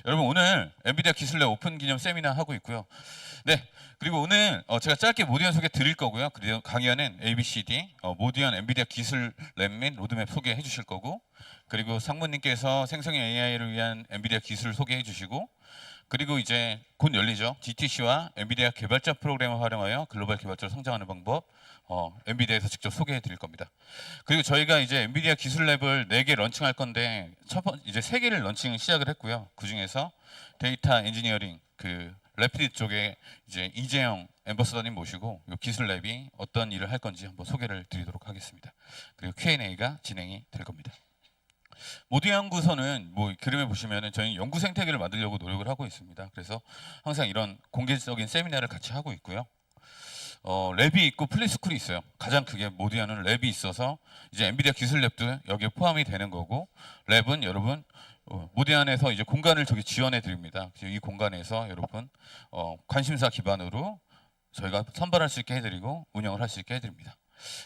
여러분 오늘 엔비디아 기술랩 오픈 기념 세미나 하고 있고요. 네, 그리고 오늘 제가 짧게 모디언 소개 드릴 거고요. 그리고 강의하는 ABCD 모디언 엔비디아 기술랩 및 로드맵 소개해 주실 거고, 그리고 상무님께서 생성형 AI를 위한 엔비디아 기술 소개해 주시고, 그리고 이제 곧 열리죠. GTC와 엔비디아 개발자 프로그램을 활용하여 글로벌 개발자로 성장하는 방법, 엔비디아에서 직접 소개해 드릴 겁니다. 그리고 저희가 이제 엔비디아 기술랩을 4개 런칭할 건데 이제 3개를 런칭 시작을 했고요. 그 중에서 데이터 엔지니어링 그 래피드 쪽에 이제 이재영 앰버서더님 모시고 이 기술랩이 어떤 일을 할 건지 한번 소개를 드리도록 하겠습니다. 그리고 Q&A가 진행이 될 겁니다. 모두 연구소는 뭐 그림에 보시면은 저희 연구 생태계를 만들려고 노력을 하고 있습니다. 그래서 항상 이런 공개적인 세미나를 같이 하고 있고요. 랩이 있고 플리스쿨이 있어요. 가장 크게 모디언은 랩이 있어서 이제 엔비디아 기술랩도 여기에 포함이 되는 거고, 랩은 여러분 모디언에서 이제 공간을 저기 지원해 드립니다. 이 공간에서 여러분 관심사 기반으로 저희가 선발할 수 있게 해드리고 운영을 할 수 있게 해드립니다.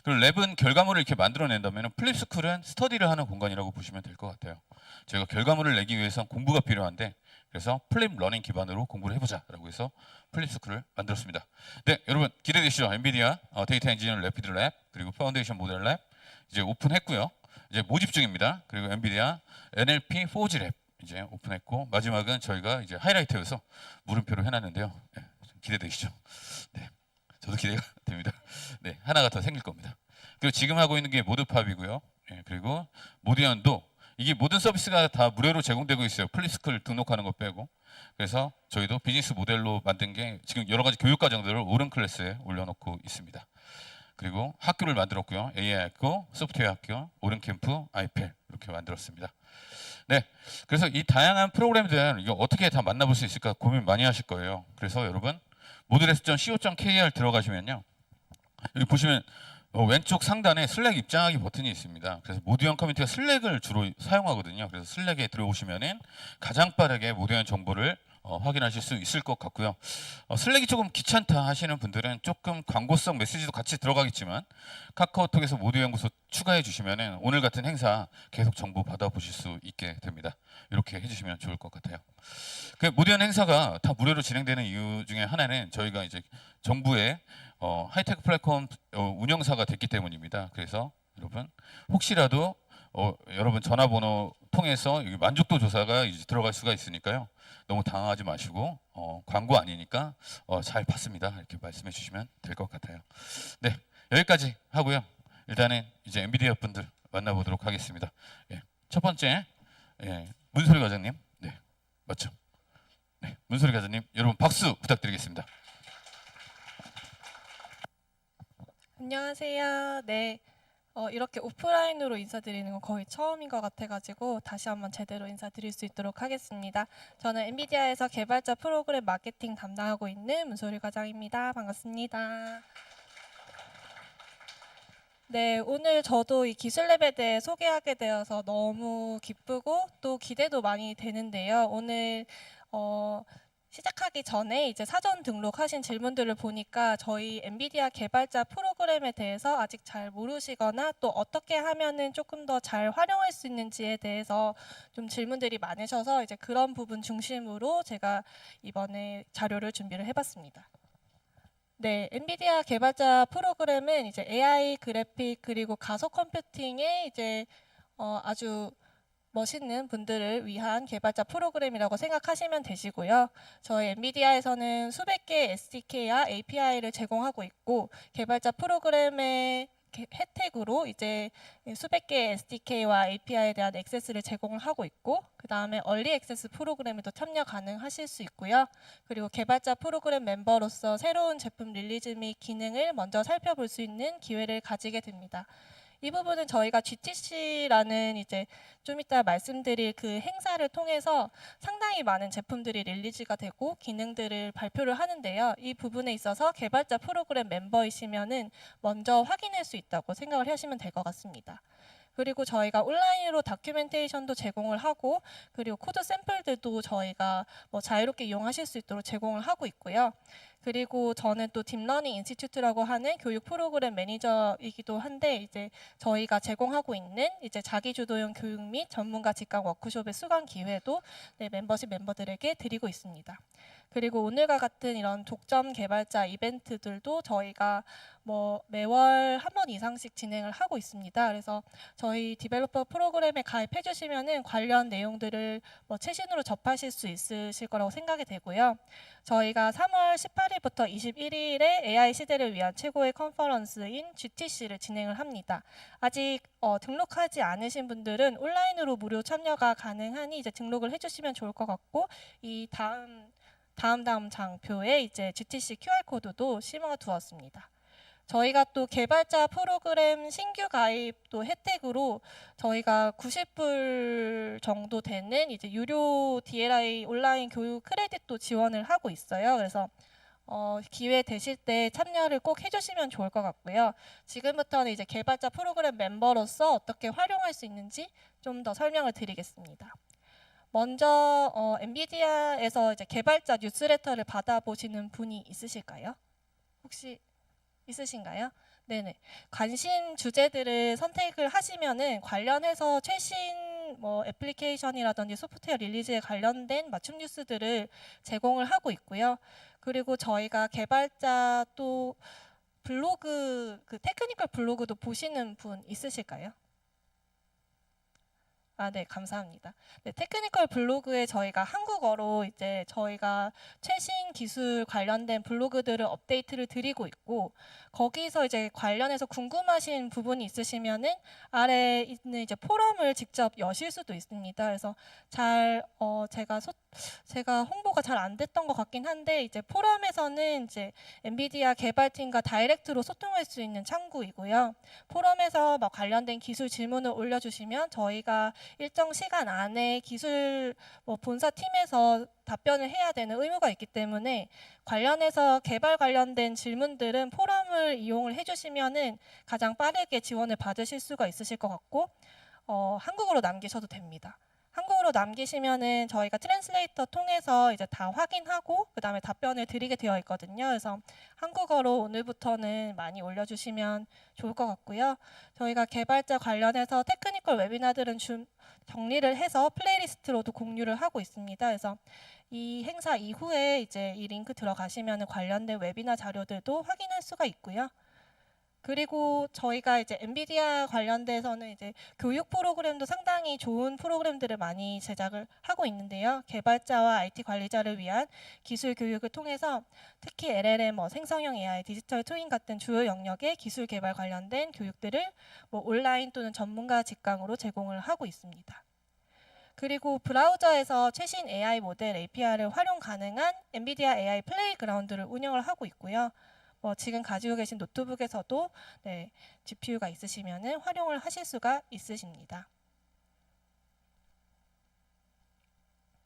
그리고 랩은 결과물을 이렇게 만들어낸다면 플립스쿨은 스터디를 하는 공간이라고 보시면 될 것 같아요. 저희가 결과물을 내기 위해선 공부가 필요한데, 그래서 플립 러닝 기반으로 공부를 해보자라고 해서 플립스쿨을 만들었습니다. 네, 여러분 기대되시죠? 엔비디아 데이터 엔지니어링 래피드 랩 그리고 파운데이션 모델 랩 이제 오픈했고요. 이제 모집 중입니다. 그리고 엔비디아 NLP 4G 랩 이제 오픈했고, 마지막은 저희가 이제 하이라이트여서 물음표로 해놨는데요. 네, 좀 기대되시죠? 네, 저도 기대가 됩니다. 네, 하나가 더 생길 겁니다. 그리고 지금 하고 있는 게 모드팝이고요. 네, 그리고 모디언도 이게 모든 서비스가 다 무료로 제공되고 있어요. 플립스쿨 등록하는 거 빼고. 그래서 저희도 비즈니스 모델로 만든 게 지금 여러 가지 교육 과정들을 오른 클래스에 올려놓고 있습니다. 그리고 학교를 만들었고요. AI 학교, 소프트웨어 학교, 오른 캠프, 아이펠 이렇게 만들었습니다. 네, 그래서 이 다양한 프로그램들 이거 어떻게 다 만나볼 수 있을까 고민 많이 하실 거예요. 그래서 여러분 moodles.co.kr 들어가시면요. 여기 보시면 왼쪽 상단에 슬랙 입장하기 버튼이 있습니다. 그래서 모디언 커뮤니티가 슬랙을 주로 사용하거든요. 그래서 슬랙에 들어오시면은 가장 빠르게 모디언 정보를 확인하실 수 있을 것 같고요. 슬랙이 조금 귀찮다 하시는 분들은 조금 광고성 메시지도 같이 들어가겠지만 카카오톡에서 모디언 연구소 추가해 주시면은 오늘 같은 행사 계속 정보 받아보실 수 있게 됩니다. 이렇게 해주시면 좋을 것 같아요. 그 모디언 행사가 다 무료로 진행되는 이유 중에 하나는 저희가 이제 정부의 하이테크 플랫폼 운영사가 됐기 때문입니다. 그래서 여러분 혹시라도 여러분 전화번호 통해서 여기 만족도 조사가 이제 들어갈 수가 있으니까요. 너무 당황하지 마시고 광고 아니니까 잘 받습니다. 이렇게 말씀해 주시면 될 것 같아요. 네, 여기까지 하고요. 일단은 이제 엔비디아 분들 만나보도록 하겠습니다. 예, 첫 번째 문소리 과장님, 네 맞죠? 네, 문소리 과장님 여러분 박수 부탁드리겠습니다. 안녕하세요. 네. 이렇게 오프라인으로 인사드리는 건 거의 처음인 것 같아가지고 다시 한번 제대로 인사드릴 수 있도록 하겠습니다. 저는 엔비디아에서 개발자 프로그램 마케팅 담당하고 있는 문소리 과장입니다. 반갑습니다. 네, 오늘 저도 이 기술랩에 대해 소개하게 되어서 너무 기쁘고 또 기대도 많이 되는데요. 오늘 시작하기 전에 이제 사전 등록하신 질문들을 보니까 저희 엔비디아 개발자 프로그램에 대해서 아직 잘 모르시거나 또 어떻게 하면은 조금 더 잘 활용할 수 있는지에 대해서 좀 질문들이 많으셔서 이제 그런 부분 중심으로 제가 이번에 자료를 준비를 해봤습니다. 네, 엔비디아 개발자 프로그램은 이제 AI 그래픽 그리고 가속 컴퓨팅에 이제 아주 멋있는 분들을 위한 개발자 프로그램이라고 생각하시면 되시고요. 저희 엔비디아에서는 수백 개의 SDK와 API를 제공하고 있고, 개발자 프로그램의 혜택으로 이제 수백 개의 SDK와 API에 대한 액세스를 제공을 하고 있고, 그 다음에 얼리 액세스 프로그램에도 참여 가능하실 수 있고요. 그리고 개발자 프로그램 멤버로서 새로운 제품 릴리즈 및 기능을 먼저 살펴볼 수 있는 기회를 가지게 됩니다. 이 부분은 저희가 GTC라는 이제 좀 이따 말씀드릴 그 행사를 통해서 상당히 많은 제품들이 릴리즈가 되고 기능들을 발표를 하는데요. 이 부분에 있어서 개발자 프로그램 멤버이시면은 먼저 확인할 수 있다고 생각을 하시면 될 것 같습니다. 그리고 저희가 온라인으로 다큐멘테이션도 제공을 하고, 그리고 코드 샘플들도 저희가 뭐 자유롭게 이용하실 수 있도록 제공을 하고 있고요. 그리고 저는 또 딥러닝 인스티튜트라고 하는 교육 프로그램 매니저이기도 한데 이제 저희가 제공하고 있는 이제 자기주도형 교육 및 전문가 직강 워크숍의 수강 기회도 네, 멤버들에게 드리고 있습니다. 그리고 오늘과 같은 이런 독점 개발자 이벤트들도 저희가 뭐 매월 한 번 이상씩 진행을 하고 있습니다. 그래서 저희 디벨로퍼 프로그램에 가입해 주시면은 관련 내용들을 뭐 최신으로 접하실 수 있으실 거라고 생각이 되고요. 저희가 3월 18일부터 21일에 AI 시대를 위한 최고의 컨퍼런스인 GTC를 진행을 합니다. 아직 등록하지 않으신 분들은 온라인으로 무료 참여가 가능하니 이제 등록을 해주시면 좋을 것 같고 이 다음 장표에 이제 GTC QR 코드도 심어 두었습니다. 저희가 또 개발자 프로그램 신규 가입도 혜택으로 저희가 90불 정도 되는 이제 유료 DLI 온라인 교육 크레딧도 지원을 하고 있어요. 그래서 기회 되실 때 참여를 꼭 해주시면 좋을 것 같고요. 지금부터는 이제 개발자 프로그램 멤버로서 어떻게 활용할 수 있는지 좀 더 설명을 드리겠습니다. 먼저 엔비디아에서 이제 개발자 뉴스레터를 받아보시는 분이 있으실까요? 혹시 있으신가요? 네네. 관심 주제들을 선택을 하시면은 관련해서 최신 뭐 애플리케이션이라든지 소프트웨어 릴리즈에 관련된 맞춤 뉴스들을 제공을 하고 있고요. 그리고 저희가 개발자 또 블로그 그 테크니컬 블로그도 보시는 분 있으실까요? 아, 네, 감사합니다. 네, 테크니컬 블로그에 저희가 한국어로 이제 저희가 최신 기술 관련된 블로그들을 업데이트를 드리고 있고, 거기서 이제 관련해서 궁금하신 부분이 있으시면은 아래에 있는 이제 포럼을 직접 여실 수도 있습니다. 그래서 제가 홍보가 잘 안 됐던 것 같긴 한데, 이제 포럼에서는 이제 엔비디아 개발팀과 다이렉트로 소통할 수 있는 창구이고요. 포럼에서 막 관련된 기술 질문을 올려주시면 저희가 일정 시간 안에 기술 본사 팀에서 답변을 해야 되는 의무가 있기 때문에 관련해서 개발 관련된 질문들은 포럼을 이용을 해주시면은 가장 빠르게 지원을 받으실 수가 있으실 것 같고 한국어로 남기셔도 됩니다. 한국어로 남기시면은 저희가 트랜슬레이터 통해서 이제 다 확인하고 그 다음에 답변을 드리게 되어 있거든요. 그래서 한국어로 오늘부터는 많이 올려주시면 좋을 것 같고요. 저희가 개발자 관련해서 테크니컬 웨비나들은 정리를 해서 플레이리스트로도 공유를 하고 있습니다. 그래서 이 행사 이후에 이제 이 링크 들어가시면 관련된 웨비나 자료들도 확인할 수가 있고요. 그리고 저희가 이제 엔비디아 관련돼서는 이제 교육 프로그램도 상당히 좋은 프로그램들을 많이 제작을 하고 있는데요. 개발자와 IT 관리자를 위한 기술 교육을 통해서 특히 LLM, 생성형 AI, 디지털 트윈 같은 주요 영역의 기술 개발 관련된 교육들을 온라인 또는 전문가 직강으로 제공을 하고 있습니다. 그리고 브라우저에서 최신 AI 모델 API를 활용 가능한 엔비디아 AI 플레이그라운드를 운영을 하고 있고요. 지금 가지고 계신 노트북에서도 네, GPU가 있으시면 활용을 하실 수가 있으십니다.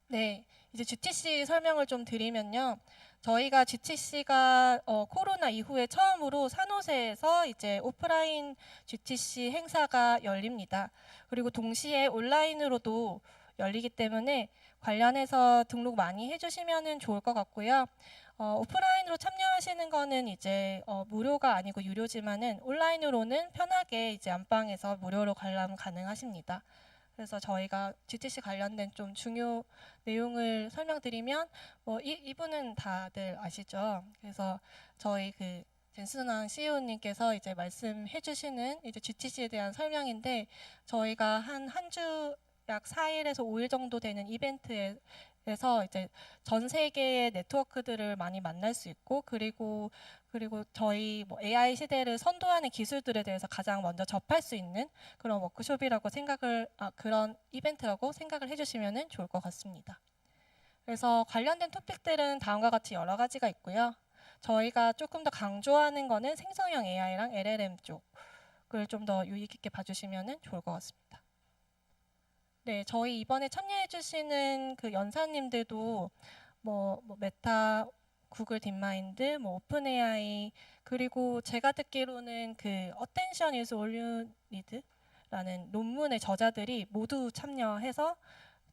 네, 이제 GTC 설명을 좀 드리면요. 저희가 GTC가 코로나 이후에 처음으로 산호세에서 이제 오프라인 GTC 행사가 열립니다. 그리고 동시에 온라인으로도 열리기 때문에 관련해서 등록 많이 해주시면 좋을 것 같고요. 오프라인으로 참여하시는 거는 이제 무료가 아니고 유료지만은 온라인으로는 편하게 이제 안방에서 무료로 관람 가능하십니다. 그래서 저희가 GTC 관련된 좀 중요 내용을 설명드리면 이분은 다들 아시죠? 그래서 저희 그 젠슨왕 CEO님께서 이제 말씀해 주시는 이제 GTC에 대한 설명인데 저희가 한 주 약 4일에서 5일 정도 되는 이벤트에서 이제 전 세계의 네트워크들을 많이 만날 수 있고 그리고 저희 AI 시대를 선도하는 기술들에 대해서 가장 먼저 접할 수 있는 그런 워크숍이라고 그런 이벤트라고 생각을 해주시면 좋을 것 같습니다. 그래서 관련된 토픽들은 다음과 같이 여러 가지가 있고요. 저희가 조금 더 강조하는 거는 생성형 AI랑 LLM 쪽을 좀 더 유의 깊게 봐주시면 좋을 것 같습니다. 네, 저희 이번에 참여해주시는 그 연사님들도 메타, 구글 딥마인드, 오픈 AI 그리고 제가 듣기로는 그 Attention is all you need라는 논문의 저자들이 모두 참여해서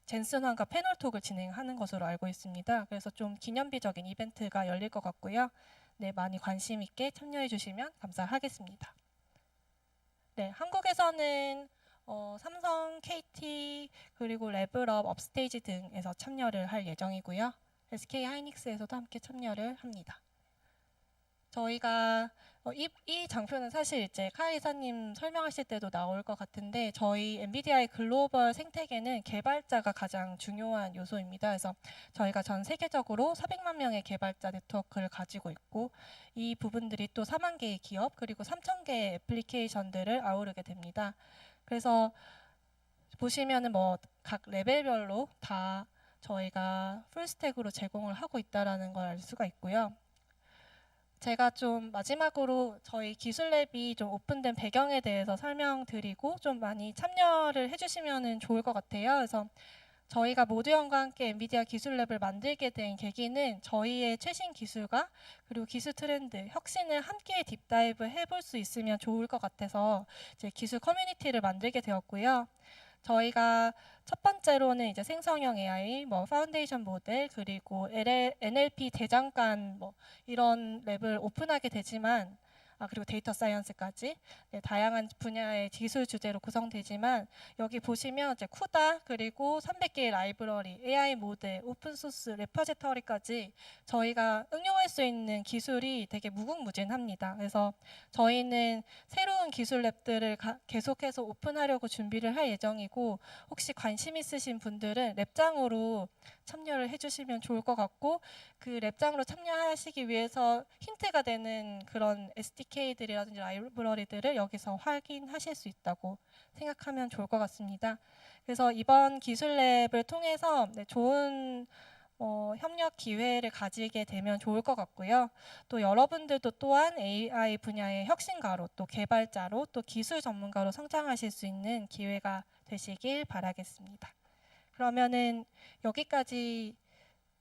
젠슨 황과 패널톡을 진행하는 것으로 알고 있습니다. 그래서 좀 기념비적인 이벤트가 열릴 것 같고요. 네, 많이 관심 있게 참여해 주시면 감사하겠습니다. 네, 한국에서는 삼성, KT 그리고 레벨업, 업스테이지 등에서 참여를 할 예정이고요. SK 하이닉스에서도 함께 참여를 합니다. 저희가 이 장표는 사실 이제 카이 이사님 설명하실 때도 나올 것 같은데 저희 엔비디아의 글로벌 생태계는 개발자가 가장 중요한 요소입니다. 그래서 저희가 전 세계적으로 400만 명의 개발자 네트워크를 가지고 있고 이 부분들이 또 4만 개의 기업 그리고 3천 개의 애플리케이션들을 아우르게 됩니다. 그래서 보시면은 뭐 각 레벨별로 다 저희가 풀스택으로 제공을 하고 있다라는 걸 알 수가 있고요. 제가 좀 마지막으로 저희 기술랩이 좀 오픈된 배경에 대해서 설명드리고 좀 많이 참여를 해주시면 좋을 것 같아요. 그래서 저희가 모두형과 함께 엔비디아 기술랩을 만들게 된 계기는 저희의 최신 기술과 그리고 기술 트렌드, 혁신을 함께 딥다이브 해볼 수 있으면 좋을 것 같아서 이제 기술 커뮤니티를 만들게 되었고요. 저희가 첫 번째로는 이제 생성형 AI, 뭐 파운데이션 모델 그리고 NLP 대장간 뭐 이런 랩을 오픈하게 되지만 그리고 데이터 사이언스까지 다양한 분야의 기술 주제로 구성되지만 여기 보시면 이제 쿠다 그리고 300개의 라이브러리, AI 모델, 오픈 소스, 레퍼지터리까지 저희가 응용할 수 있는 기술이 되게 무궁무진합니다. 그래서 저희는 새로운 기술 랩들을 계속해서 오픈하려고 준비를 할 예정이고 혹시 관심 있으신 분들은 랩장으로 참여를 해주시면 좋을 것 같고 그 랩장으로 참여하시기 위해서 힌트가 되는 그런 SDK들이라든지 라이브러리들을 여기서 확인하실 수 있다고 생각하면 좋을 것 같습니다. 그래서 이번 기술랩을 통해서 좋은 협력 기회를 가지게 되면 좋을 것 같고요. 또 여러분들도 또한 AI 분야의 혁신가로 또 개발자로 또 기술 전문가로 성장하실 수 있는 기회가 되시길 바라겠습니다. 그러면은 여기까지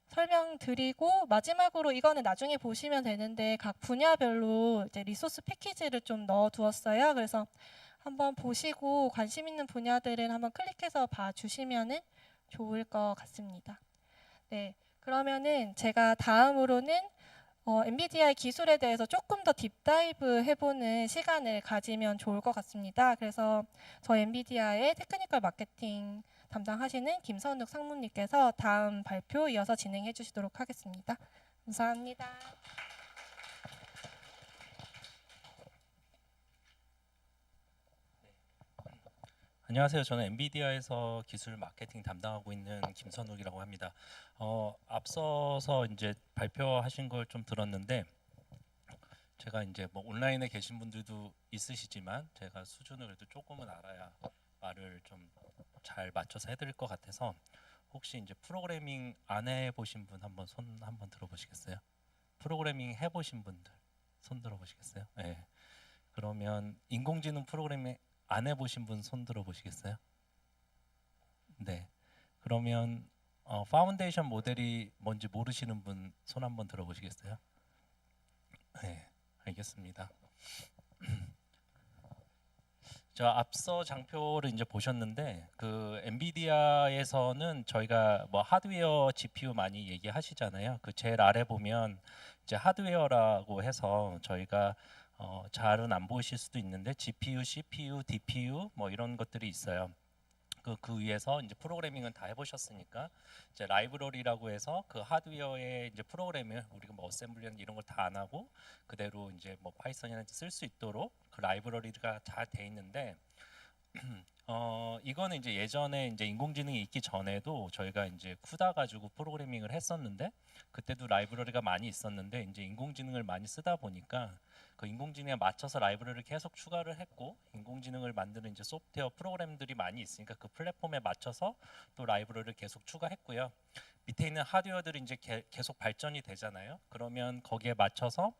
설명드리고 마지막으로 이거는 나중에 보시면 되는데 각 분야별로 이제 리소스 패키지를 좀 넣어두었어요. 그래서 한번 보시고 관심 있는 분야들은 한번 클릭해서 봐주시면은 좋을 것 같습니다. 네, 그러면은 제가 다음으로는 엔비디아의 기술에 대해서 조금 더 딥다이브 해보는 시간을 가지면 좋을 것 같습니다. 그래서 저희 엔비디아의 테크니컬 마케팅 담당하시는 김선욱 상무님께서 다음 발표 이어서 진행해 주시도록 하겠습니다. 감사합니다. 안녕하세요. 저는 엔비디아에서 기술 마케팅 담당하고 있는 김선욱이라고 합니다. 앞서서 이제 발표하신 걸 좀 들었는데 제가 이제 뭐 온라인에 계신 분들도 있으시지만 제가 수준을 그래도 조금은 알아야 말을 좀 잘 맞춰서 해드릴 것 같아서 혹시 이제 프로그래밍 안 해보신 분 한번 손 한번 들어보시겠어요? 프로그래밍 해보신 분들 손 들어보시겠어요? 네. 그러면 인공지능 프로그래밍 안 해보신 분 손 들어보시겠어요? 네. 그러면 파운데이션 모델이 뭔지 모르시는 분 손 한번 들어보시겠어요? 네, 알겠습니다. 저 앞서 장표를 이제 보셨는데 그 엔비디아에서는 저희가 뭐 하드웨어 GPU 많이 얘기하시잖아요. 그 제일 아래 보면 이제 하드웨어라고 해서 저희가 잘은 안 보이실 수도 있는데 GPU, CPU, DPU 뭐 이런 것들이 있어요. 그 위에서 이제 프로그래밍은 다 해보셨으니까 이제 라이브러리라고 해서 그 하드웨어의 이제 프로그램을 우리가 뭐 어셈블리나 이런 걸 다 안 하고 그대로 이제 뭐 파이썬이나 쓸 수 있도록 그 라이브러리가 다 돼 있는데 이거는 이제 예전에 이제 인공지능이 있기 전에도 저희가 이제 쿠다 가지고 프로그래밍을 했었는데 그때도 라이브러리가 많이 있었는데 이제 인공지능을 많이 쓰다 보니까 그 인공지능에 맞춰서 라이브러리를 계속 추가를 했고 인공지능을 만드는 이제 소프트웨어 프로그램들이 많이 있으니까 그 플랫폼에 맞춰서 또 라이브러리를 계속 추가했고요. 밑에 있는 하드웨어들이 이제 계속 발전이 되잖아요. 그러면 거기에 맞춰서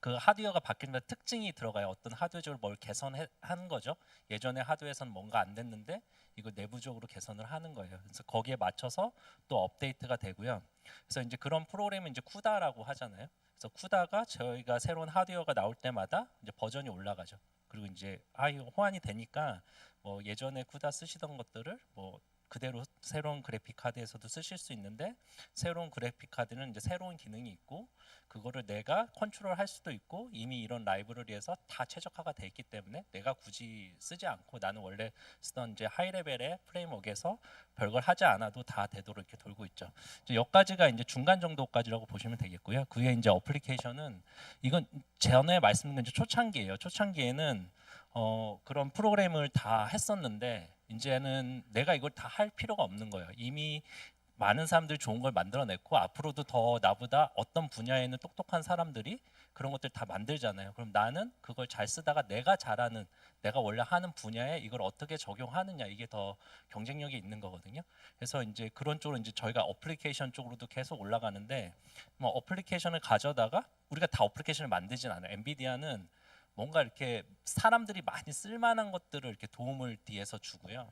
그 하드웨어가 바뀌는 특징이 들어가요. 어떤 하드웨어적으로 뭘 개선한 거죠. 예전에 하드웨어에서는 뭔가 안 됐는데 이거 내부적으로 개선을 하는 거예요. 그래서 거기에 맞춰서 또 업데이트가 되고요. 그래서 이제 그런 프로그램은 이제 쿠다라고 하잖아요. 그래서 쿠다가 저희가 새로운 하드웨어가 나올 때마다 이제 버전이 올라가죠. 그리고 이제 호환이 되니까 뭐 예전에 쿠다 쓰시던 것들을 뭐 그대로 새로운 그래픽 카드에서도 쓰실 수 있는데 새로운 그래픽 카드는 이제 새로운 기능이 있고 그거를 내가 컨트롤할 수도 있고 이미 이런 라이브러리에서 다 최적화가 돼 있기 때문에 내가 굳이 쓰지 않고 나는 원래 쓰던 이제 하이 레벨의 프레임워크에서 별걸 하지 않아도 다 되도록 이렇게 돌고 있죠. 이제 여기까지가 이제 중간 정도까지라고 보시면 되겠고요. 그 위에 이제 어플리케이션은 이건 전에 말씀드린 이제 초창기예요. 초창기에는 그런 프로그램을 다 했었는데 이제는 내가 이걸 다 할 필요가 없는 거예요. 이미 많은 사람들이 좋은 걸 만들어냈고 앞으로도 더 나보다 어떤 분야에는 똑똑한 사람들이 그런 것들 다 만들잖아요. 그럼 나는 그걸 잘 쓰다가 내가 잘하는 내가 원래 하는 분야에 이걸 어떻게 적용하느냐 이게 더 경쟁력이 있는 거거든요. 그래서 이제 그런 쪽으로 이제 저희가 어플리케이션 쪽으로도 계속 올라가는데 뭐 어플리케이션을 가져다가 우리가 다 어플리케이션을 만들진 않아요. 엔비디아는 뭔가 이렇게 사람들이 많이 쓸만한 것들을 이렇게 도움을 뒤에서 주고요.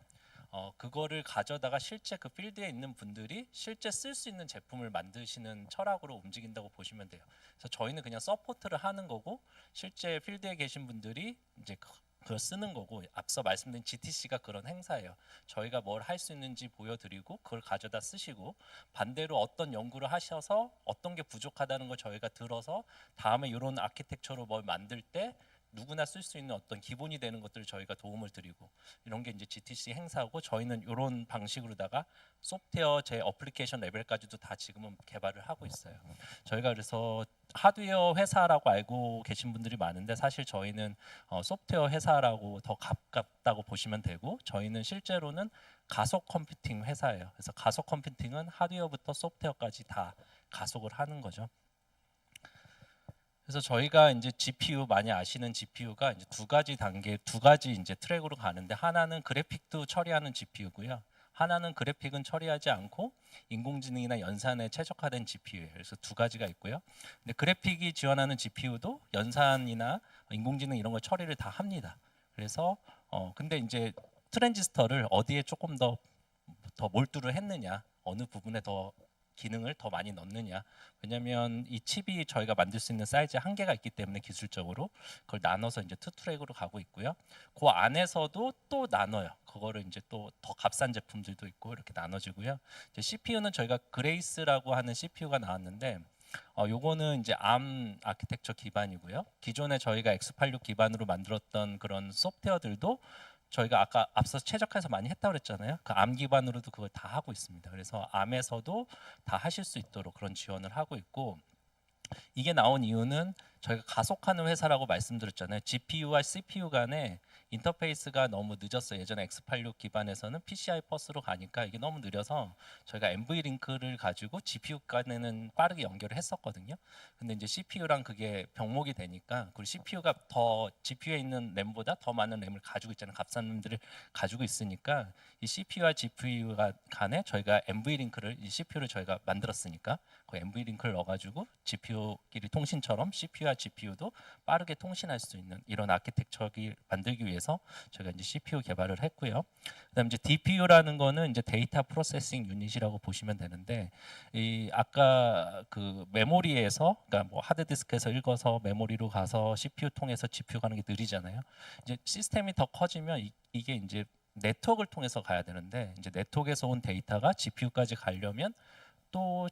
그거를 가져다가 실제 그 필드에 있는 분들이 실제 쓸 수 있는 제품을 만드시는 철학으로 움직인다고 보시면 돼요. 그래서 저희는 그냥 서포트를 하는 거고 실제 필드에 계신 분들이 이제 그걸 쓰는 거고 앞서 말씀드린 GTC가 그런 행사예요. 저희가 뭘 할 수 있는지 보여드리고 그걸 가져다 쓰시고 반대로 어떤 연구를 하셔서 어떤 게 부족하다는 걸 저희가 들어서 다음에 이런 아키텍처로 뭘 만들 때 누구나 쓸 수 있는 어떤 기본이 되는 것들을 저희가 도움을 드리고 이런 게 이제 GTC 행사고 저희는 이런 방식으로다가 소프트웨어 제 어플리케이션 레벨까지도 다 지금은 개발을 하고 있어요. 저희가 그래서 하드웨어 회사라고 알고 계신 분들이 많은데 사실 저희는 소프트웨어 회사라고 더 가깝다고 보시면 되고 저희는 실제로는 가속 컴퓨팅 회사예요. 그래서 가속 컴퓨팅은 하드웨어부터 소프트웨어까지 다 가속을 하는 거죠. 그래서 저희가 이제 GPU 많이 아시는 GPU가 이제 두 가지 이제 트랙으로 가는데 하나는 그래픽도 처리하는 GPU고요. 하나는 그래픽은 처리하지 않고 인공지능이나 연산에 최적화된 GPU예요. 그래서 두 가지가 있고요. 근데 그래픽이 지원하는 GPU도 연산이나 인공지능 이런 걸 처리를 다 합니다. 그래서 근데 이제 트랜지스터를 어디에 조금 더 몰두를 했느냐, 어느 부분에 더 기능을 더 많이 넣느냐. 왜냐하면 이 칩이 저희가 만들 수 있는 사이즈에 한계가 있기 때문에 기술적으로 그걸 나눠서 이제 투 트랙으로 가고 있고요. 그 안에서도 또 나눠요. 그거를 이제 또 더 값싼 제품들도 있고 이렇게 나눠지고요. 이제 CPU는 저희가 그레이스라고 하는 CPU가 나왔는데 요거는 이제 ARM 아키텍처 기반이고요. 기존에 저희가 x86 기반으로 만들었던 그런 소프트웨어들도 저희가 아까 앞서 최적화해서 많이 했다고 그랬잖아요. 그 암 기반으로도 그걸 다 하고 있습니다. 그래서 암에서도 다 하실 수 있도록 그런 지원을 하고 있고 이게 나온 이유는 저희가 가속하는 회사라고 말씀드렸잖아요. GPU와 CPU 간에 인터페이스가 너무 늦었어요. 예전에 x86 기반에서는 PCI 버스로 가니까 이게 너무 느려서 저희가 NV링크를 가지고 GPU 간에는 빠르게 연결을 했었거든요. 근데 이제 CPU랑 그게 병목이 되니까 그리고 CPU가 더 GPU에 있는 램보다 더 많은 램을 가지고 있잖아요. 값싼 램들을 가지고 있으니까 이 CPU와 GPU가 간에 저희가 NV링크를 이 CPU를 저희가 만들었으니까 그 NV링크를 넣어가지고 GPU끼리 통신처럼 CPU와 GPU도 빠르게 통신할 수 있는 이런 아키텍처를 만들기 위해서 저희가 이제 CPU 개발을 했고요. 그다음 이제 DPU라는 거는 이제 데이터 프로세싱 유닛이라고 보시면 되는데 이 아까 그 메모리에서 그러니까 뭐 하드디스크에서 읽어서 메모리로 가서 CPU 통해서 GPU 가는 게 느리잖아요. 이제 시스템이 더 커지면 이게 이제 네트워크를 통해서 가야 되는데 이제 네트워크에서 온 데이터가 GPU까지 가려면 또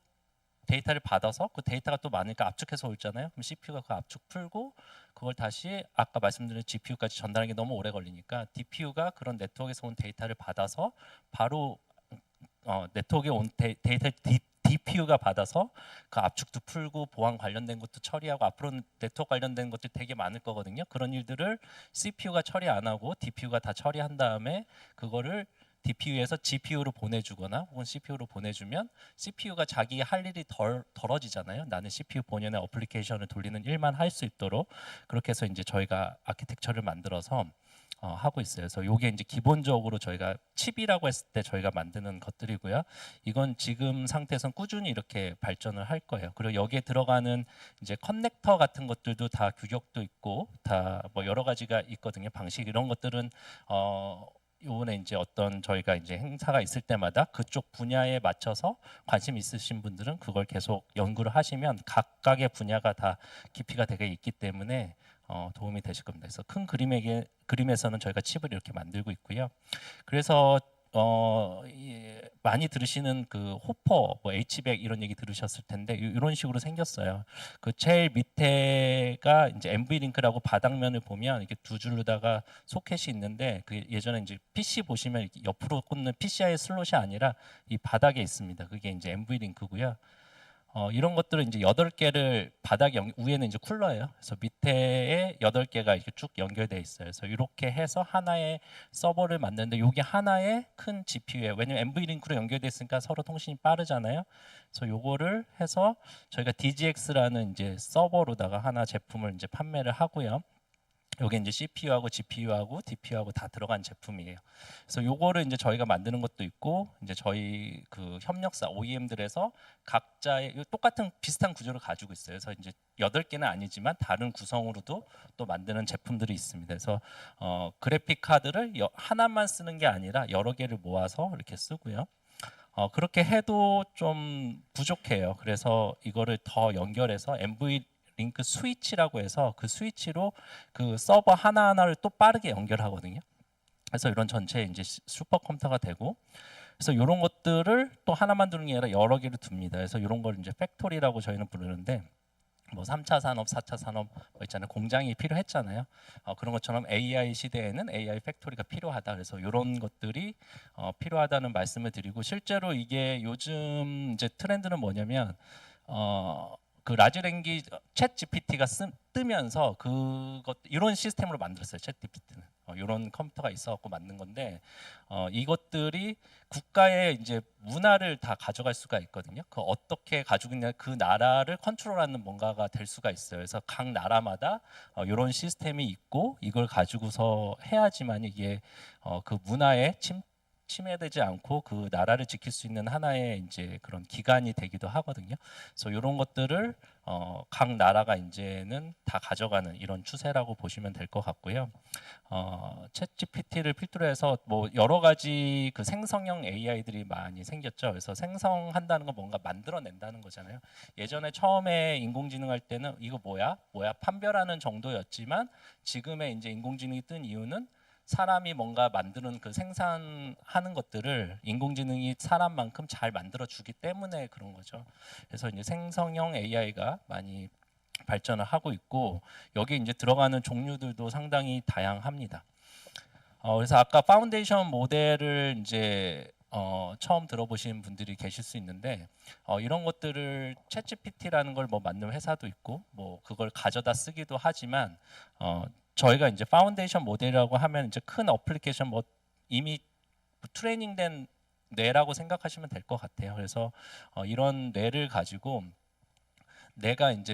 데이터를 받아서 그 데이터가 또 많으니까 압축해서 올잖아요. 그럼 CPU가 그 압축 풀고 그걸 다시 아까 말씀드린 GPU까지 전달하는 게 너무 오래 걸리니까 DPU가 그런 네트워크에서 온 데이터를 받아서 바로 네트워크에 온 데이터 DPU가 받아서 그 압축도 풀고 보안 관련된 것도 처리하고 앞으로는 네트워크 관련된 것들이 되게 많을 거거든요. 그런 일들을 CPU가 처리 안 하고 DPU가 다 처리한 다음에 그거를 DPU에서 GPU로 보내주거나 혹은 CPU로 보내주면 CPU가 자기 할 일이 덜어지잖아요. 나는 CPU 본연의 어플리케이션을 돌리는 일만 할 수 있도록 그렇게 해서 이제 저희가 아키텍처를 만들어서 하고 있어요. 그래서 이게 이제 기본적으로 저희가 칩이라고 했을 때 저희가 만드는 것들이고요. 이건 지금 상태에선 꾸준히 이렇게 발전을 할 거예요. 그리고 여기에 들어가는 이제 커넥터 같은 것들도 다 규격도 있고 다 뭐 여러 가지가 있거든요. 방식 이런 것들은 요번에 이제 어떤 저희가 이제 행사가 있을 때마다 그쪽 분야에 맞춰서 관심 있으신 분들은 그걸 계속 연구를 하시면 각각의 분야가 다 깊이가 되게 있기 때문에 도움이 되실 겁니다. 그래서 큰 그림에서는 저희가 칩을 이렇게 만들고 있고요. 그래서 많이 들으시는 그 호퍼, 뭐 H백 이런 얘기 들으셨을 텐데 이런 식으로 생겼어요. 그 제일 밑에가 이제 MV 링크라고 바닥면을 보면 이렇게 두 줄로다가 소켓이 있는데 그 예전에 이제 PC 보시면 이렇게 옆으로 꽂는 PCI 슬롯이 아니라 이 바닥에 있습니다. 그게 이제 MV 링크고요. 이런 것들은 이제 8개를 위에는 이제 쿨러예요. 그래서 밑에에 8개가 이렇게 쭉 연결되어 있어요. 그래서 이렇게 해서 하나의 서버를 만드는데 이게 하나의 큰 GPU예요. 왜냐면 MV 링크로 연결되어 있으니까 서로 통신이 빠르잖아요. 그래서 요거를 해서 저희가 DGX라는 이제 서버로다가 하나 제품을 이제 판매를 하고요. 여기 이제 CPU하고 GPU하고 DPU하고 다 들어간 제품이에요. 그래서 요거를 이제 저희가 만드는 것도 있고 이제 저희 그 협력사 OEM들에서 각자의 똑같은 비슷한 구조를 가지고 있어요. 그래서 이제 8개는 아니지만 다른 구성으로도 또 만드는 제품들이 있습니다. 그래서 그래픽 카드를 하나만 쓰는 게 아니라 여러 개를 모아서 이렇게 쓰고요. 그렇게 해도 좀 부족해요. 그래서 이거를 더 연결해서 MV 링크 스위치라고 해서 그 스위치로 그 서버 하나하나를 또 빠르게 연결하거든요. 그래서 이런 전체 이제 슈퍼컴퓨터가 되고, 그래서 이런 것들을 또 하나만 두는 게 아니라 여러 개를 둡니다. 그래서 이런 걸 이제 팩토리라고 저희는 부르는데, 뭐 3차 산업, 4차 산업 뭐 있잖아요. 공장이 필요했잖아요. 그런 것처럼 AI 시대에는 AI 팩토리가 필요하다. 그래서 이런 것들이 필요하다는 말씀을 드리고, 실제로 이게 요즘 이제 트렌드는 뭐냐면 그 라지 랭귀 챗 GPT가 뜨면서 이런 시스템으로 만들었어요. 챗 GPT는 이런 컴퓨터가 있어갖고 만든 건데 이것들이 국가의 이제 문화를 다 가져갈 수가 있거든요. 그 어떻게 가지고 있냐, 그 나라를 컨트롤하는 뭔가가 될 수가 있어요. 그래서 각 나라마다 이런 시스템이 있고 이걸 가지고서 해야지만 이게 그 문화에 침해되지 않고 그 나라를 지킬 수 있는 하나의 이제 그런 기관이 되기도 하거든요. 그래서 이런 것들을 각 나라가 이제는 다 가져가는 이런 추세라고 보시면 될 것 같고요. 챗 GPT를 필두로 해서 뭐 여러 가지 그 생성형 AI들이 많이 생겼죠. 그래서 생성한다는 건 뭔가 만들어낸다는 거잖아요. 예전에 처음에 인공지능 할 때는 이거 뭐야 판별하는 정도였지만 지금의 이제 인공지능이 뜬 이유는 사람이 뭔가 만드는 그 생산하는 것들을 인공지능이 사람만큼 잘 만들어 주기 때문에 그런 거죠. 그래서 이제 생성형 AI가 많이 발전을 하고 있고 여기 이제 들어가는 종류들도 상당히 다양합니다. 그래서 아까 파운데이션 모델을 이제 처음 들어보신 분들이 계실 수 있는데 이런 것들을 챗GPT라는 걸 뭐 만든 회사도 있고 뭐 그걸 가져다 쓰기도 하지만 저희가 이제 파운데이션 모델이라고 하면 이제 큰 어플리케이션 뭐 이미 트레이닝된 뇌라고 생각하시면 될 것 같아요. 그래서 이런 뇌를 가지고 내가 이제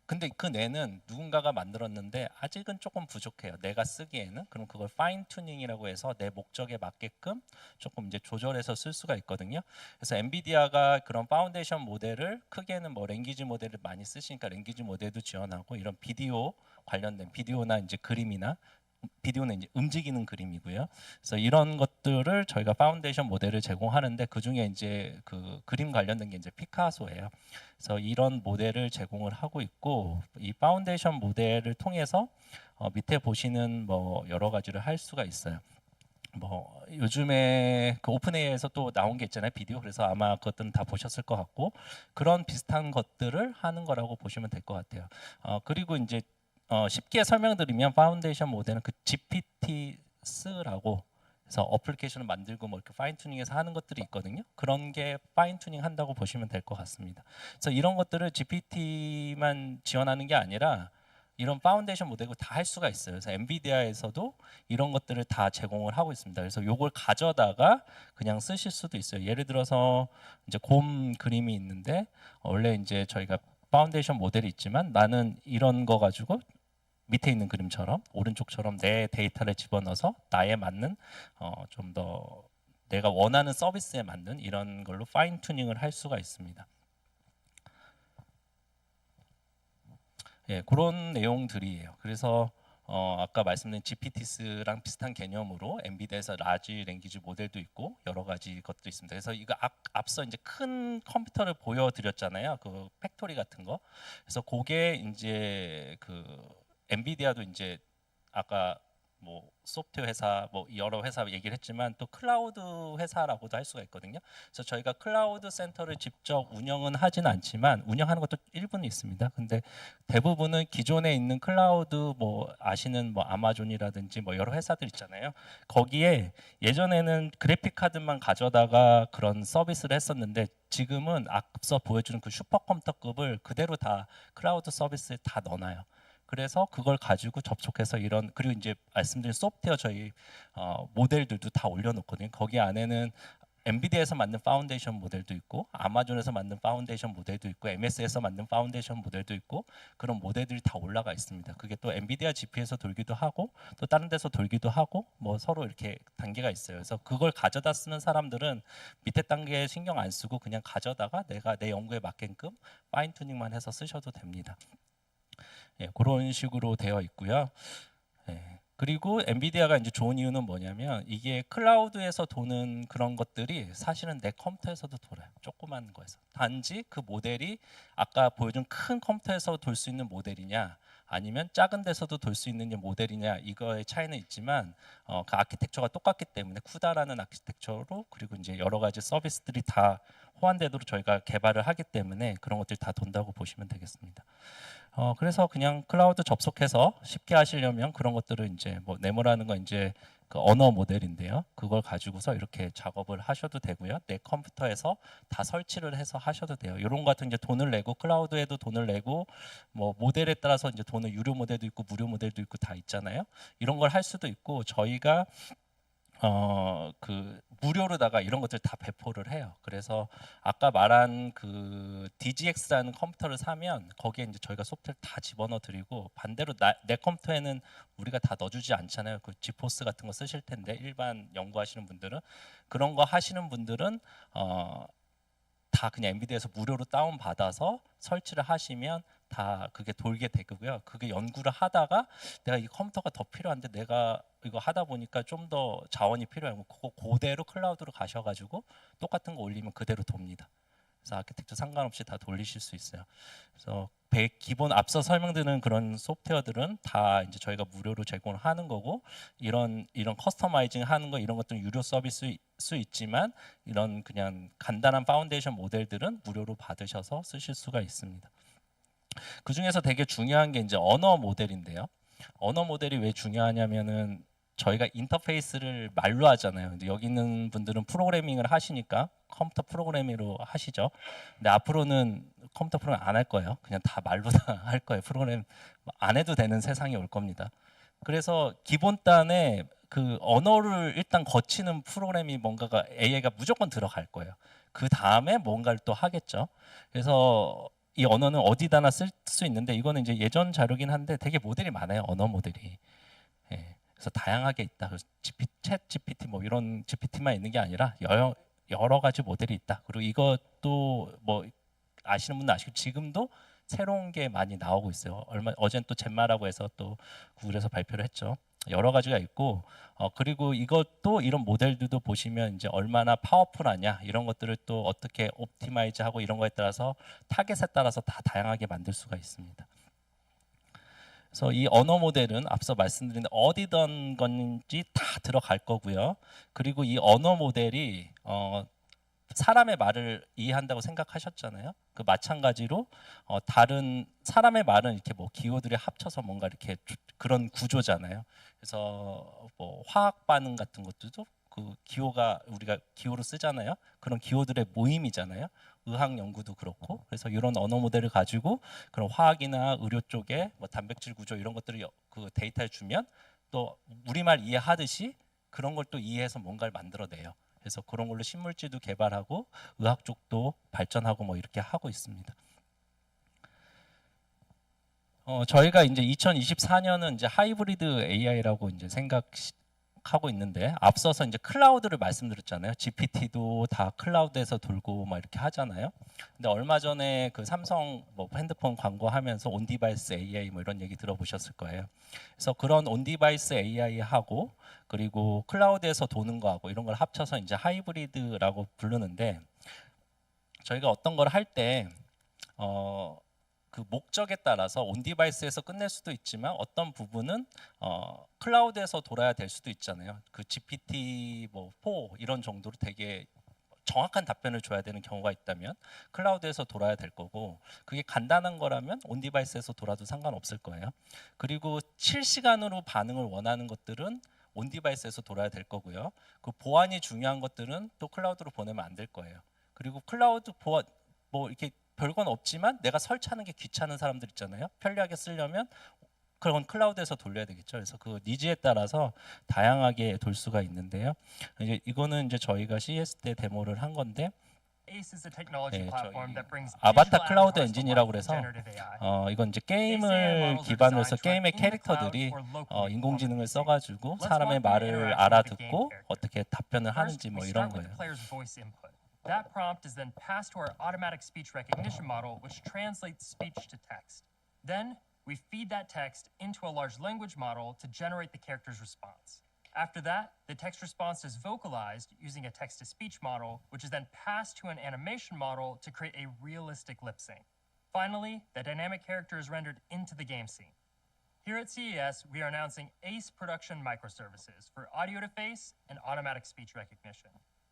근데 그 뇌는 누군가가 만들었는데 아직은 조금 부족해요. 내가 쓰기에는. 그럼 그걸 파인 튜닝이라고 해서 내 목적에 맞게끔 조금 이제 조절해서 쓸 수가 있거든요. 그래서 엔비디아가 그런 파운데이션 모델을 크게는 뭐 랭귀지 모델을 많이 쓰시니까 랭귀지 모델도 지원하고 이런 비디오 관련된 비디오나 이제 그림이나 비디오는 이제 움직이는 그림이고요. 그래서 이런 것들을 저희가 파운데이션 모델을 제공하는데 그 중에 이제 그 그림 관련된 게 이제 피카소예요. 그래서 이런 모델을 제공을 하고 있고 이 파운데이션 모델을 통해서 밑에 보시는 뭐 여러 가지를 할 수가 있어요. 뭐 요즘에 그 오픈 AI에서 또 나온 게 있잖아요, 비디오. 그래서 아마 그것들은 다 보셨을 것 같고 그런 비슷한 것들을 하는 거라고 보시면 될 것 같아요. 그리고 이제 쉽게 설명드리면 파운데이션 모델은 그 GPT-S라고 그래서 어플리케이션을 만들고 뭐 이렇게 파인 튜닝해서 하는 것들이 있거든요. 그런 게 파인 튜닝 한다고 보시면 될 것 같습니다. 그래서 이런 것들을 GPT만 지원하는 게 아니라 이런 파운데이션 모델을 다 할 수가 있어요. 그래서 엔비디아에서도 이런 것들을 다 제공을 하고 있습니다. 그래서 요걸 가져다가 그냥 쓰실 수도 있어요. 예를 들어서 이제 곰 그림이 있는데 원래 이제 저희가 파운데이션 모델이 있지만 나는 이런 거 가지고 밑에 있는 그림처럼 오른쪽처럼 내 데이터를 집어넣어서 나에 맞는 좀 더 내가 원하는 서비스에 맞는 이런 걸로 파인 튜닝을 할 수가 있습니다. 예, 그런 내용들이에요. 그래서 아까 말씀드린 GPTs랑 비슷한 개념으로 엔비디아에서 라지 랭귀지 모델도 있고 여러 가지 것도 있습니다. 그래서 이거 앞서 이제 큰 컴퓨터를 보여드렸잖아요. 그 팩토리 같은 거. 그래서 그게 이제 그 엔비디아도 이제 아까 뭐 소프트웨어 회사, 뭐 여러 회사 얘기를 했지만 또 클라우드 회사라고도 할 수가 있거든요. 그래서 저희가 클라우드 센터를 직접 운영은 하진 않지만 운영하는 것도 일부는 있습니다. 근데 대부분은 기존에 있는 클라우드 뭐 아시는 뭐 아마존이라든지 뭐 여러 회사들 있잖아요. 거기에 예전에는 그래픽 카드만 가져다가 그런 서비스를 했었는데 지금은 앞서 보여주는 그 슈퍼컴퓨터급을 그대로 다 클라우드 서비스에 다 넣어놔요. 그래서 그걸 가지고 접촉해서 이런 그리고 이제 말씀드린 소프트웨어 저희 모델들도 다 올려놓거든요. 거기 안에는 엔비디아에서 만든 파운데이션 모델도 있고 아마존에서 만든 파운데이션 모델도 있고 MS에서 만든 파운데이션 모델도 있고 그런 모델들이 다 올라가 있습니다. 그게 또 엔비디아 GPU에서 돌기도 하고 또 다른 데서 돌기도 하고 뭐 서로 이렇게 단계가 있어요. 그래서 그걸 가져다 쓰는 사람들은 밑에 단계에 신경 안 쓰고 그냥 가져다가 내가 내 연구에 맞게끔 파인 튜닝만 해서 쓰셔도 됩니다. 예, 그런 식으로 되어 있고요. 예, 그리고 엔비디아가 이제 좋은 이유는 뭐냐면 이게 클라우드에서 도는 그런 것들이 사실은 내 컴퓨터에서도 돌아요. 조그만 거에서. 단지 그 모델이 아까 보여준 큰 컴퓨터에서 돌 수 있는 모델이냐 아니면 작은 데서도 돌 수 있는 모델이냐 이거의 차이는 있지만 그 아키텍처가 똑같기 때문에 쿠다라는 아키텍처로 그리고 이제 여러 가지 서비스들이 다 호환되도록 저희가 개발을 하기 때문에 그런 것들이 다 돈다고 보시면 되겠습니다. 그래서 그냥 클라우드 접속해서 쉽게 하시려면 그런 것들을 이제 뭐 네모라는 건 이제 그 언어 모델인데요. 그걸 가지고서 이렇게 작업을 하셔도 되고요. 내 컴퓨터에서 다 설치를 해서 하셔도 돼요. 이런 거 같은 이제 돈을 내고 클라우드에도 돈을 내고 뭐 모델에 따라서 이제 돈을 유료 모델도 있고 무료 모델도 있고 다 있잖아요. 이런 걸 할 수도 있고 저희가 그 무료로다가 이런 것들 다 배포를 해요. 그래서 아까 말한 그 DGX라는 컴퓨터를 사면 거기에 이제 저희가 소프트웨어를 다 집어넣어 드리고 반대로 내 컴퓨터에는 우리가 다 넣어주지 않잖아요. 그 지포스 같은 거 쓰실 텐데 일반 연구하시는 분들은 그런 거 하시는 분들은 다 그냥 엔비디아에서 무료로 다운 받아서 설치를 하시면 다 그게 돌게 되고요. 그게 연구를 하다가 내가 이 컴퓨터가 더 필요한데 내가 이거 하다 보니까 좀 더 자원이 필요하고 그거 그대로 클라우드로 가셔가지고 똑같은 거 올리면 그대로 돕니다. 그래서 아키텍처 상관없이 다 돌리실 수 있어요. 그래서 기본 앞서 설명드린 그런 소프트웨어들은 다 이제 저희가 무료로 제공을 하는 거고 이런 커스터마이징 하는 거 이런 것들은 유료 서비스 수 있지만 이런 그냥 간단한 파운데이션 모델들은 무료로 받으셔서 쓰실 수가 있습니다. 그 중에서 되게 중요한 게 이제 언어 모델인데요. 언어 모델이 왜 중요하냐면은 저희가 인터페이스를 말로 하잖아요. 근데 여기 있는 분들은 프로그래밍을 하시니까 컴퓨터 프로그래밍으로 하시죠. 근데 앞으로는 컴퓨터 프로그래밍 안 할 거예요. 그냥 다 말로 다 할 거예요. 프로그래밍 안 해도 되는 세상이 올 겁니다. 그래서 기본 단에 그 언어를 일단 거치는 프로그램이 뭔가가 AI가 무조건 들어갈 거예요. 그 다음에 뭔가를 또 하겠죠. 그래서 이 언어는 어디다나 쓸 수 있는데 이거는 이제 예전 자료긴 한데 되게 모델이 많아요. 언어 모델이. 예. 그래서 다양하게 있다. 그래서 챗 GPT 뭐 이런 GPT만 있는 게 아니라 여러 가지 모델이 있다. 그리고 이것도 뭐 아시는 분은 아시고 지금도 새로운 게 많이 나오고 있어요. 어제는 또 젠마라고 해서 또 구글에서 발표를 했죠. 여러 가지가 있고 그리고 이것도 이런 모델들도 보시면 이제 얼마나 파워풀하냐 이런 것들을 또 어떻게 옵티마이즈하고 이런 거에 따라서 타겟에 따라서 다 다양하게 만들 수가 있습니다. 그래서 이 언어 모델은 앞서 말씀드린 어디던 건지 다 들어갈 거고요. 그리고 이 언어 모델이 사람의 말을 이해한다고 생각하셨잖아요. 그 마찬가지로 다른 사람의 말은 이렇게 뭐 기호들이 합쳐서 뭔가 이렇게 그런 구조잖아요. 그래서 뭐 화학 반응 같은 것들도 그 기호가 우리가 기호로 쓰잖아요. 그런 기호들의 모임이잖아요. 의학 연구도 그렇고 그래서 이런 언어 모델을 가지고 그런 화학이나 의료 쪽에 뭐 단백질 구조 이런 것들을 그 데이터를 주면 또 우리말 이해하듯이 그런 걸 또 이해해서 뭔가를 만들어내요. 그래서 그런 걸로 신물질도 개발하고 의학 쪽도 발전하고 뭐 이렇게 하고 있습니다. 저희가 이제 2024년은 이제 하이브리드 AI라고 이제 생각하고 있는데 앞서서 이제 클라우드를 말씀드렸잖아요. GPT도 다 클라우드에서 돌고 막 이렇게 하잖아요. 근데 얼마 전에 그 삼성 뭐 핸드폰 광고하면서 온디바이스 AI 뭐 이런 얘기 들어보셨을 거예요. 그래서 그런 온디바이스 AI하고 그리고 클라우드에서 도는 거하고 이런 걸 합쳐서 이제 하이브리드라고 부르는데 저희가 어떤 걸 할 때 그 목적에 따라서 온 디바이스에서 끝낼 수도 있지만 어떤 부분은 클라우드에서 돌아야 될 수도 있잖아요. 그 GPT 뭐 4 이런 정도로 되게 정확한 답변을 줘야 되는 경우가 있다면 클라우드에서 돌아야 될 거고, 그게 간단한 거라면 온 디바이스에서 돌아도 상관없을 거예요. 그리고 실시간으로 반응을 원하는 것들은 온 디바이스에서 돌아야 될 거고요. 그 보안이 중요한 것들은 또 클라우드로 보내면 안 될 거예요. 그리고 클라우드 보안 뭐 이렇게 별건 없지만 내가 설치하는 게 귀찮은 사람들 있잖아요. 편리하게 쓰려면 그건 클라우드에서 돌려야 되겠죠. 그래서 그 니즈에 따라서 다양하게 돌 수가 있는데요. 이제 이거는 이제 저희가 CES 때 데모를 한 건데, ACE is a technology platform that brings 아바타 digital 클라우드 avatars to 엔진이라고 life with 그래서 generative AI. 이건 이제 ACE AI 게임을 models are 기반으로 해서 designed to run 게임의 in the cloud 캐릭터들이 or locally 인공지능을 perform 써가지고 Let's 사람의 walk through the 말을 interaction with the game 알아듣고 character. 어떻게 답변을 First, 하는지 we 뭐 start 이런 with the 거예요. player's voice input. That prompt is then passed to our automatic speech recognition model, which translates speech to text. Then we feed that text into a large language model to generate the character's response. After that, the text response is vocalized using a text-to-speech model, which is then passed to an animation model to create a realistic lip sync. Finally, the dynamic character is rendered into the game scene. Here at CES, we are announcing ACE Production Microservices for audio-to-face and automatic speech recognition.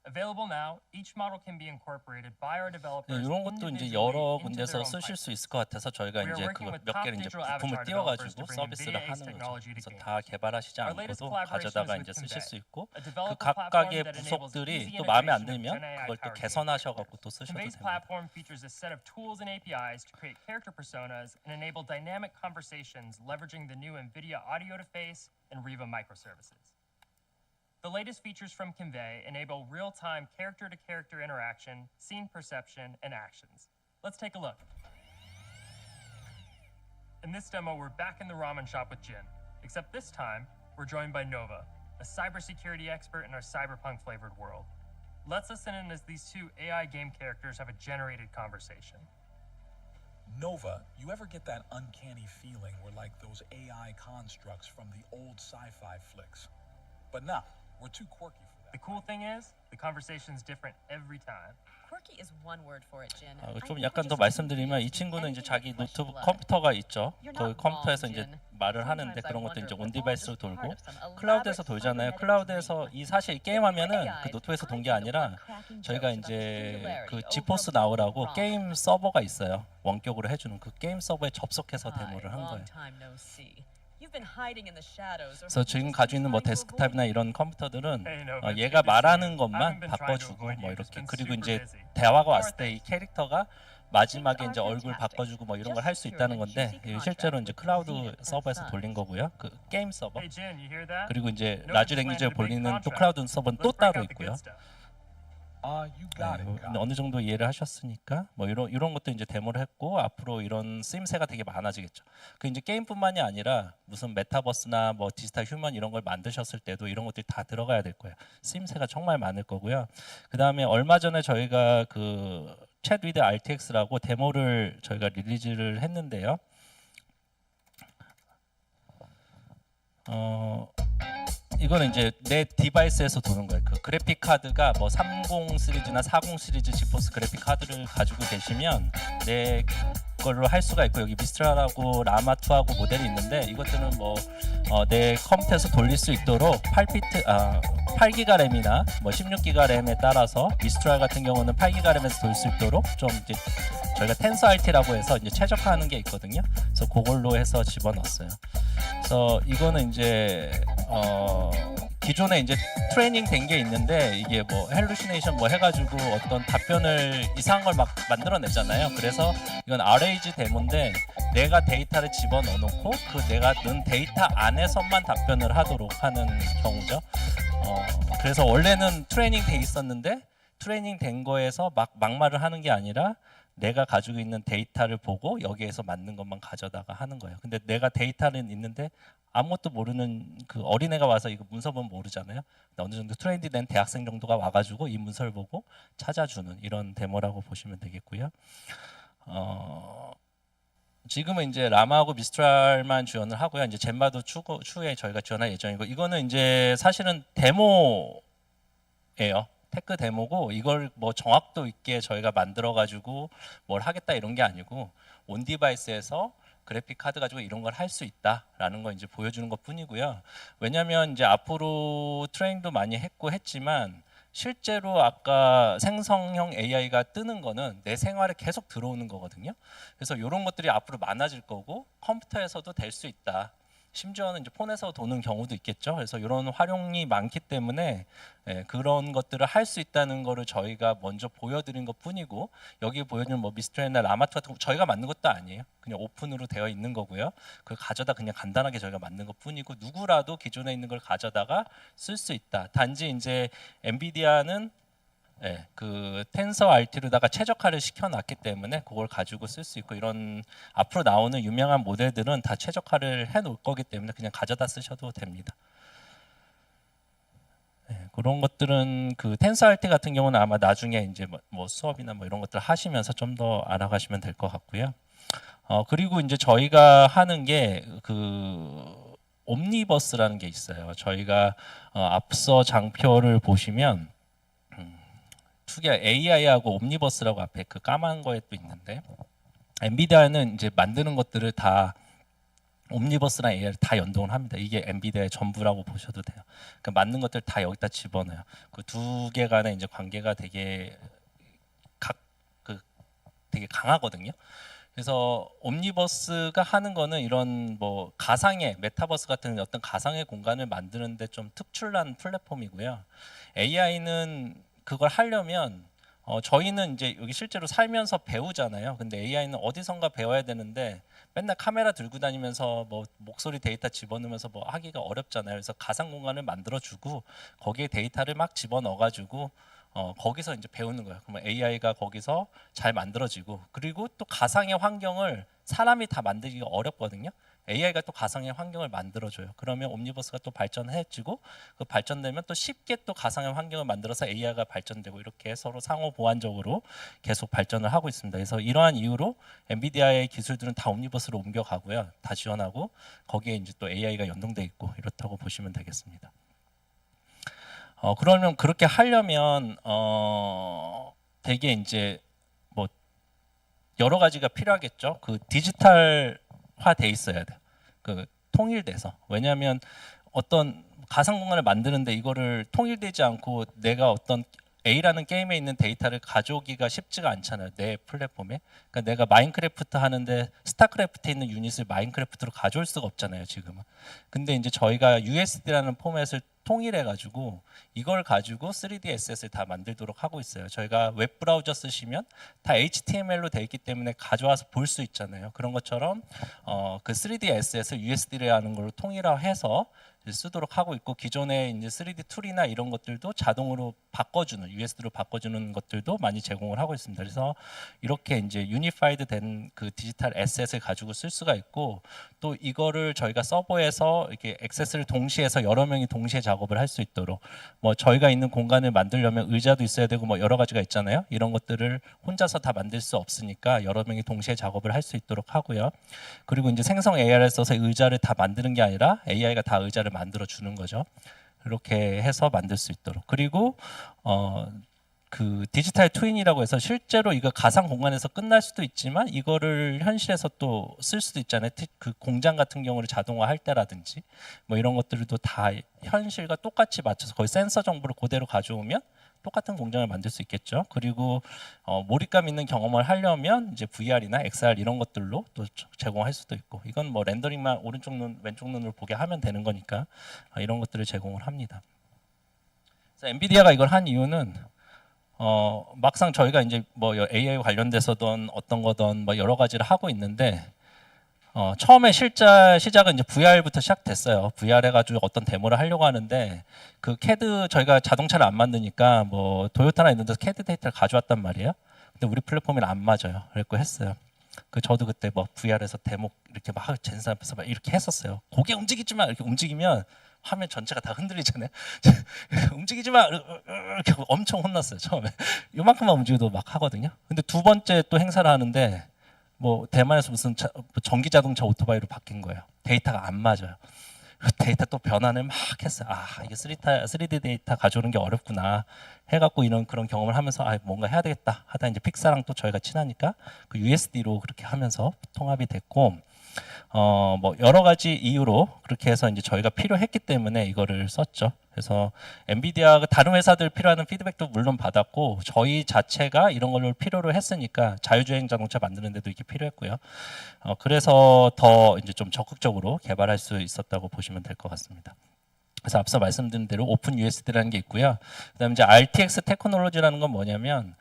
Available now, each model can be incorporated by our developers 이런 것도 이제 individually 여러 into their 군데서 own 쓰실 수 pipeline. 있을 것 같아서 저희가 We are 이제 working 그거 with 몇 top 개를 이제 digital 부품을 avatar developers 띄워가지고 to bring 서비스를 NVIDIA 하는 ACE 거죠. technology to 그래서 games. 다 개발하시지 Our latest 않고도 collaboration 가져다가 is 이제 with 쓰실 수 Convey, 있고, a 그 developer 각각의 platform that enables 부속들이 easy 또 마음에 안 integration of 들면 Gen AI 그걸 또 powered game 개선하셔갖고 또 characters. 쓰셔도 Convey's 됩니다. platform features a set of tools and APIs to create character personas and enable dynamic conversations leveraging the new NVIDIA audio-to-face and Riva microservices. The latest features from Convey enable real-time character-to-character interaction, scene perception, and actions. Let's take a look. In this demo, we're back in the ramen shop with Jin, except this time, we're joined by Nova, a cybersecurity expert in our cyberpunk-flavored world. Let's listen in as these two AI game characters have a generated conversation. Nova, you ever get that uncanny feeling we're like those AI constructs from the old sci-fi flicks? But no, we're too quirky for that. The cool thing is, the conversation's different every time. Quirky is one word for it, Jin. 좀 약간 더 말씀드리면 이 친구는 이제 자기 노트북 컴퓨터가 있죠. 그 컴퓨터에서 이제 말을 하는데 그런 것도 이제 온 디바이스로 돌고 클라우드에서 돌잖아요. 클라우드에서 이 사실 게임하면은 그 노트북에서 돈 게 아니라 저희가 이제 그 지포스 나오라고 게임 서버가 있어요. 원격으로 해주는 그 게임 서버에 접속해서 데모를 한 거예요. 그래서 지금 가지고 있는 뭐 데스크탑이나 이런 컴퓨터들은 얘가 말하는 것만 바꿔주고 뭐 이렇게, 그리고 이제 대화가 왔을 때 이 캐릭터가 마지막에 이제 얼굴 바꿔주고 뭐 이런 걸 할 수 있다는 건데 실제로 이제 클라우드 서버에서 돌린 거고요. 그 게임 서버. Hey Jin, you hear that? 그리고 이제 라지 랭귀지에 돌리는 또 클라우드 서버는 또 Let's break 따로 out the good 있고요. stuff. You got it. 근데 어느 정도 이해를 하셨으니까 뭐 이런 것도 이제 데모를 했고, 앞으로 이런 쓰임새가 되게 많아지겠죠. 그 이제 게임뿐만이 아니라 무슨 메타버스나 뭐 디지털 휴먼 이런 걸 만드셨을 때도 이런 것들이 다 들어가야 될 거예요. 쓰임새가 정말 많을 거고요. 그 다음에 얼마 전에 저희가 그 챗 위드 RTX라고 데모를 저희가 릴리즈를 했는데요. 이거는 이제 내 디바이스에서 도는 거예요. 그 그래픽 카드가 뭐 30 시리즈나 40 시리즈 지포스 그래픽 카드를 가지고 계시면 내 걸로 할 수가 있고, 여기 미스트랄하고 라마2하고 모델이 있는데 이것들은 뭐 내 컴퓨터에서 돌릴 수 있도록 8기가 램이나 뭐 16기가 램에 따라서 미스트랄 같은 경우는 8기가 램에서 돌릴 수 있도록 좀 이제 저희가 텐서 RT라고 해서 이제 최적화하는 게 있거든요. 그래서 그걸로 해서 집어넣었어요. 그래서 이거는 이제 기존에 이제 트레이닝 된 게 있는데 이게 뭐 헬루시네이션 뭐 해가지고 어떤 답변을 이상한 걸 막 만들어내잖아요. 그래서 이건 RAG 데모인데 내가 데이터를 집어넣어 놓고 그 내가 넣은 데이터 안에서만 답변을 하도록 하는 경우죠. 그래서 원래는 트레이닝 돼 있었는데 트레이닝 된 거에서 막 막말을 하는 게 아니라 내가 가지고 있는 데이터를 보고 여기에서 맞는 것만 가져다가 하는 거예요. 근데 내가 데이터는 있는데 아무것도 모르는 그 어린애가 와서 이거 문서 보면 모르잖아요. 근데 어느 정도 트레인드된 대학생 정도가 와가지고 이 문서를 보고 찾아주는 이런 데모라고 보시면 되겠고요. 지금은 이제 라마하고 미스트랄만 지원을 하고요. 이제 젠마도 추후에 저희가 지원할 예정이고, 이거는 이제 사실은 데모예요. 테크 데모고 이걸 뭐 정확도 있게 저희가 만들어 가지고 뭘 하겠다 이런 게 아니고 온 디바이스에서 그래픽 카드 가지고 이런 걸 할 수 있다라는 걸 이제 보여주는 것뿐이고요. 왜냐하면 이제 앞으로 트레이닝도 많이 했고 했지만 실제로 아까 생성형 AI가 뜨는 거는 내 생활에 계속 들어오는 거거든요. 그래서 이런 것들이 앞으로 많아질 거고 컴퓨터에서도 될 수 있다. 심지어는 이제 폰에서 도는 경우도 있겠죠. 그래서 이런 활용이 많기 때문에 그런 것들을 할 수 있다는 거를 저희가 먼저 보여드린 것뿐이고 여기 보여주는 뭐 미스트레이나 라마트 같은 거 저희가 만든 것도 아니에요. 그냥 오픈으로 되어 있는 거고요. 그걸 가져다 그냥 간단하게 저희가 만든 것뿐이고 누구라도 기존에 있는 걸 가져다가 쓸 수 있다. 단지 이제 엔비디아는 그 텐서 RT로다가 최적화를 시켜놨기 때문에 그걸 가지고 쓸 수 있고 이런 앞으로 나오는 유명한 모델들은 다 최적화를 해놓을 거기 때문에 그냥 가져다 쓰셔도 됩니다. 그런 것들은 그 텐서 RT 같은 경우는 아마 나중에 이제 뭐 수업이나 뭐 이런 것들 하시면서 좀 더 알아가시면 될 것 같고요. 그리고 이제 저희가 하는 게 그 옴니버스라는 게 있어요. 저희가 앞서 장표를 보시면 투기가 AI하고 옴니버스라고 앞에 그 까만 거에 또 있는데 엔비디아는 이제 만드는 것들을 다 옴니버스랑 AI를 다 연동을 합니다. 이게 엔비디아의 전부라고 보셔도 돼요. 그러니까 만든 것들 다 여기다 집어넣어요. 그 두 개 간의 이제 관계가 되게 되게 강하거든요. 그래서 옴니버스가 하는 거는 이런 뭐 가상의 메타버스 같은 어떤 가상의 공간을 만드는데 좀 특출난 플랫폼이고요. AI는 그걸 하려면 저희는 이제 여기 실제로 살면서 배우잖아요. 근데 AI는 어디선가 배워야 되는데 맨날 카메라 들고 다니면서 뭐 목소리 데이터 집어넣으면서 뭐 하기가 어렵잖아요. 그래서 가상 공간을 만들어주고 거기에 데이터를 막 집어넣어가지고 거기서 이제 배우는 거예요. 그러면 AI가 거기서 잘 만들어지고 그리고 또 가상의 환경을 사람이 다 만들기가 어렵거든요. AI가 또 가상의 환경을 만들어줘요. 그러면 옴니버스가 또 발전해지고 그 발전되면 또 쉽게 또 가상의 환경을 만들어서 AI가 발전되고 이렇게 서로 상호 보완적으로 계속 발전을 하고 있습니다. 그래서 이러한 이유로 엔비디아의 기술들은 다 옴니버스로 옮겨가고요. 다 지원하고 거기에 이제 또 AI가 연동돼 있고 이렇다고 보시면 되겠습니다. 그러면 그렇게 하려면 되게 이제 뭐 여러 가지가 필요하겠죠. 그 디지털화 돼 있어야 돼요. 그 통일돼서. 왜냐하면 어떤 가상 공간을 만드는데 이거를 통일되지 않고 내가 어떤 A라는 게임에 있는 데이터를 가져오기가 쉽지가 않잖아요. 내 플랫폼에. 그러니까 내가 마인크래프트 하는데 스타크래프트에 있는 유닛을 마인크래프트로 가져올 수가 없잖아요, 지금은. 근데 이제 저희가 USD라는 포맷을 통일해 가지고 이걸 가지고 3D 에셋을 다 만들도록 하고 있어요. 저희가 웹 브라우저 쓰시면 다 HTML로 돼 있기 때문에 가져와서 볼 수 있잖아요. 그런 것처럼 그 3D 에셋을 USD라는 걸로 통일화해서 쓰도록 하고 있고 기존의 이제 3D 툴이나 이런 것들도 자동으로 바꿔주는 USD로 바꿔주는 것들도 많이 제공을 하고 있습니다. 그래서 이렇게 이제 유니파이드 된 그 디지털 에셋을 가지고 쓸 수가 있고 또 이거를 저희가 서버에서 이렇게 액세스를 동시에 해서 여러 명이 동시에 작업을 할 수 있도록 뭐 저희가 있는 공간을 만들려면 의자도 있어야 되고 뭐 여러 가지가 있잖아요. 이런 것들을 혼자서 다 만들 수 없으니까 여러 명이 동시에 작업을 할 수 있도록 하고요. 그리고 이제 생성 AI를 써서 의자를 다 만드는 게 아니라 AI가 다 의자를 만들어 주는 거죠. 그렇게 해서 만들 수 있도록. 그리고 그 디지털 트윈이라고 해서 실제로 이거 가상 공간에서 끝날 수도 있지만 이거를 현실에서 또 쓸 수도 있잖아요. 그 공장 같은 경우를 자동화할 때라든지 뭐 이런 것들도 다 현실과 똑같이 맞춰서 거의 센서 정보를 그대로 가져오면 똑같은 공장을 만들 수 있겠죠. 그리고 몰입감 있는 경험을 하려면 이제 VR이나 XR 이런 것들로 또 제공할 수도 있고 이건 뭐 렌더링만 오른쪽 눈 왼쪽 눈으로 보게 하면 되는 거니까 이런 것들을 제공을 합니다. 그래서 엔비디아가 이걸 한 이유는 막상 저희가 이제 뭐 AI 관련돼서든 어떤 거든 뭐 여러 가지를 하고 있는데 처음에 시작은 이제 VR부터 시작됐어요. VR 해가지고 어떤 데모를 하려고 하는데 그 CAD 저희가 자동차를 안 만드니까 뭐 도요타나 이런 데서 CAD 데이터를 가져왔단 말이에요. 근데 우리 플랫폼이랑 안 맞아요. 그랬고 했어요. 저도 그때 뭐 VR에서 데모 이렇게 막 젠사 앞에서 막 이렇게 했었어요. 고개 움직이지 마 이렇게 움직이면 화면 전체가 다 흔들리잖아요. 움직이지 마 이렇게 엄청 혼났어요. 처음에 요만큼만 움직여도 막 하거든요. 근데 두 번째 또 행사를 하는데 뭐 대만에서 무슨 전기 자동차 오토바이로 바뀐 거예요. 데이터가 안 맞아요. 데이터 또 변환을 막 했어요. 아, 이게 3D 데이터 가져오는 게 어렵구나 해갖고 이런 그런 경험을 하면서 아, 뭔가 해야 되겠다 하다 이제 픽사랑 또 저희가 친하니까 그 USD로 그렇게 하면서 통합이 됐고 뭐 여러 가지 이유로 그렇게 해서 이제 저희가 필요했기 때문에 이거를 썼죠. 그래서 엔비디아가 다른 회사들 필요하는 피드백도 물론 받았고 저희 자체가 이런 걸로 필요로 했으니까 자율주행 자동차 만드는 데도 이게 필요했고요. 그래서 더 이제 좀 적극적으로 개발할 수 있었다고 보시면 될 것 같습니다. 그래서 앞서 말씀드린 대로 오픈 USD라는 게 있고요. 그다음에 이제 RTX 테크놀로지라는 건 뭐냐면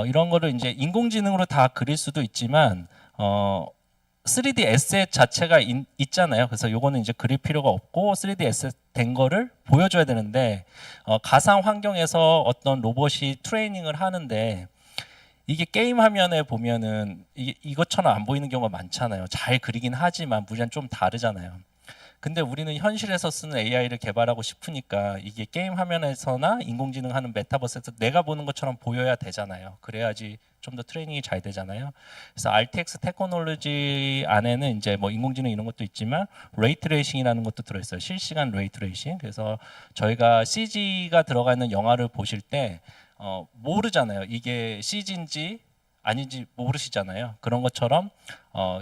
이런 거를 이제 인공지능으로 다 그릴 수도 있지만 3D 에셋 자체가 있잖아요. 그래서 요거는 이제 그릴 필요가 없고 3D 에셋 된 거를 보여줘야 되는데 가상 환경에서 어떤 로봇이 트레이닝을 하는데 이게 게임 화면에 보면은 이것처럼 안 보이는 경우가 많잖아요. 잘 그리긴 하지만 물론 좀 다르잖아요. 근데 우리는 현실에서 쓰는 AI를 개발하고 싶으니까 이게 게임 화면에서나 인공지능 하는 메타버스에서 내가 보는 것처럼 보여야 되잖아요. 그래야지 좀 더 트레이닝이 잘 되잖아요. 그래서 RTX 테크놀로지 안에는 이제 뭐 인공지능 이런 것도 있지만 레이트레이싱이라는 것도 들어있어요. 실시간 레이트레이싱. 그래서 저희가 CG가 들어가 있는 영화를 보실 때 모르잖아요. 이게 CG인지 아닌지 모르시잖아요. 그런 것처럼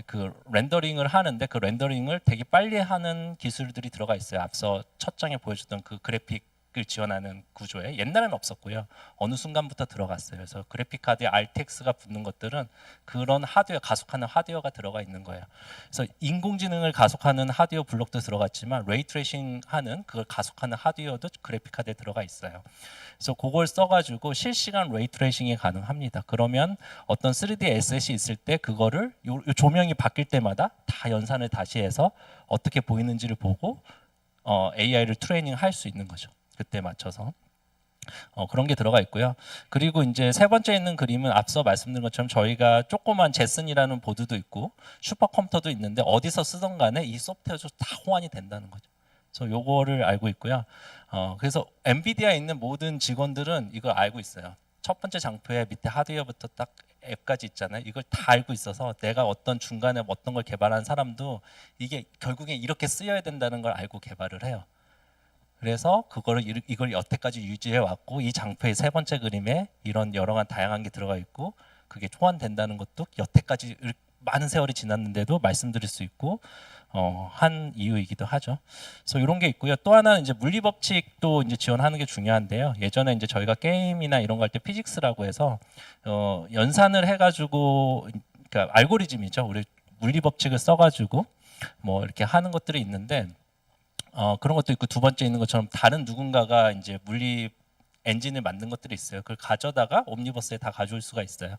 그 렌더링을 하는데 그 렌더링을 되게 빨리 하는 기술들이 들어가 있어요. 앞서 첫 장에 보여줬던 그 그래픽을 지원하는 구조에 옛날에는 없었고요. 어느 순간부터 들어갔어요. 그래서 그래픽 카드에 RTX가 붙는 것들은 그런 하드웨어 가속하는 하드웨어가 들어가 있는 거예요. 그래서 인공지능을 가속하는 하드웨어 블록도 들어갔지만 레이트레이싱 하는 그걸 가속하는 하드웨어도 그래픽 카드에 들어가 있어요. 그래서 그걸 써가지고 실시간 레이트레이싱이 가능합니다. 그러면 어떤 3D 에셋이 있을 때 그거를 요 조명이 바뀔 때마다 다 연산을 다시 해서 어떻게 보이는지를 보고 AI를 트레이닝 할 수 있는 거죠. 그때 맞춰서. 그런 게 들어가 있고요. 그리고 이제 세 번째 있는 그림은 앞서 말씀드린 것처럼 저희가 조그만 제슨이라는 보드도 있고 슈퍼컴퓨터도 있는데 어디서 쓰던 간에 이 소프트웨어로 다 호환이 된다는 거죠. 그래서 요거를 알고 있고요. 그래서 엔비디아에 있는 모든 직원들은 이걸 알고 있어요. 첫 번째 장표에 밑에 하드웨어부터 딱 앱까지 있잖아요. 이걸 다 알고 있어서 내가 어떤 중간에 어떤 걸 개발한 사람도 이게 결국에 이렇게 쓰여야 된다는 걸 알고 개발을 해요. 그래서 이걸 여태까지 유지해 왔고 이 장표의 세 번째 그림에 이런 여러 가지 다양한 게 들어가 있고 그게 호환된다는 것도 여태까지 많은 세월이 지났는데도 말씀드릴 수 있고 한 이유이기도 하죠. 그래서 이런 게 있고요. 또 하나는 이제 물리 법칙도 이제 지원하는 게 중요한데요. 예전에 이제 저희가 게임이나 이런 거 할 때 피직스라고 해서 연산을 해가지고 그러니까 알고리즘이죠. 우리 물리 법칙을 써가지고 뭐 이렇게 하는 것들이 있는데 그런 것도 있고 두 번째 있는 것처럼 다른 누군가가 이제 물리 엔진을 만든 것들이 있어요. 그걸 가져다가 옴니버스에 다 가져올 수가 있어요.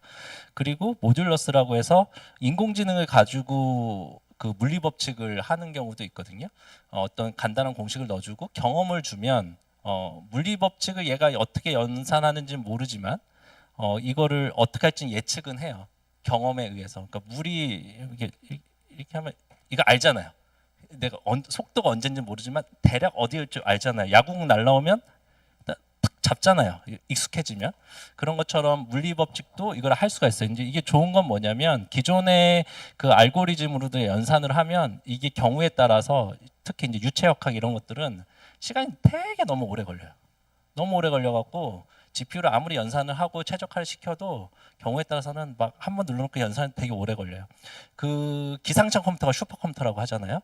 그리고 모듈러스라고 해서 인공지능을 가지고 그 물리 법칙을 하는 경우도 있거든요. 어떤 간단한 공식을 넣어주고 경험을 주면 물리 법칙을 얘가 어떻게 연산하는지는 모르지만 이거를 어떻게 할지는 예측은 해요. 경험에 의해서. 그러니까 물이 이렇게 하면 이거 알잖아요. 내가 속도가 언제인지 모르지만 대략 어디일 줄 알잖아요. 야구공 날라오면 딱 잡잖아요. 익숙해지면. 그런 것처럼 물리 법칙도 이걸 할 수가 있어요. 이제 이게 좋은 건 뭐냐면 기존의 그 알고리즘으로도 연산을 하면 이게 경우에 따라서 특히 이제 유체역학 이런 것들은 시간이 되게 너무 오래 걸려요. 너무 오래 걸려갖고 GPU를 아무리 연산을 하고 최적화를 시켜도 경우에 따라서는 막 한 번 눌러놓고 연산이 되게 오래 걸려요. 그 기상청 컴퓨터가 슈퍼컴퓨터라고 하잖아요.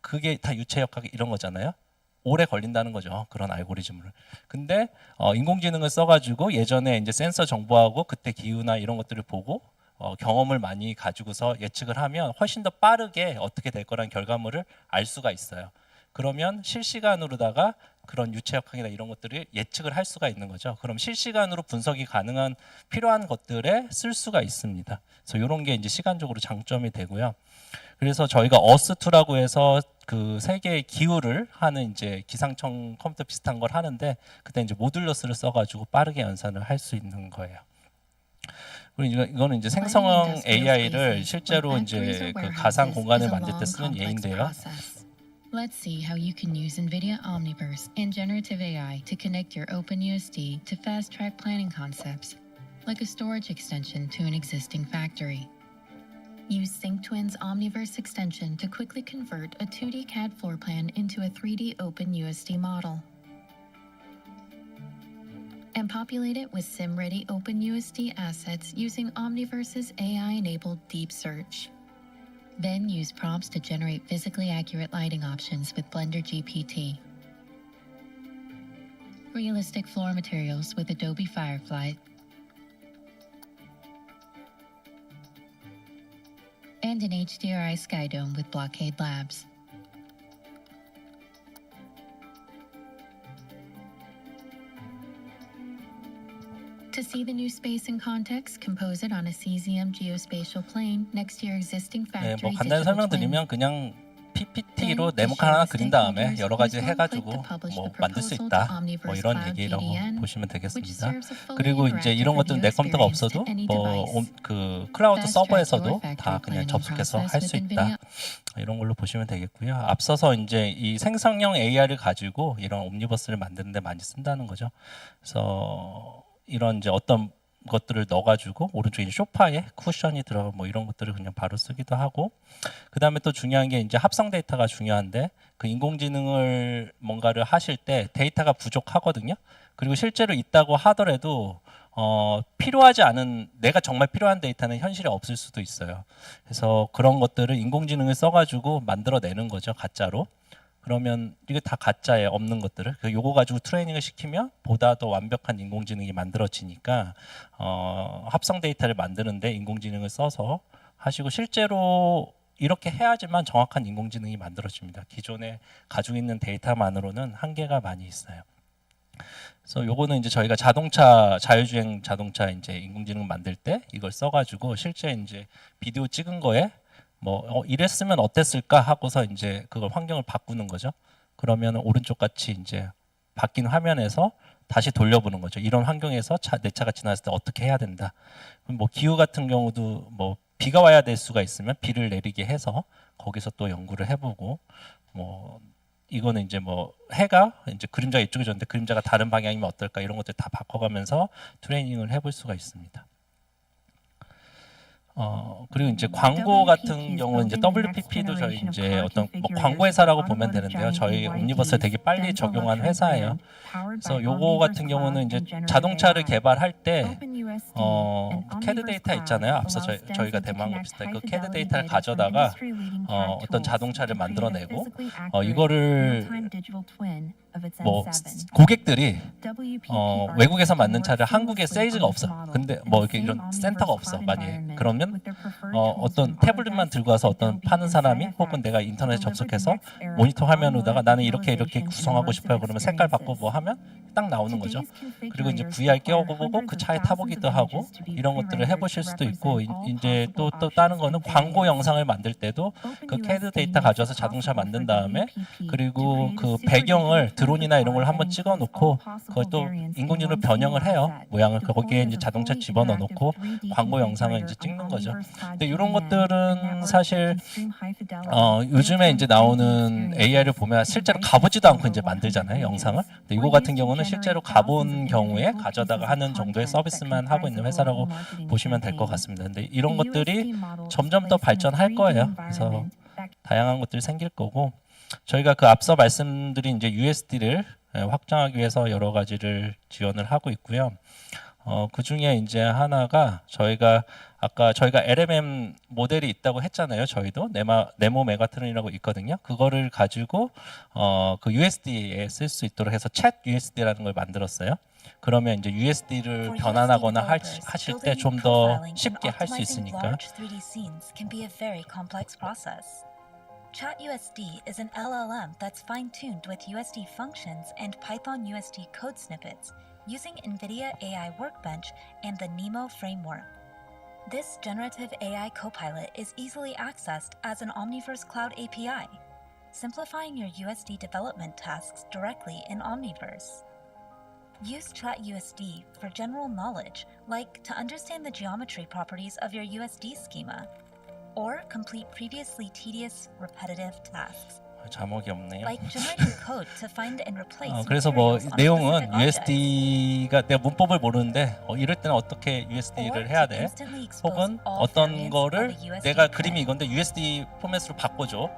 그게 다 유체역학 이런 거잖아요. 오래 걸린다는 거죠. 그런 알고리즘을. 근데 인공지능을 써가지고 예전에 이제 센서 정보하고 그때 기후나 이런 것들을 보고 경험을 많이 가지고서 예측을 하면 훨씬 더 빠르게 어떻게 될 거라는 결과물을 알 수가 있어요. 그러면 실시간으로다가 그런 유체역학이나 이런 것들을 예측을 할 수가 있는 거죠. 그럼 실시간으로 분석이 가능한 필요한 것들에 쓸 수가 있습니다. 그래서 이런 게 이제 시간적으로 장점이 되고요. 그래서 저희가 어스2라고 해서 그 세계의 기후를 하는 이제 기상청 컴퓨터 비슷한 걸 하는데 그때 이제 모듈러스를 써가지고 빠르게 연산을 할 수 있는 거예요. 그리고 이거는 이제 생성형 AI를 실제로 이제 그 가상 공간을 만들 때 쓰는 예인데요. Let's see how you can use NVIDIA Omniverse and generative AI to connect your OpenUSD to fast-track planning concepts, like a storage extension to an existing factory. Use SyncTwin's Omniverse extension to quickly convert a 2D CAD floor plan into a 3D OpenUSD model. And populate it with SIM-ready OpenUSD assets using Omniverse's AI-enabled Deep Search. Then use prompts to generate physically accurate lighting options with Blender GPT. Realistic floor materials with Adobe Firefly. And an HDRI Skydome with Blockade Labs. To see the new space in context, compose it on a CZM geospatial plane next to your existing 네, factory 뭐 간단히 digital twin. 설명드리면 그냥 PPT로 Then, 네모칸 to 하나 share 그린 with 다음에 stakeholders, 여러 가지 use one 해가지고 click to publish 뭐 the 만들 수 proposal 있다. to Omniverse 뭐 이런 Cloud 얘기라고 PDN, 보시면 which 되겠습니다. serves a fully 그리고 이제 이런 interactive 것들은 video 내 컴퓨터가 experience 없어도 to any 뭐 device. 그 클라우드 Fast track your 서버에서도 다 factory 그냥 planning 접속해서 할 process 수 with 있다. NVIDIA. 이런 걸로 보시면 되겠고요. 앞서서 이제 이 생성형 AI를 가지고 이런 옴니버스를 만드는데 많이 쓴다는 거죠. 그래서 이런 이제 어떤 것들을 넣어가지고 오른쪽에 소파에 쿠션이 들어가 뭐 이런 것들을 그냥 바로 쓰기도 하고, 그 다음에 또 중요한 게 이제 합성 데이터가 중요한데 그 인공지능을 뭔가를 하실 때 데이터가 부족하거든요. 그리고 실제로 있다고 하더라도 필요하지 않은, 내가 정말 필요한 데이터는 현실에 없을 수도 있어요. 그래서 그런 것들을 인공지능을 써가지고 만들어내는 거죠, 가짜로. 그러면 이게 다 가짜예요, 없는 것들을. 요거 가지고 트레이닝을 시키면 보다 더 완벽한 인공지능이 만들어지니까 합성 데이터를 만드는데 인공지능을 써서 하시고, 실제로 이렇게 해야지만 정확한 인공지능이 만들어집니다. 기존에 가지고 있는 데이터만으로는 한계가 많이 있어요. 그래서 요거는 이제 저희가 자동차, 자율주행 자동차 이제 인공지능 만들 때 이걸 써가지고 실제 이제 비디오 찍은 거에 뭐 이랬으면 어땠을까 하고서 이제 그걸 환경을 바꾸는 거죠. 그러면 오른쪽 같이 이제 바뀐 화면에서 다시 돌려보는 거죠. 이런 환경에서 내 차가 지났을 때 어떻게 해야 된다. 그럼 뭐 기후 같은 경우도 뭐 비가 와야 될 수가 있으면 비를 내리게 해서 거기서 또 연구를 해보고, 뭐 이거는 이제 뭐 해가 이제 그림자가 이쪽에 졌는데 그림자가 다른 방향이면 어떨까, 이런 것들 다 바꿔가면서 트레이닝을 해볼 수가 있습니다. 그리고 이제 광고 같은 경우는 이제 WPP도 저희 이제 어떤 뭐 광고 회사라고 보면 되는데요. 저희 옴니버스에 되게 빨리 적용한 회사예요. 그래서 요거 같은 경우는 이제 자동차를 개발할 때 CAD 데이터 있잖아요. 앞서 저희가 데모한 거 비슷하게 그 CAD 데이터를 가져다가 어떤 자동차를 만들어내고 이거를 뭐 고객들이 외국에서 만든 차를 한국에 세일즈가 없어. 근데 뭐 이렇게 이런 센터가 없어 많이. 그러면 어떤 태블릿만 들고 와서 어떤 파는 사람이 혹은 내가 인터넷에 접속해서 모니터 화면으로다가 나는 이렇게 구성하고 싶어요. 그러면 색깔 바꾸고 하면 딱 나오는 거죠. 그리고 이제 VR 끼워보고 그 차에 타보기도 하고 이런 것들을 해보실 수도 있고, 이제 또 다른 거는 광고 영상을 만들 때도 그 CAD 데이터 가져와서 자동차 만든 다음에 그리고 그 배경을 드론이나 이런 걸 한번 찍어 놓고 그걸 또 인공지능으로 변형을 해요. 모양을 거기에 이제 자동차 집어넣어 놓고 광고 영상을 이제 찍는 거죠. 근데 이런 것들은 사실 요즘에 이제 나오는 AI를 보면 실제로 가보지도 않고 이제 만들잖아요, 영상을. 근데 이거 같은 경우는 실제로 가본 경우에 가져다가 하는 정도의 서비스만 하고 있는 회사라고 보시면 될 것 같습니다. 근데 이런 것들이 점점 더 발전할 거예요. 그래서 다양한 것들이 생길 거고, 저희가 그 앞서 말씀드린 이제 USD를 확장하기 위해서 여러 가지를 지원을 하고 있고요. 그 중에 이제 하나가 아까 저희가 LMM 모델이 있다고 했잖아요. 저희도 네모 메가트론이라고 있거든요. 그거를 가지고 그 USD에 쓸 수 있도록 해서 챗 USD라는 걸 만들었어요. 그러면 이제 USD를 변환하거나 하실 때 좀 더 쉽게 할 수 있으니까. ChatUSD is an LLM that's fine-tuned with USD functions and Python USD code snippets using NVIDIA AI Workbench and the NeMo framework. This generative AI copilot is easily accessed as an Omniverse Cloud API, simplifying your USD development tasks directly in Omniverse. Use ChatUSD for general knowledge, like to understand the geometry properties of your USD schema, or complete previously tedious, repetitive tasks. 자막이 없네요. like generating code to find and replace 그래서 뭐 materials on 내용은 specific objects. USD가 내가 문법을 모르는데 이럴 때는 어떻게 Or USD를 to 해야 돼? instantly expose 혹은 all 어떤 variants 거를 of a USD 내가 print. 그림이 이건데 USD 포맷으로 바꿔줘.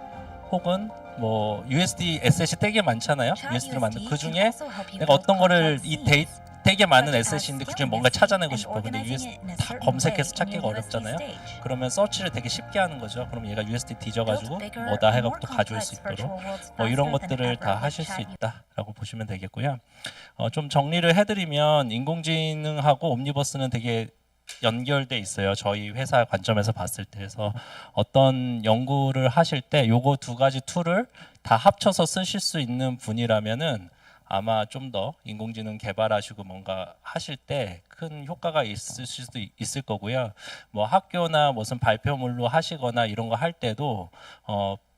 혹은 뭐 USD 에셋이 되게 많잖아요. Chat USD로 만든 USD 그 can 중에 also help you 내가 build 어떤 거를 complex 이 scenes, 되게 많은 such as 에셋인데 그 중에 scaling 뭔가 USD 찾아내고 and 싶어. 근데 organizing USD it in a 다 certain 검색해서 way in 찾기가 your USD 어렵잖아요. stage. 그러면 서치를 되게 쉽게 하는 거죠. 그럼 얘가 USD 뒤져가지고 Build bigger, 뭐다 more 해갖고 또 가져올 수 complex 있도록 virtual worlds 뭐 이런 faster than 것들을 ever 다 with 하실 수 Chat 있다라고 보시면 되겠고요. 좀 정리를 해드리면 인공지능하고 옴니버스는 되게 연결돼 있어요. 저희 회사 관점에서 봤을 때. 그래서 어떤 연구를 하실 때 요거 두 가지 툴을 다 합쳐서 쓰실 수 있는 분이라면은 아마 좀 더 인공지능 개발하시고 뭔가 하실 때 큰 효과가 있을 수도 있을 거고요. 뭐 학교나 무슨 발표물로 하시거나 이런 거 할 때도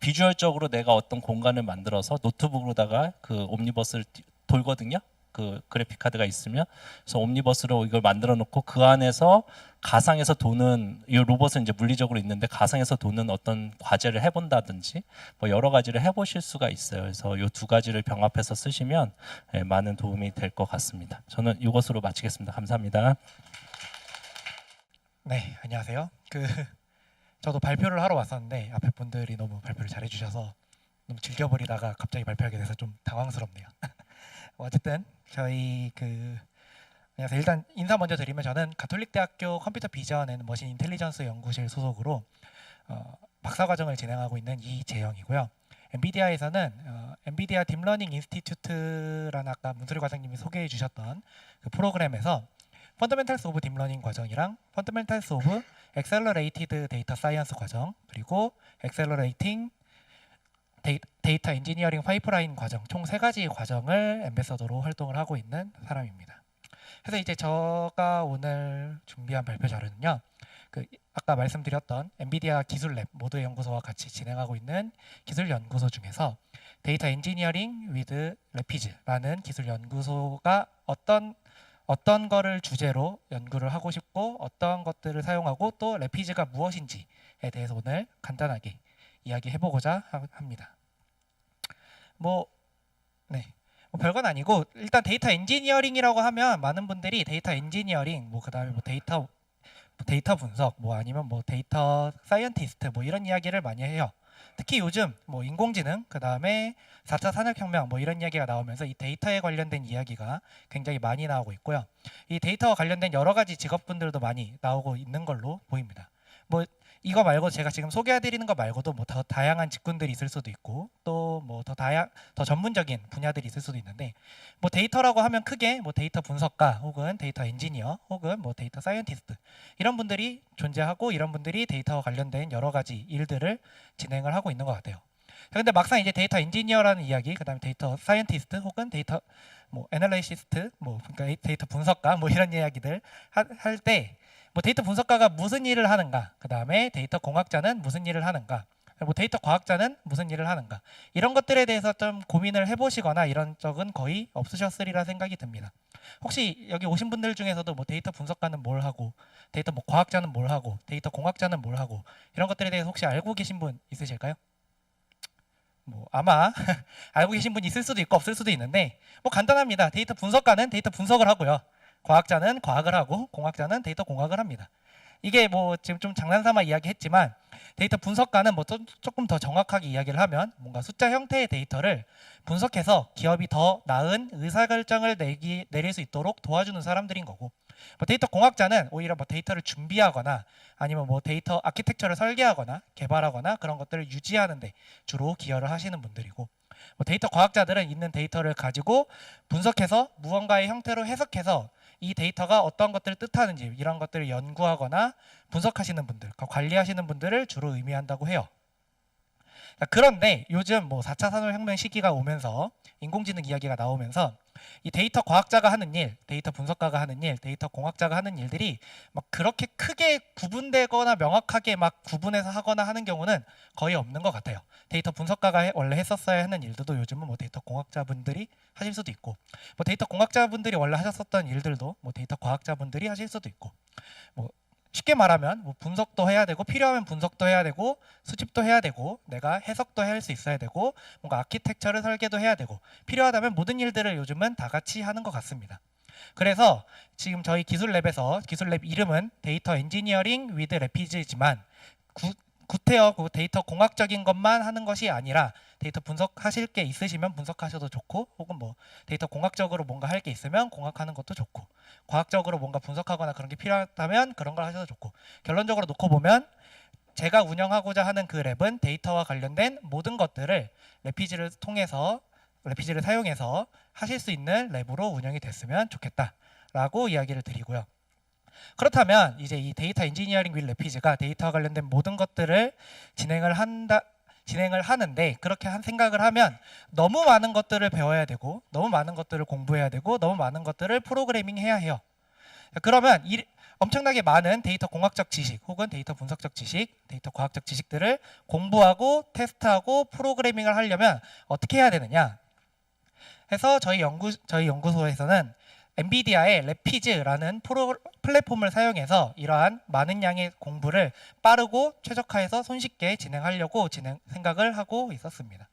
비주얼적으로 내가 어떤 공간을 만들어서 노트북으로다가 그 옴니버스를 돌거든요. 그 그래픽 카드가 있으면 그래서 옴니버스로 이걸 만들어 놓고 그 안에서 가상에서 도는 이 로봇은 이제 물리적으로 있는데 가상에서 도는 어떤 과제를 해본다든지 뭐 여러 가지를 해보실 수가 있어요. 그래서 이 두 가지를 병합해서 쓰시면 많은 도움이 될 것 같습니다. 저는 이것으로 마치겠습니다. 감사합니다. 네, 안녕하세요. 저도 발표를 하러 왔었는데 앞에 분들이 너무 발표를 잘해주셔서 너무 즐겨버리다가 갑자기 발표하게 돼서 좀 당황스럽네요. 어쨌든 저희 안녕하세요. 일단 인사 먼저 드리면 저는 가톨릭대학교 컴퓨터 비전 앤 머신 인텔리전스 연구실 소속으로 박사과정을 진행하고 있는 이재영이고요. 엔비디아에서는 엔비디아 딥러닝 인스티튜트라는 아까 문소리 과장님이 소개해 주셨던 그 프로그램에서 펀더멘탈스 오브 딥러닝 과정이랑 펀더멘탈스 오브 엑셀러레이티드 데이터 사이언스 과정 그리고 엑셀러레이팅 데이터 엔지니어링 파이프라인 과정 총 3가지 과정을 앰베서더로 활동을 하고 있는 사람입니다. 그래서 이제 제가 오늘 준비한 발표 자료는요. 아까 말씀드렸던 엔비디아 기술랩 모드 연구소와 같이 진행하고 있는 기술 연구소 중에서 데이터 엔지니어링 위드 래피즈라는 기술 연구소가 어떤 거를 주제로 연구를 하고 싶고 어떤 것들을 사용하고 또 래피즈가 무엇인지에 대해서 오늘 간단하게 이야기해 보고자 합니다. 뭐 별건 아니고 일단 데이터 엔지니어링이라고 하면 많은 분들이 데이터 엔지니어링 그다음에 데이터 분석 아니면 데이터 사이언티스트 이런 이야기를 많이 해요. 특히 요즘 인공지능 그다음에 4차 산업혁명 이런 이야기가 나오면서 이 데이터에 관련된 이야기가 굉장히 많이 나오고 있고요. 이 데이터와 관련된 여러 가지 직업군들도 많이 나오고 있는 걸로 보입니다. 이거 말고 제가 지금 소개해드리는 거 말고도 더 다양한 직군들이 있을 수도 있고 또 더 전문적인 분야들이 있을 수도 있는데 데이터라고 하면 크게 데이터 분석가 혹은 데이터 엔지니어 혹은 데이터 사이언티스트 이런 분들이 존재하고 이런 분들이 데이터와 관련된 여러 가지 일들을 진행을 하고 있는 것 같아요. 근데 막상 이제 데이터 엔지니어라는 이야기 그다음에 데이터 사이언티스트 혹은 데이터 애널리시스트 그러니까 데이터 분석가 이런 이야기들 할 때 데이터 분석가가 무슨 일을 하는가, 그 다음에 데이터 공학자는 무슨 일을 하는가, 데이터 과학자는 무슨 일을 하는가 이런 것들에 대해서 좀 고민을 해보시거나 이런 적은 거의 없으셨으리라 생각이 듭니다. 혹시 여기 오신 분들 중에서도 데이터 분석가는 뭘 하고 데이터 과학자는 뭘 하고 데이터 공학자는 뭘 하고 이런 것들에 대해서 혹시 알고 계신 분 있으실까요? 아마 알고 계신 분 있을 수도 있고 없을 수도 있는데 간단합니다. 데이터 분석가는 데이터 분석을 하고요. 과학자는 과학을 하고 공학자는 데이터 공학을 합니다. 이게 지금 좀 장난삼아 이야기했지만 데이터 분석가는 조금 더 정확하게 이야기를 하면 뭔가 숫자 형태의 데이터를 분석해서 기업이 더 나은 의사결정을 내릴 수 있도록 도와주는 사람들인 거고 데이터 공학자는 오히려 데이터를 준비하거나 아니면 데이터 아키텍처를 설계하거나 개발하거나 그런 것들을 유지하는 데 주로 기여를 하시는 분들이고 데이터 과학자들은 있는 데이터를 가지고 분석해서 무언가의 형태로 해석해서 이 데이터가 어떤 것들을 뜻하는지 이런 것들을 연구하거나 분석하시는 분들, 관리하시는 분들을 주로 의미한다고 해요. 그런데 요즘 4차 산업혁명 시기가 오면서 인공지능 이야기가 나오면서 이 데이터 과학자가 하는 일, 데이터 분석가가 하는 일, 데이터 공학자가 하는 일들이 그렇게 크게 구분되거나 명확하게 구분해서 하거나 하는 경우는 거의 없는 것 같아요. 데이터 분석가가 원래 했었어야 하는 일들도 요즘은 데이터 공학자분들이 하실 수도 있고 데이터 공학자분들이 원래 하셨었던 일들도 데이터 과학자분들이 하실 수도 있고 쉽게 말하면 뭐 분석도 해야 되고 필요하면 분석도 해야 되고 수집도 해야 되고 내가 해석도 할 수 있어야 되고 뭔가 아키텍처를 설계도 해야 되고 필요하다면 모든 일들을 요즘은 다 같이 하는 것 같습니다. 그래서 지금 저희 기술랩에서 기술랩 이름은 데이터 엔지니어링 위드 레피즈지만 구태여 그 데이터 공학적인 것만 하는 것이 아니라 데이터 분석하실 게 있으시면 분석하셔도 좋고 혹은 뭐 데이터 공학적으로 뭔가 할 게 있으면 공학하는 것도 좋고 과학적으로 뭔가 분석하거나 그런 게 필요하다면 그런 걸 하셔도 좋고 결론적으로 놓고 보면 제가 운영하고자 하는 그 랩은 데이터와 관련된 모든 것들을 레피지를 통해서 레피지를 사용해서 하실 수 있는 랩으로 운영이 됐으면 좋겠다라고 이야기를 드리고요. 그렇다면 이제 이 데이터 엔지니어링 윌 레피지가 데이터와 관련된 모든 것들을 진행을 하는데 그렇게 한 생각을 하면 너무 많은 것들을 배워야 되고 너무 많은 것들을 공부해야 되고 너무 많은 것들을 프로그래밍 해야 해요. 그러면 엄청나게 많은 데이터 공학적 지식 혹은 데이터 분석적 지식, 데이터 과학적 지식들을 공부하고 테스트하고 프로그래밍을 하려면 어떻게 해야 되느냐 해서 저희 연구소에서는 엔비디아의 레피즈라는 플랫폼을 사용해서 이러한 많은 양의 공부를 빠르고 최적화해서 손쉽게 진행하려고 생각을 하고 있었습니다.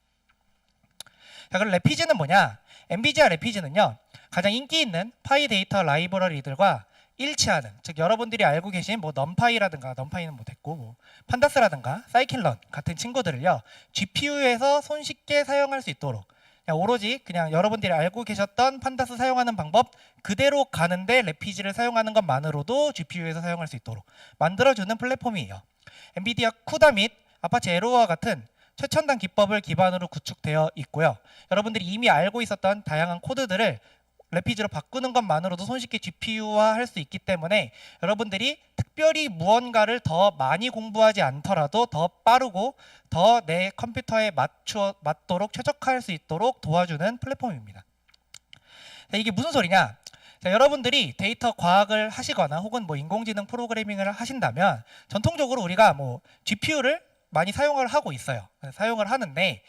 자, 그럼 레피즈는 뭐냐? 엔비디아 레피즈는요, 가장 인기 있는 파이 데이터 라이브러리들과 일치하는, 즉 여러분들이 알고 계신 뭐 넘파이라든가, 넘파이는 뭐 됐고 뭐 판다스라든가 사이킨런 같은 친구들을요 GPU에서 손쉽게 사용할 수 있도록 그냥 오로지 그냥 여러분들이 알고 계셨던 판다스 사용하는 방법 그대로 가는데 레피지를 사용하는 것만으로도 GPU에서 사용할 수 있도록 만들어주는 플랫폼이에요. 엔비디아 쿠다 및 아파치 에로와 같은 최첨단 기법을 기반으로 구축되어 있고요. 여러분들이 이미 알고 있었던 다양한 코드들을 레피지로 바꾸는 것만으로도 손쉽게 GPU화 할 수 있기 때문에 여러분들이 특별히 무언가를 더 많이 공부하지 않더라도 더 빠르고 더 내 컴퓨터에 맞도록 최적화할 수 있도록 도와주는 플랫폼입니다. 자, 이게 무슨 소리냐? 자, 여러분들이 데이터 과학을 하시거나 혹은 뭐 인공지능 프로그래밍을 하신다면 전통적으로 우리가 뭐 GPU를 많이 사용을 하고 있어요. 사용을 하는데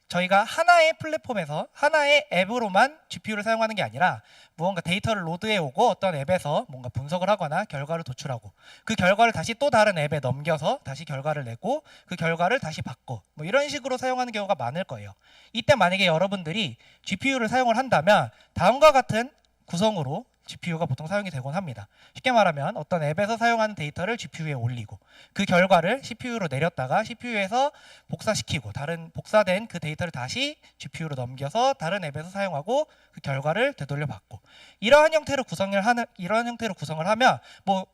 저희가 하나의 플랫폼에서 하나의 앱으로만 GPU를 사용하는 게 아니라 무언가 데이터를 로드해 오고 어떤 앱에서 뭔가 분석을 하거나 결과를 도출하고 그 결과를 다시 또 다른 앱에 넘겨서 다시 결과를 내고 그 결과를 다시 받고 뭐 이런 식으로 사용하는 경우가 많을 거예요. 이때 만약에 여러분들이 GPU를 사용을 한다면 다음과 같은 구성으로 GPU가 보통 사용이 되곤 합니다. 쉽게 말하면 어떤 앱에서 사용하는 데이터를 GPU에 올리고 그 결과를 CPU로 내렸다가 CPU에서 복사시키고 다른 복사된 그 데이터를 다시 GPU로 넘겨서 다른 앱에서 사용하고 그 결과를 되돌려 받고 이러한 형태로 구성을 하면 뭐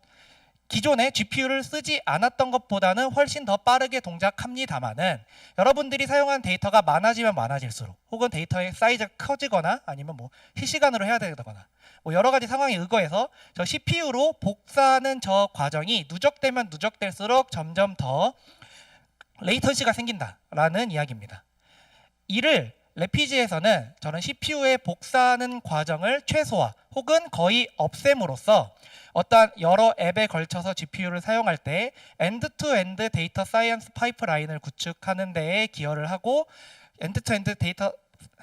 기존에 GPU를 쓰지 않았던 것보다는 훨씬 더 빠르게 동작합니다만은 여러분들이 사용한 데이터가 많아지면 많아질수록 혹은 데이터의 사이즈가 커지거나 아니면 뭐 실시간으로 해야 되거나 뭐 여러 가지 상황에 의거해서 저 CPU로 복사하는 저 과정이 누적되면 누적될수록 점점 더 레이턴시가 생긴다라는 이야기입니다. 이를 레피지에서는 저는 CPU에 복사하는 과정을 최소화 혹은 거의 없앰으로써 어떤 여러 앱에 걸쳐서 GPU를 사용할 때 엔드-투-엔드 데이터 사이언스 파이프라인을 구축하는 데에 기여를 하고 엔드-투-엔드 데이터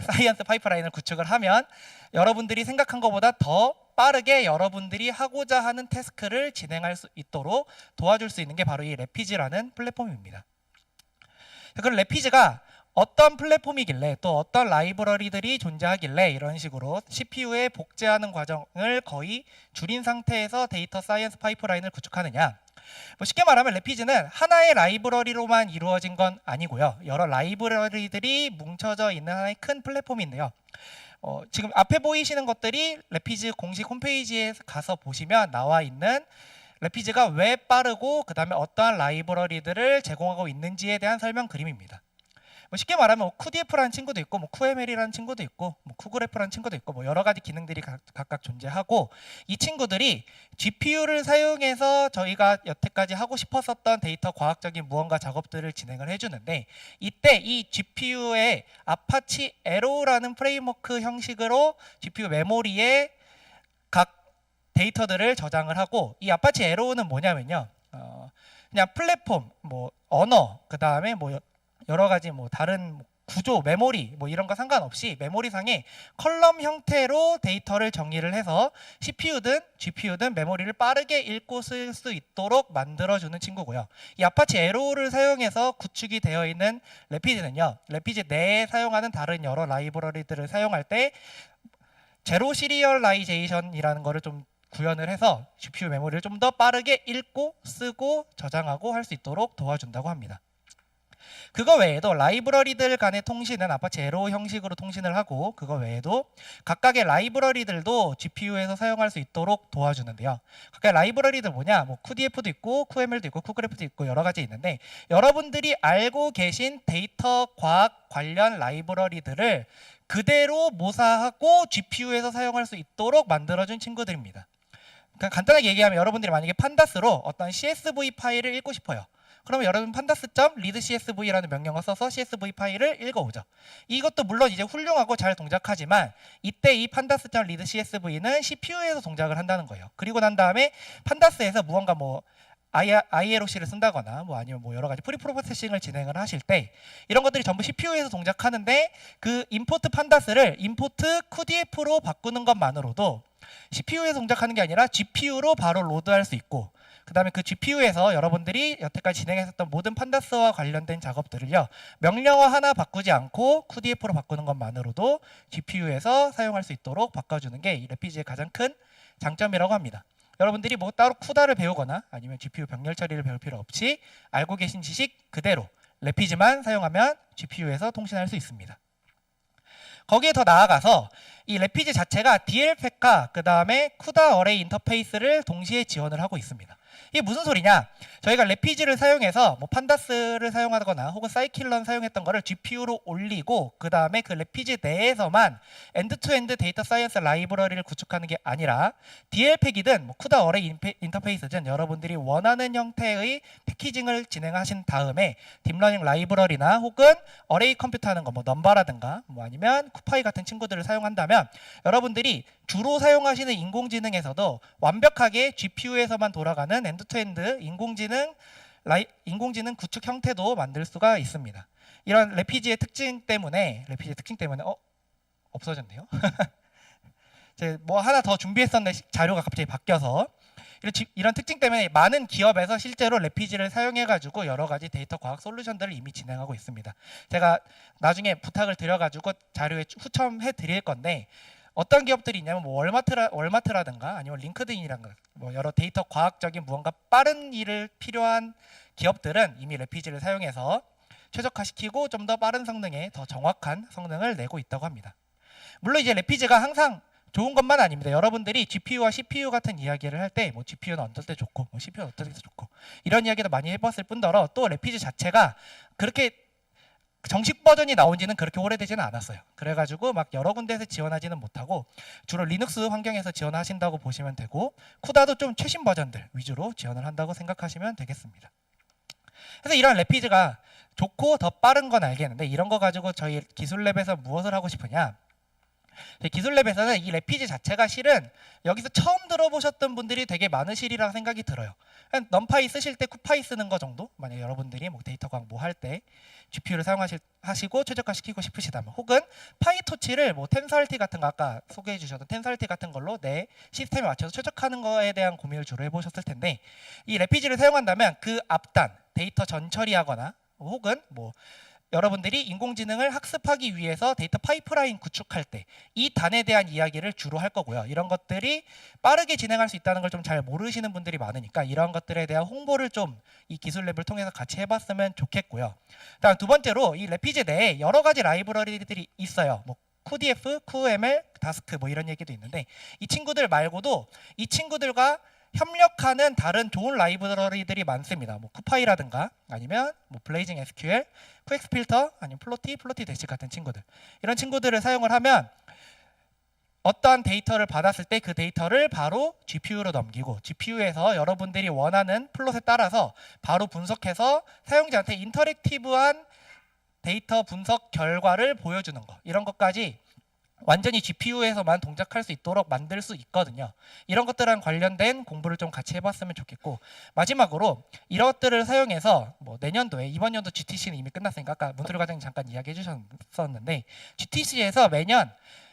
사이언스 파이프라인을 구축을 하면 여러분들이 생각한 것보다 더 빠르게 여러분들이 하고자 하는 태스크를 진행할 수 있도록 도와줄 수 있는 게 바로 이 레피지라는 플랫폼입니다. 그럼 레피지가 어떤 플랫폼이길래 또 어떤 라이브러리들이 존재하길래 이런 식으로 CPU에 복제하는 과정을 거의 줄인 상태에서 데이터 사이언스 파이프라인을 구축하느냐. 뭐 쉽게 말하면 레피지는 하나의 라이브러리로만 이루어진 건 아니고요. 여러 라이브러리들이 뭉쳐져 있는 하나의 큰 플랫폼인데요. 지금 앞에 보이시는 것들이 레피지 공식 홈페이지에 가서 보시면 나와 있는 레피지가 왜 빠르고 그 다음에 어떠한 라이브러리들을 제공하고 있는지에 대한 설명 그림입니다. 뭐 쉽게 말하면 QDF라는 친구도 있고 뭐 QML이라는 친구도 있고 뭐 QGRAPH라는 친구도 있고 뭐 여러 가지 기능들이 각각 존재하고 이 친구들이 GPU를 사용해서 저희가 여태까지 하고 싶었었던 데이터 과학적인 무언가 작업들을 진행을 해주는데 이때 이 GPU의 아파치 에로우라는 프레임워크 형식으로 GPU 메모리에 각 데이터들을 저장을 하고 이 아파치 에로우는 뭐냐면요 그냥 플랫폼 뭐 언어 그 다음에 뭐 여러 가지 뭐 다른 구조, 메모리 뭐 이런 거 상관없이 메모리상에 컬럼 형태로 데이터를 정의를 해서 CPU든 GPU든 메모리를 빠르게 읽고 쓸 수 있도록 만들어주는 친구고요. 이 아파치 에로를 사용해서 구축이 되어 있는 레피지는요, 레피지 내에 사용하는 다른 여러 라이브러리들을 사용할 때 제로 시리얼라이제이션이라는 거를 좀 구현을 해서 GPU 메모리를 좀 더 빠르게 읽고 쓰고 저장하고 할 수 있도록 도와준다고 합니다. 그거 외에도 라이브러리들 간의 통신은 아파치 에로 형식으로 통신을 하고, 그거 외에도 각각의 라이브러리들도 GPU에서 사용할 수 있도록 도와주는데요. 각각의 라이브러리들 뭐냐, 뭐 QDF도 있고 QML도 있고 QGRAPH도 있고 여러 가지 있는데, 여러분들이 알고 계신 데이터 과학 관련 라이브러리들을 그대로 모사하고 GPU에서 사용할 수 있도록 만들어준 친구들입니다. 그러니까 간단하게 얘기하면 여러분들이 만약에 판다스로 어떤 CSV 파일을 읽고 싶어요. 그러면 여러분 pandas.readcsv라는 명령어 써서 CSV 파일을 읽어오죠. 이것도 물론 이제 훌륭하고 잘 동작하지만 이때 이 pandas.readcsv는 CPU에서 동작을 한다는 거예요. 그리고 난 다음에 판다스에서 무언가 뭐 ILOC를 쓴다거나 뭐 아니면 뭐 여러 가지 프리프로세싱을 진행을 하실 때 이런 것들이 전부 CPU에서 동작하는데, 그 임포트 판다스를 임포트 QDF로 바꾸는 것만으로도 CPU에서 동작하는 게 아니라 GPU로 바로 로드할 수 있고, 그 다음에 그 GPU에서 여러분들이 여태까지 진행했었던 모든 판다스와 관련된 작업들을요, 명령어 하나 바꾸지 않고 QDF로 바꾸는 것만으로도 GPU에서 사용할 수 있도록 바꿔주는 게 이 레피지의 가장 큰 장점이라고 합니다. 여러분들이 뭐 따로 쿠다를 배우거나 아니면 GPU 병렬 처리를 배울 필요 없이 알고 계신 지식 그대로 레피지만 사용하면 GPU에서 통신할 수 있습니다. 거기에 더 나아가서 이 레피지 자체가 DL팩과 그 다음에 쿠다 어레이 인터페이스를 동시에 지원을 하고 있습니다. 이게 무슨 소리냐? 저희가 레피지를 사용해서 뭐 판다스를 사용하거나 혹은 사이킬런 사용했던 거를 GPU로 올리고 그 다음에 그 레피지 내에서만 엔드투엔드 데이터 사이언스 라이브러리를 구축하는 게 아니라 DL팩이든 뭐 쿠다 어레이 인터페이스든 여러분들이 원하는 형태의 패키징을 진행하신 다음에 딥러닝 라이브러리나 혹은 어레이 컴퓨터 하는 거 뭐 넘바라든가 뭐 아니면 쿠파이 같은 친구들을 사용한다면 여러분들이 주로 사용하시는 인공지능에서도 완벽하게 GPU에서만 돌아가는 엔드투엔드 인공지능 구축 형태도 만들 수가 있습니다. 이런 레피지의 특징 때문에 없어졌네요. 제가 뭐 하나 더 준비했었는데 자료가 갑자기 바뀌어서 이런 특징 때문에 많은 기업에서 실제로 레피지를 사용해가지고 여러 가지 데이터 과학 솔루션들을 이미 진행하고 있습니다. 제가 나중에 부탁을 드려가지고 자료에 후첨해 드릴 건데, 어떤 기업들이 있냐면 뭐 월마트라든가 아니면 링크드인이라든가 뭐 여러 데이터 과학적인 무언가 빠른 일을 필요한 기업들은 이미 레피지를 사용해서 최적화시키고 좀 더 빠른 성능에 더 정확한 성능을 내고 있다고 합니다. 물론 이제 레피지가 항상 좋은 것만 아닙니다. 여러분들이 GPU와 CPU 같은 이야기를 할 때 뭐 GPU는 어떨 때 좋고 뭐 CPU는 어떨 때 좋고 이런 이야기도 많이 해봤을 뿐더러 또 레피지 자체가 그렇게 정식 버전이 나온 지는 그렇게 오래되지는 않았어요. 그래가지고 막 여러 군데에서 지원하지는 못하고 주로 리눅스 환경에서 지원하신다고 보시면 되고, 쿠다도 좀 최신 버전들 위주로 지원을 한다고 생각하시면 되겠습니다. 그래서 이런 레피지가 좋고 더 빠른 건 알겠는데, 이런 거 가지고 저희 기술랩에서 무엇을 하고 싶으냐, 기술랩에서는 이 레피지 자체가 실은 여기서 처음 들어보셨던 분들이 되게 많으시리라 생각이 들어요. 넘파이 쓰실 때 쿠파이 쓰는 거 정도, 만약 여러분들이 뭐 데이터 과학 뭐 할 때 GPU를 사용하시고 최적화시키고 싶으시다면, 혹은 파이토치를 뭐 텐서알티 같은 거 아까 소개해 주셨던 텐서알티 같은 걸로 내 시스템에 맞춰서 최적화하는 거에 대한 고민을 주로 해보셨을 텐데, 이 레피지를 사용한다면 그 앞단 데이터 전처리하거나 혹은 뭐 여러분들이 인공지능을 학습하기 위해서 데이터 파이프라인 구축할 때 이 단에 대한 이야기를 주로 할 거고요. 이런 것들이 빠르게 진행할 수 있다는 걸 좀 잘 모르시는 분들이 많으니까 이런 것들에 대한 홍보를 좀 이 기술랩을 통해서 같이 해봤으면 좋겠고요. 다음 두 번째로 이 레피지 내에 여러 가지 라이브러리들이 있어요. 뭐 QDF, QML, 다스크 뭐 이런 얘기도 있는데, 이 친구들 말고도 이 친구들과 협력하는 다른 좋은 라이브러리들이 많습니다. 뭐 쿠파이라든가 아니면 뭐 블레이징 SQL, QX 필터, 아니면 플로티 대시 같은 친구들, 이런 친구들을 사용을 하면 어떠한 데이터를 받았을 때 그 데이터를 바로 GPU로 넘기고 GPU에서 여러분들이 원하는 플롯에 따라서 바로 분석해서 사용자한테 인터랙티브한 데이터 분석 결과를 보여주는 거, 이런 것까지 완전히 GPU에서만 동작할 수 있도록 만들 수 있거든요. 이런 것들랑 관련된 공부를 좀 같이 해봤으면 좋겠고, 마지막으로 이런 것들을 사용해서 뭐 내년도에, 이번 연도 GTC는 이미 끝났으니까 아까 문소리 과장님 잠깐 이야기해 주셨었는데, GTC에서 매년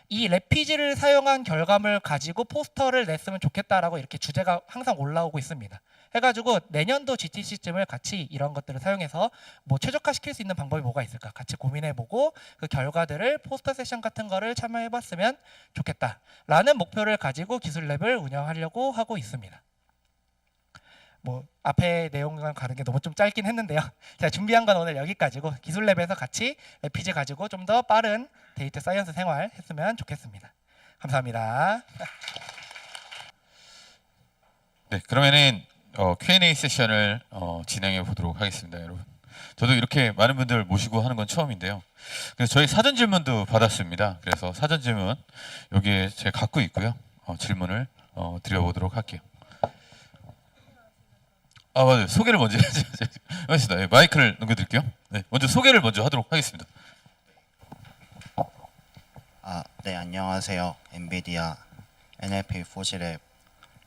이 래피즈를 사용한 결과물 가지고 포스터를 냈으면 좋겠다라고 이렇게 주제가 항상 올라오고 있습니다. 해가지고 내년도 GTC쯤을 같이 이런 것들을 사용해서 뭐 최적화시킬 수 있는 방법이 뭐가 있을까 같이 고민해보고 그 결과들을 포스터 세션 같은 거를 참여해봤으면 좋겠다라는 목표를 가지고 기술랩을 운영하려고 하고 있습니다. 뭐 앞에 내용과 가는 게 너무 좀 짧긴 했는데요. 제가 준비한 건 오늘 여기까지고, 기술랩에서 같이 래피즈 가지고 좀 더 빠른 데이터 사이언스 생활 했으면 좋겠습니다. 감사합니다. 네, 그러면은 Q&A 세션을 진행해 보도록 하겠습니다, 여러분. 저도 이렇게 많은 분들 모시고 하는 건 처음인데요. 그래서 저희 사전 질문도 받았습니다. 그래서 사전 질문 여기에 제가 갖고 있고요. 질문을 드려보도록 할게요. 아, 맞아요. 소개를 먼저 해야죠. 알겠습니다. 네, 마이크를 넘겨드릴게요. 네, 먼저 소개를 먼저 하도록 하겠습니다. 네, 안녕하세요. 엔비디아 NLP 4G랩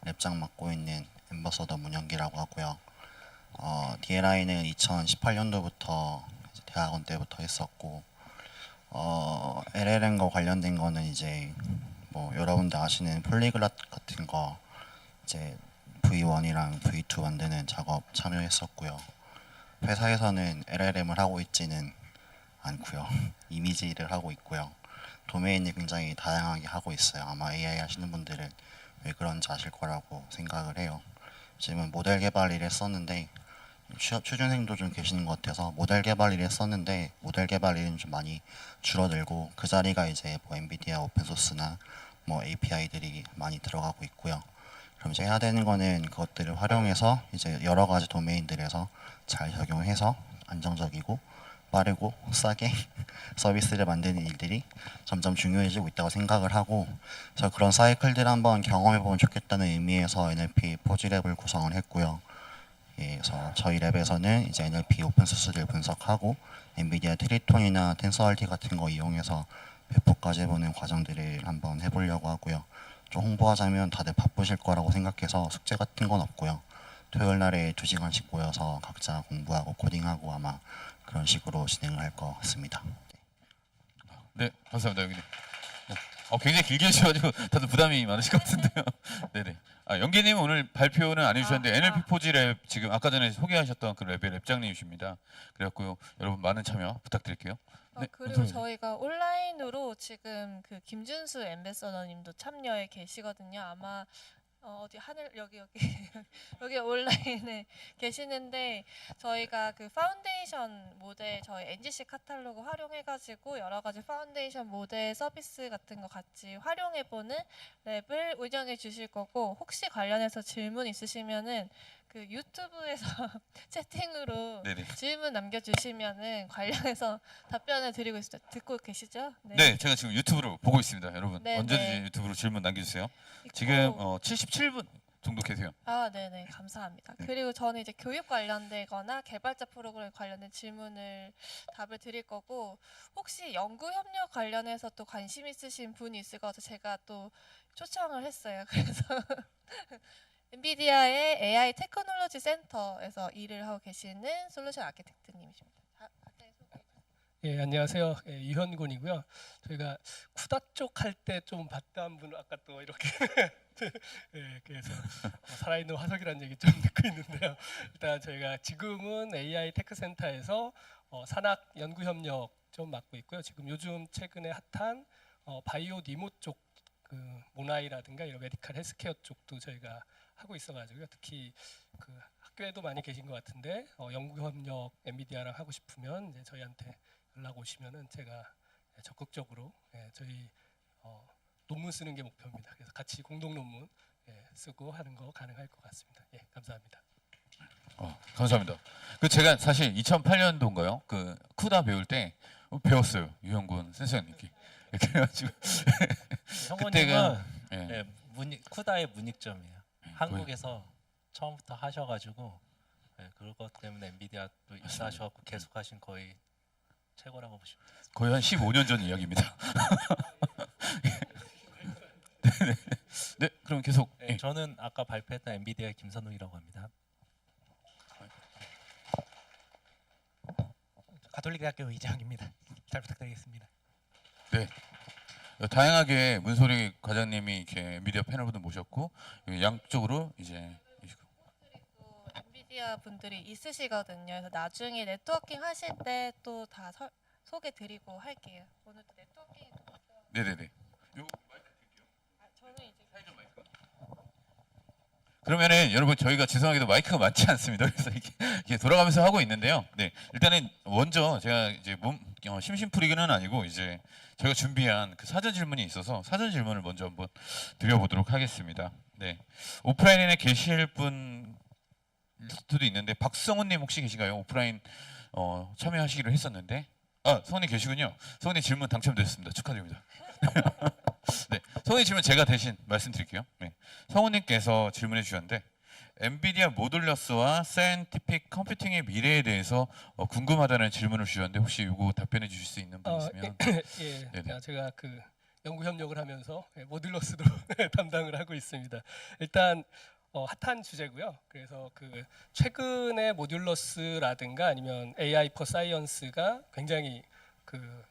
랩장 맡고 있는 앰버서더 문영기라고 하고요. DLI는 2018년도부터 대학원 때부터 했었고, LLM과 관련된 거는 이제 뭐 여러분들 아시는 폴리글랏 같은 거 이제 V1이랑 V2 만드는 작업 참여했었고요. 회사에서는 LLM을 하고 있지는 않고요. 이미지를 하고 있고요. 도메인이 굉장히 다양하게 하고 있어요. 아마 AI 하시는 분들은 왜 그런지 아실 거라고 생각을 해요. 지금은 모델 개발 일을 했었는데, 취준생도 좀 계시는 것 같아서 모델 개발 일을 했었는데 모델 개발 일은 좀 많이 줄어들고, 그 자리가 이제 뭐 엔비디아 오픈소스나 뭐 API들이 많이 들어가고 있고요. 그럼 이제 해야 되는 거는 그것들을 활용해서 이제 여러 가지 도메인들에서 잘 적용해서 안정적이고 빠르고 싸게 서비스를 만드는 일들이 점점 중요해지고 있다고 생각을 하고, 그래서 그런 사이클들을 한번 경험해보면 좋겠다는 의미에서 NLP 4G랩을 구성을 했고요. 예, 그래서 저희 랩에서는 이제 NLP 오픈소스를 분석하고 엔비디아 트리톤이나 텐서알티 같은 거 이용해서 배포까지 해보는 과정들을 한번 해보려고 하고요. 좀 홍보하자면 다들 바쁘실 거라고 생각해서 숙제 같은 건 없고요. 토요일 날에 2시간씩 모여서 각자 공부하고 코딩하고 아마 그런 식으로 진행을 할 것 같습니다. 네, 감사합니다, 여기는. 굉장히 길게 해주셔가지고 다들 부담이 많으실 것 같은데요. 네네. 영기님 오늘 발표는 안 해주셨는데 NLP 4G랩 지금 아까 전에 소개하셨던 그 랩의 랩장님이십니다. 그래갖고요, 여러분 많은 참여 부탁드릴게요. 네, 그리고 감사합니다. 저희가 온라인으로 지금 그 김준수 앰베서더님도 참여해 계시거든요. 아마 어디 하늘 여기 여기 온라인에 계시는데, 저희가 그 파운데이션 모델 저희 NGC 카탈로그 활용해가지고 여러 가지 파운데이션 모델 서비스 같은 거 같이 활용해보는 랩을 운영해 주실 거고, 혹시 관련해서 질문 있으시면은 그 유튜브에서 채팅으로 네네. 질문 남겨주시면은 관련해서 답변을 드리고 있어요. 듣고 계시죠? 네, 제가 지금 유튜브로 보고 있습니다, 여러분. 네, 언제든지 네. 유튜브로 질문 남겨주세요. 있고. 지금 77분 정도 계세요. 네네, 감사합니다. 네. 그리고 저는 이제 교육 관련되거나 개발자 프로그램 관련된 질문을 답을 드릴 거고, 혹시 연구 협력 관련해서 또 관심 있으신 분이 있을 것 같아서 제가 또 초청을 했어요. 그래서 엔비디아의 AI 테크놀로지 센터에서 일을 하고 계시는 솔루션 아키텍트님이십니다. 예, 안녕하세요. 예, 유현군이고요. 저희가 쿠다 쪽 할 때 좀 봤던 분 아까 또 이렇게 예, 그래서 살아있는 화석이라는 얘기 좀 듣고 있는데요. 일단 저희가 지금은 AI 테크센터에서 산학 연구 협력 좀 맡고 있고요. 지금 요즘 최근에 핫한 바이오 니모 쪽 그 모나이라든가 이런 메디컬 헬스케어 쪽도 저희가 하고 있어가지고요. 특히 그 학교에도 많이 계신 것 같은데 연구 협력 엔비디아랑 하고 싶으면 이제 저희한테 연락 오시면은 제가 적극적으로 저희 논문 쓰는 게 목표입니다. 그래서 같이 공동 논문 쓰고 하는 거 가능할 것 같습니다. 예, 감사합니다. 감사합니다. 그 제가 사실 2008년도인가요? 그 쿠다 배울 때 배웠어요, 유형군 센서님께. 그래가지고 형원님은 예. 쿠다의 문익점이에요. 한국에서 처음부터 하셔가지고 그것 때문에 엔비디아 또 입사하셔갖고 계속하신 거의 최고라고 보시면 됩니다. 거의 한 15년 전 이야기입니다. 네, 그럼 계속. 네, 예. 저는 아까 발표했던 엔비디아의 김선욱이라고 합니다. 가톨릭대학교 이재학입니다. 잘 부탁드리겠습니다. 네. 다양하게 문소리 과장님이 이렇게 엔비디아 패널분들 모셨고 양쪽으로 이제 또 엔비디아 분들이 있으시거든요. 그래서 나중에 네트워킹 하실 때 또 다 소개 드리고 할게요. 오늘도 네트워킹. 네네네. 저는 이제 그러면은 여러분 저희가 죄송하게도 마이크가 많지 않습니다. 그래서 이렇게 돌아가면서 하고 있는데요. 네, 일단은 먼저 제가 이제 심심풀이는 아니고 이제 저희가 준비한 그 사전 질문이 있어서 사전 질문을 먼저 한번 드려보도록 하겠습니다. 네, 오프라인에 계실 분 수도 있는데 박성훈님 혹시 계신가요? 오프라인 참여하시기로 했었는데 성훈님 계시군요. 성훈님 질문 당첨되셨습니다. 축하드립니다. 네, 성훈님 질문 제가 대신 말씀드릴게요. 네, 성훈님께서 질문해 주셨는데 엔비디아 모듈러스와 사이언티픽 컴퓨팅의 미래에 대해서 궁금하다는 질문을 주셨는데 혹시 이거 답변해 주실 수 있는 분 있으면? 예, 네네. 제가 그 연구 협력을 하면서 모듈러스도 담당을 하고 있습니다. 일단 핫한 주제고요. 그래서 그 최근에 모듈러스라든가 아니면 AI for Science가 굉장히 그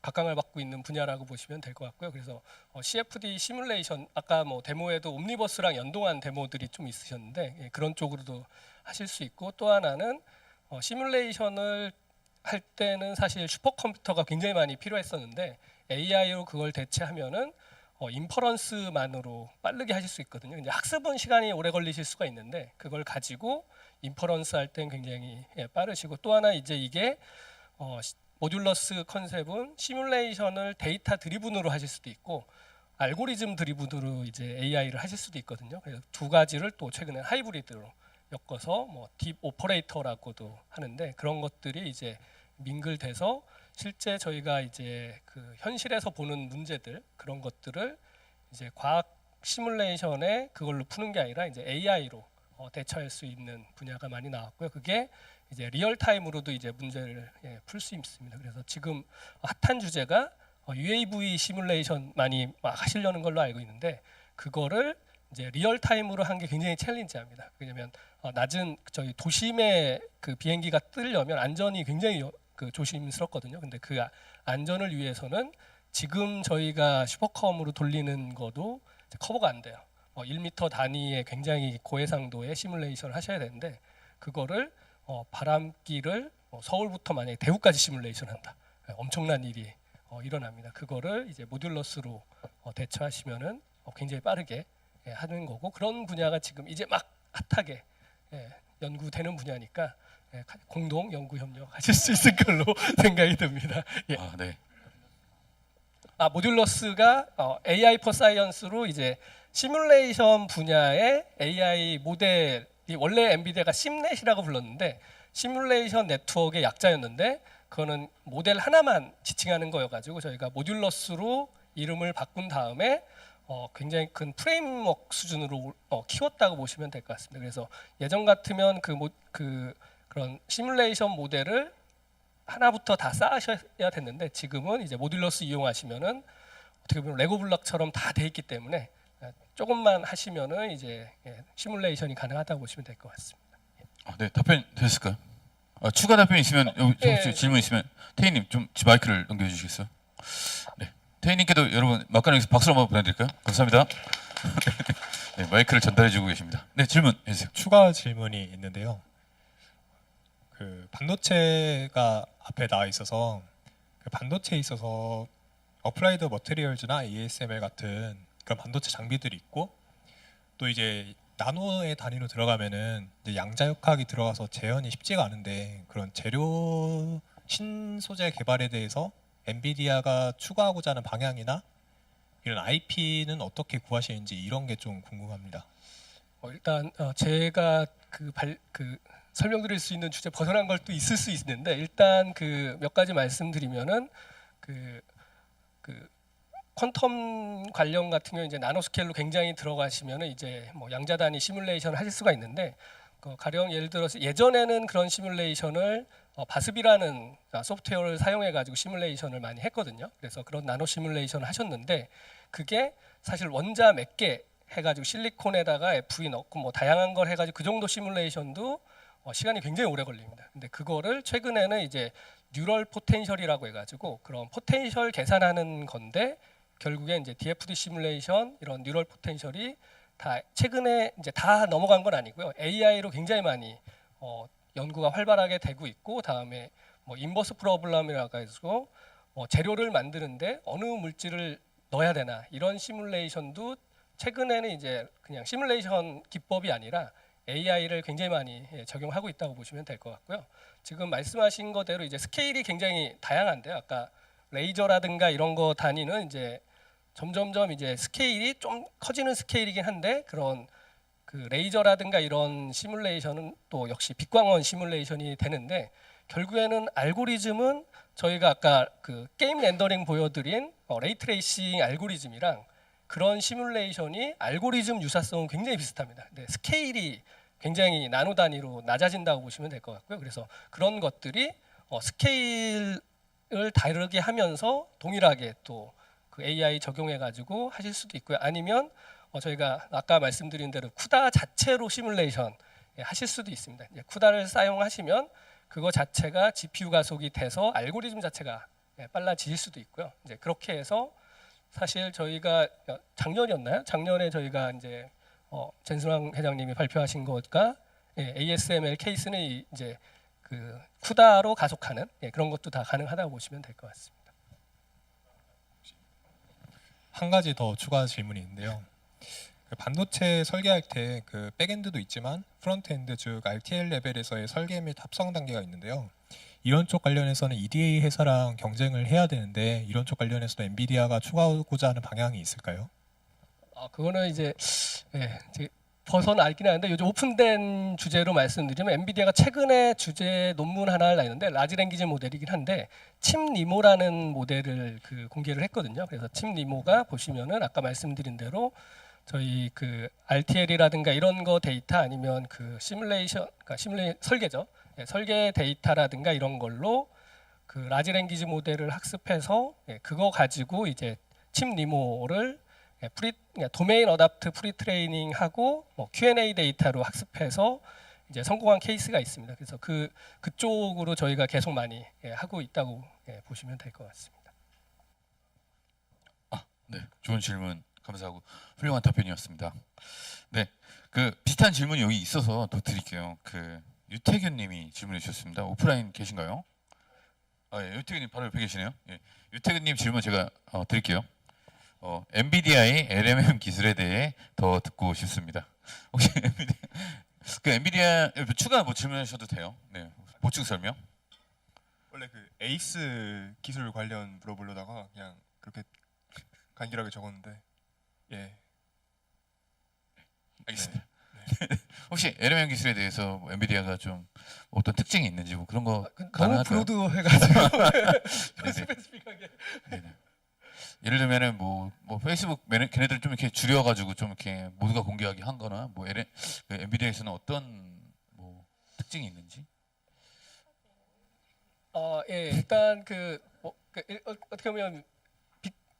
각광을 받고 있는 분야라고 보시면 될 것 같고요. 그래서 CFD 시뮬레이션 아까 뭐 데모에도 옴니버스랑 연동한 데모들이 좀 있으셨는데 예, 그런 쪽으로도 하실 수 있고 또 하나는 시뮬레이션을 할 때는 사실 슈퍼컴퓨터가 굉장히 많이 필요했었는데 AI로 그걸 대체하면은 인퍼런스만으로 빠르게 하실 수 있거든요. 이제 학습은 시간이 오래 걸리실 수가 있는데 그걸 가지고 인퍼런스 할 땐 굉장히 빠르시고 또 하나 이제 이게 모듈러스 컨셉은 시뮬레이션을 데이터 드리븐으로 하실 수도 있고 알고리즘 드리븐으로 이제 AI를 하실 수도 있거든요. 그래서 두 가지를 또 최근에 하이브리드로 엮어서 뭐 딥 오퍼레이터라고도 하는데 그런 것들이 이제 밍글돼서 실제 저희가 이제 그 현실에서 보는 문제들 그런 것들을 이제 과학 시뮬레이션에 그걸로 푸는 게 아니라 이제 AI로 대처할 수 있는 분야가 많이 나왔고요. 그게 이제 리얼 타임으로도 이제 문제를 풀 수 있습니다. 그래서 지금 핫한 주제가 UAV 시뮬레이션 많이 하시려는 걸로 알고 있는데 그거를 이제 리얼 타임으로 한 게 굉장히 챌린지합니다. 왜냐하면 낮은 저희 도심에 그 비행기가 뜨려면 안전이 굉장히 그 조심스럽거든요. 근데 그 안전을 위해서는 지금 저희가 슈퍼컴으로 돌리는 거도 커버가 안 돼요. 1m 단위의 굉장히 고해상도의 시뮬레이션을 하셔야 되는데 그거를 바람길을 서울부터 만약에 대구까지 시뮬레이션 한다. 엄청난 일이 일어납니다. 그거를 이제 모듈러스로 대처하시면은 굉장히 빠르게 하는 거고 그런 분야가 지금 이제 막 핫하게 연구되는 분야니까 공동 연구 협력하실 수 있을 걸로 생각이 듭니다. 예. 네. 모듈러스가 AI for Science로 이제 시뮬레이션 분야의 AI 모델이 원래 엔비디아가 심넷이라고 불렀는데 시뮬레이션 네트워크의 약자였는데 그거는 모델 하나만 지칭하는 거여가지고 저희가 모듈러스로 이름을 바꾼 다음에 굉장히 큰 프레임워크 수준으로 키웠다고 보시면 될 것 같습니다. 그래서 예전 같으면 그런 시뮬레이션 모델을 하나부터 다 쌓으셔야 됐는데 지금은 이제 모듈러스 이용하시면은 어떻게 보면 레고 블록처럼 다 돼 있기 때문에 조금만 하시면은 이제 시뮬레이션이 가능하다고 보시면 될 것 같습니다. 네, 답변 되셨을까요? 추가 답변 있으면 혹시 질문 있으면 태희님 좀 마이크를 넘겨주시겠어요? 네, 태희님께도 여러분 막간에서 박수로 한번 보내드릴까요? 감사합니다. 네, 마이크를 전달해주고 계십니다. 네, 질문 해주세요. 추가 질문이 있는데요. 그 반도체가 앞에 나와 있어서 그 반도체에 있어서 어플라이드 머테리얼즈나 ASML 같은 그런 반도체 장비들이 있고 또 이제 나노의 단위로 들어가면은 이제 양자역학이 들어가서 재현이 쉽지가 않은데 그런 재료 신소재 개발에 대해서 엔비디아가 추구하고자 하는 방향이나 이런 IP는 어떻게 구하시는지 이런 게 좀 궁금합니다. 일단 제가 설명드릴 수 있는 주제 벗어난 걸 또 있을 수 있는데 일단 그 몇 가지 말씀드리면은 그 퀀텀 관련 같은 경우 이제 나노 스케일로 굉장히 들어가시면은 이제 뭐 양자 단위 시뮬레이션을 하실 수가 있는데 가령 예를 들어서 예전에는 그런 시뮬레이션을 바스비라는 소프트웨어를 사용해 가지고 시뮬레이션을 많이 했거든요. 그래서 그런 나노 시뮬레이션을 하셨는데 그게 사실 원자 몇 개 해가지고 실리콘에다가 FE 넣고 뭐 다양한 걸 해가지고 그 정도 시뮬레이션도 시간이 굉장히 오래 걸립니다. 근데 그거를 최근에는 이제 뉴럴 포텐셜이라고 해가지고 그런 포텐셜 계산하는 건데 결국에 이제 DFD 시뮬레이션 이런 뉴럴 포텐셜이 다 최근에 이제 다 넘어간 건 아니고요. AI로 굉장히 많이 연구가 활발하게 되고 있고 다음에 뭐 인버스 프로블럼이라고 해서 재료를 만드는데 어느 물질을 넣어야 되나 이런 시뮬레이션도 최근에는 이제 그냥 시뮬레이션 기법이 아니라 AI를 굉장히 많이 적용하고 있다고 보시면 될 것 같고요. 지금 말씀하신 거대로 이제 스케일이 굉장히 다양한데요. 아까 레이저라든가 이런 거 단위는 이제 점점점 이제 스케일이 좀 커지는 스케일이긴 한데 그런 그 레이저라든가 이런 시뮬레이션은 또 역시 빛광원 시뮬레이션이 되는데 결국에는 알고리즘은 저희가 아까 그 게임 렌더링 보여드린 레이트레이싱 알고리즘이랑 그런 시뮬레이션이 알고리즘 유사성은 굉장히 비슷합니다. 근데 스케일이 굉장히 나노 단위로 낮아진다고 보시면 될 것 같고요. 그래서 그런 것들이 스케일을 다르게 하면서 동일하게 또 그 AI 적용해 가지고 하실 수도 있고요. 아니면 저희가 아까 말씀드린 대로 쿠다 자체로 시뮬레이션 하실 수도 있습니다. 이제 쿠다를 사용하시면 그거 자체가 GPU 가속이 돼서 알고리즘 자체가 빨라질 수도 있고요. 이제 그렇게 해서 사실 저희가 작년이었나요? 작년에 저희가 이제 젠순왕 회장님이 발표하신 것과 ASML 케이스는 이제 그 쿠다로 가속하는 그런 것도 다 가능하다고 보시면 될 것 같습니다. 한 가지 더 추가 질문이 있는데요. 그 반도체 설계할 때 그 백엔드도 있지만 프론트엔드 즉 RTL 레벨에서의 설계 및 합성 단계가 있는데요. 이런 쪽 관련해서는 EDA 회사랑 경쟁을 해야 되는데 이런 쪽 관련해서도 엔비디아가 추가하고자 하는 방향이 있을까요? 그거는 이제 벗어나긴 하는데 요즘 오픈된 주제로 말씀드리면 엔비디아가 최근에 주제 논문 하나를 냈는데 라지 랭귀지 모델이긴 한데 칩니모라는 모델을 공개를 했거든요. 그래서 칩니모가 보시면은 아까 말씀드린 대로 저희 그 RTL이라든가 이런 거 데이터 아니면 그 시뮬레이션, 그러니까 설계죠. 설계 데이터라든가 이런 걸로 그 라지 랭귀지 모델을 학습해서 그거 가지고 이제 칩니모를 도메인 어답트 프리 트레이닝하고 Q&A 데이터로 학습해서 이제 성공한 케이스가 있습니다. 그래서 그쪽으로 저희가 계속 많이 하고 있다고 보시면 될 것 같습니다. 네, 좋은 질문 감사하고 훌륭한 답변이었습니다. 네, 그 비슷한 질문이 여기 있어서 더 드릴게요. 그 유태균님이 질문해 주셨습니다. 오프라인 계신가요? 예, 유태균님 바로 옆에 계시네요. 예, 유태균님 질문 제가 드릴게요. 엔비디아의 LMM 기술에 대해 더 듣고 싶습니다. 혹시 엔비디아 추가 질문하셔도 돼요. 네, 보충 설명. 원래 그 에이스 기술 관련 물어보려다가 그냥 그렇게 간결하게 적었는데 알겠습니다. 네. 혹시 LMM 기술에 대해서 엔비디아가 좀 어떤 특징이 있는지 뭐 그런 거 너무 가능할까요? 브로드해가지고 스페시픽하게. 네네. 예를 들면은 뭐 페이스북 걔네들 좀 이렇게 줄여가지고 좀 이렇게 모두가 공개하게 한거나 뭐 엔비디아에서는 어떤 뭐 특징이 있는지? 일단 어떻게 보면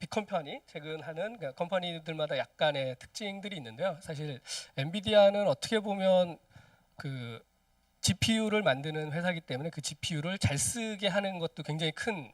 빅컴퍼니 최근 하는 컴퍼니들마다 약간의 특징들이 있는데요. 사실 엔비디아는 어떻게 보면 그 GPU를 만드는 회사이기 때문에 그 GPU를 잘 쓰게 하는 것도 굉장히 큰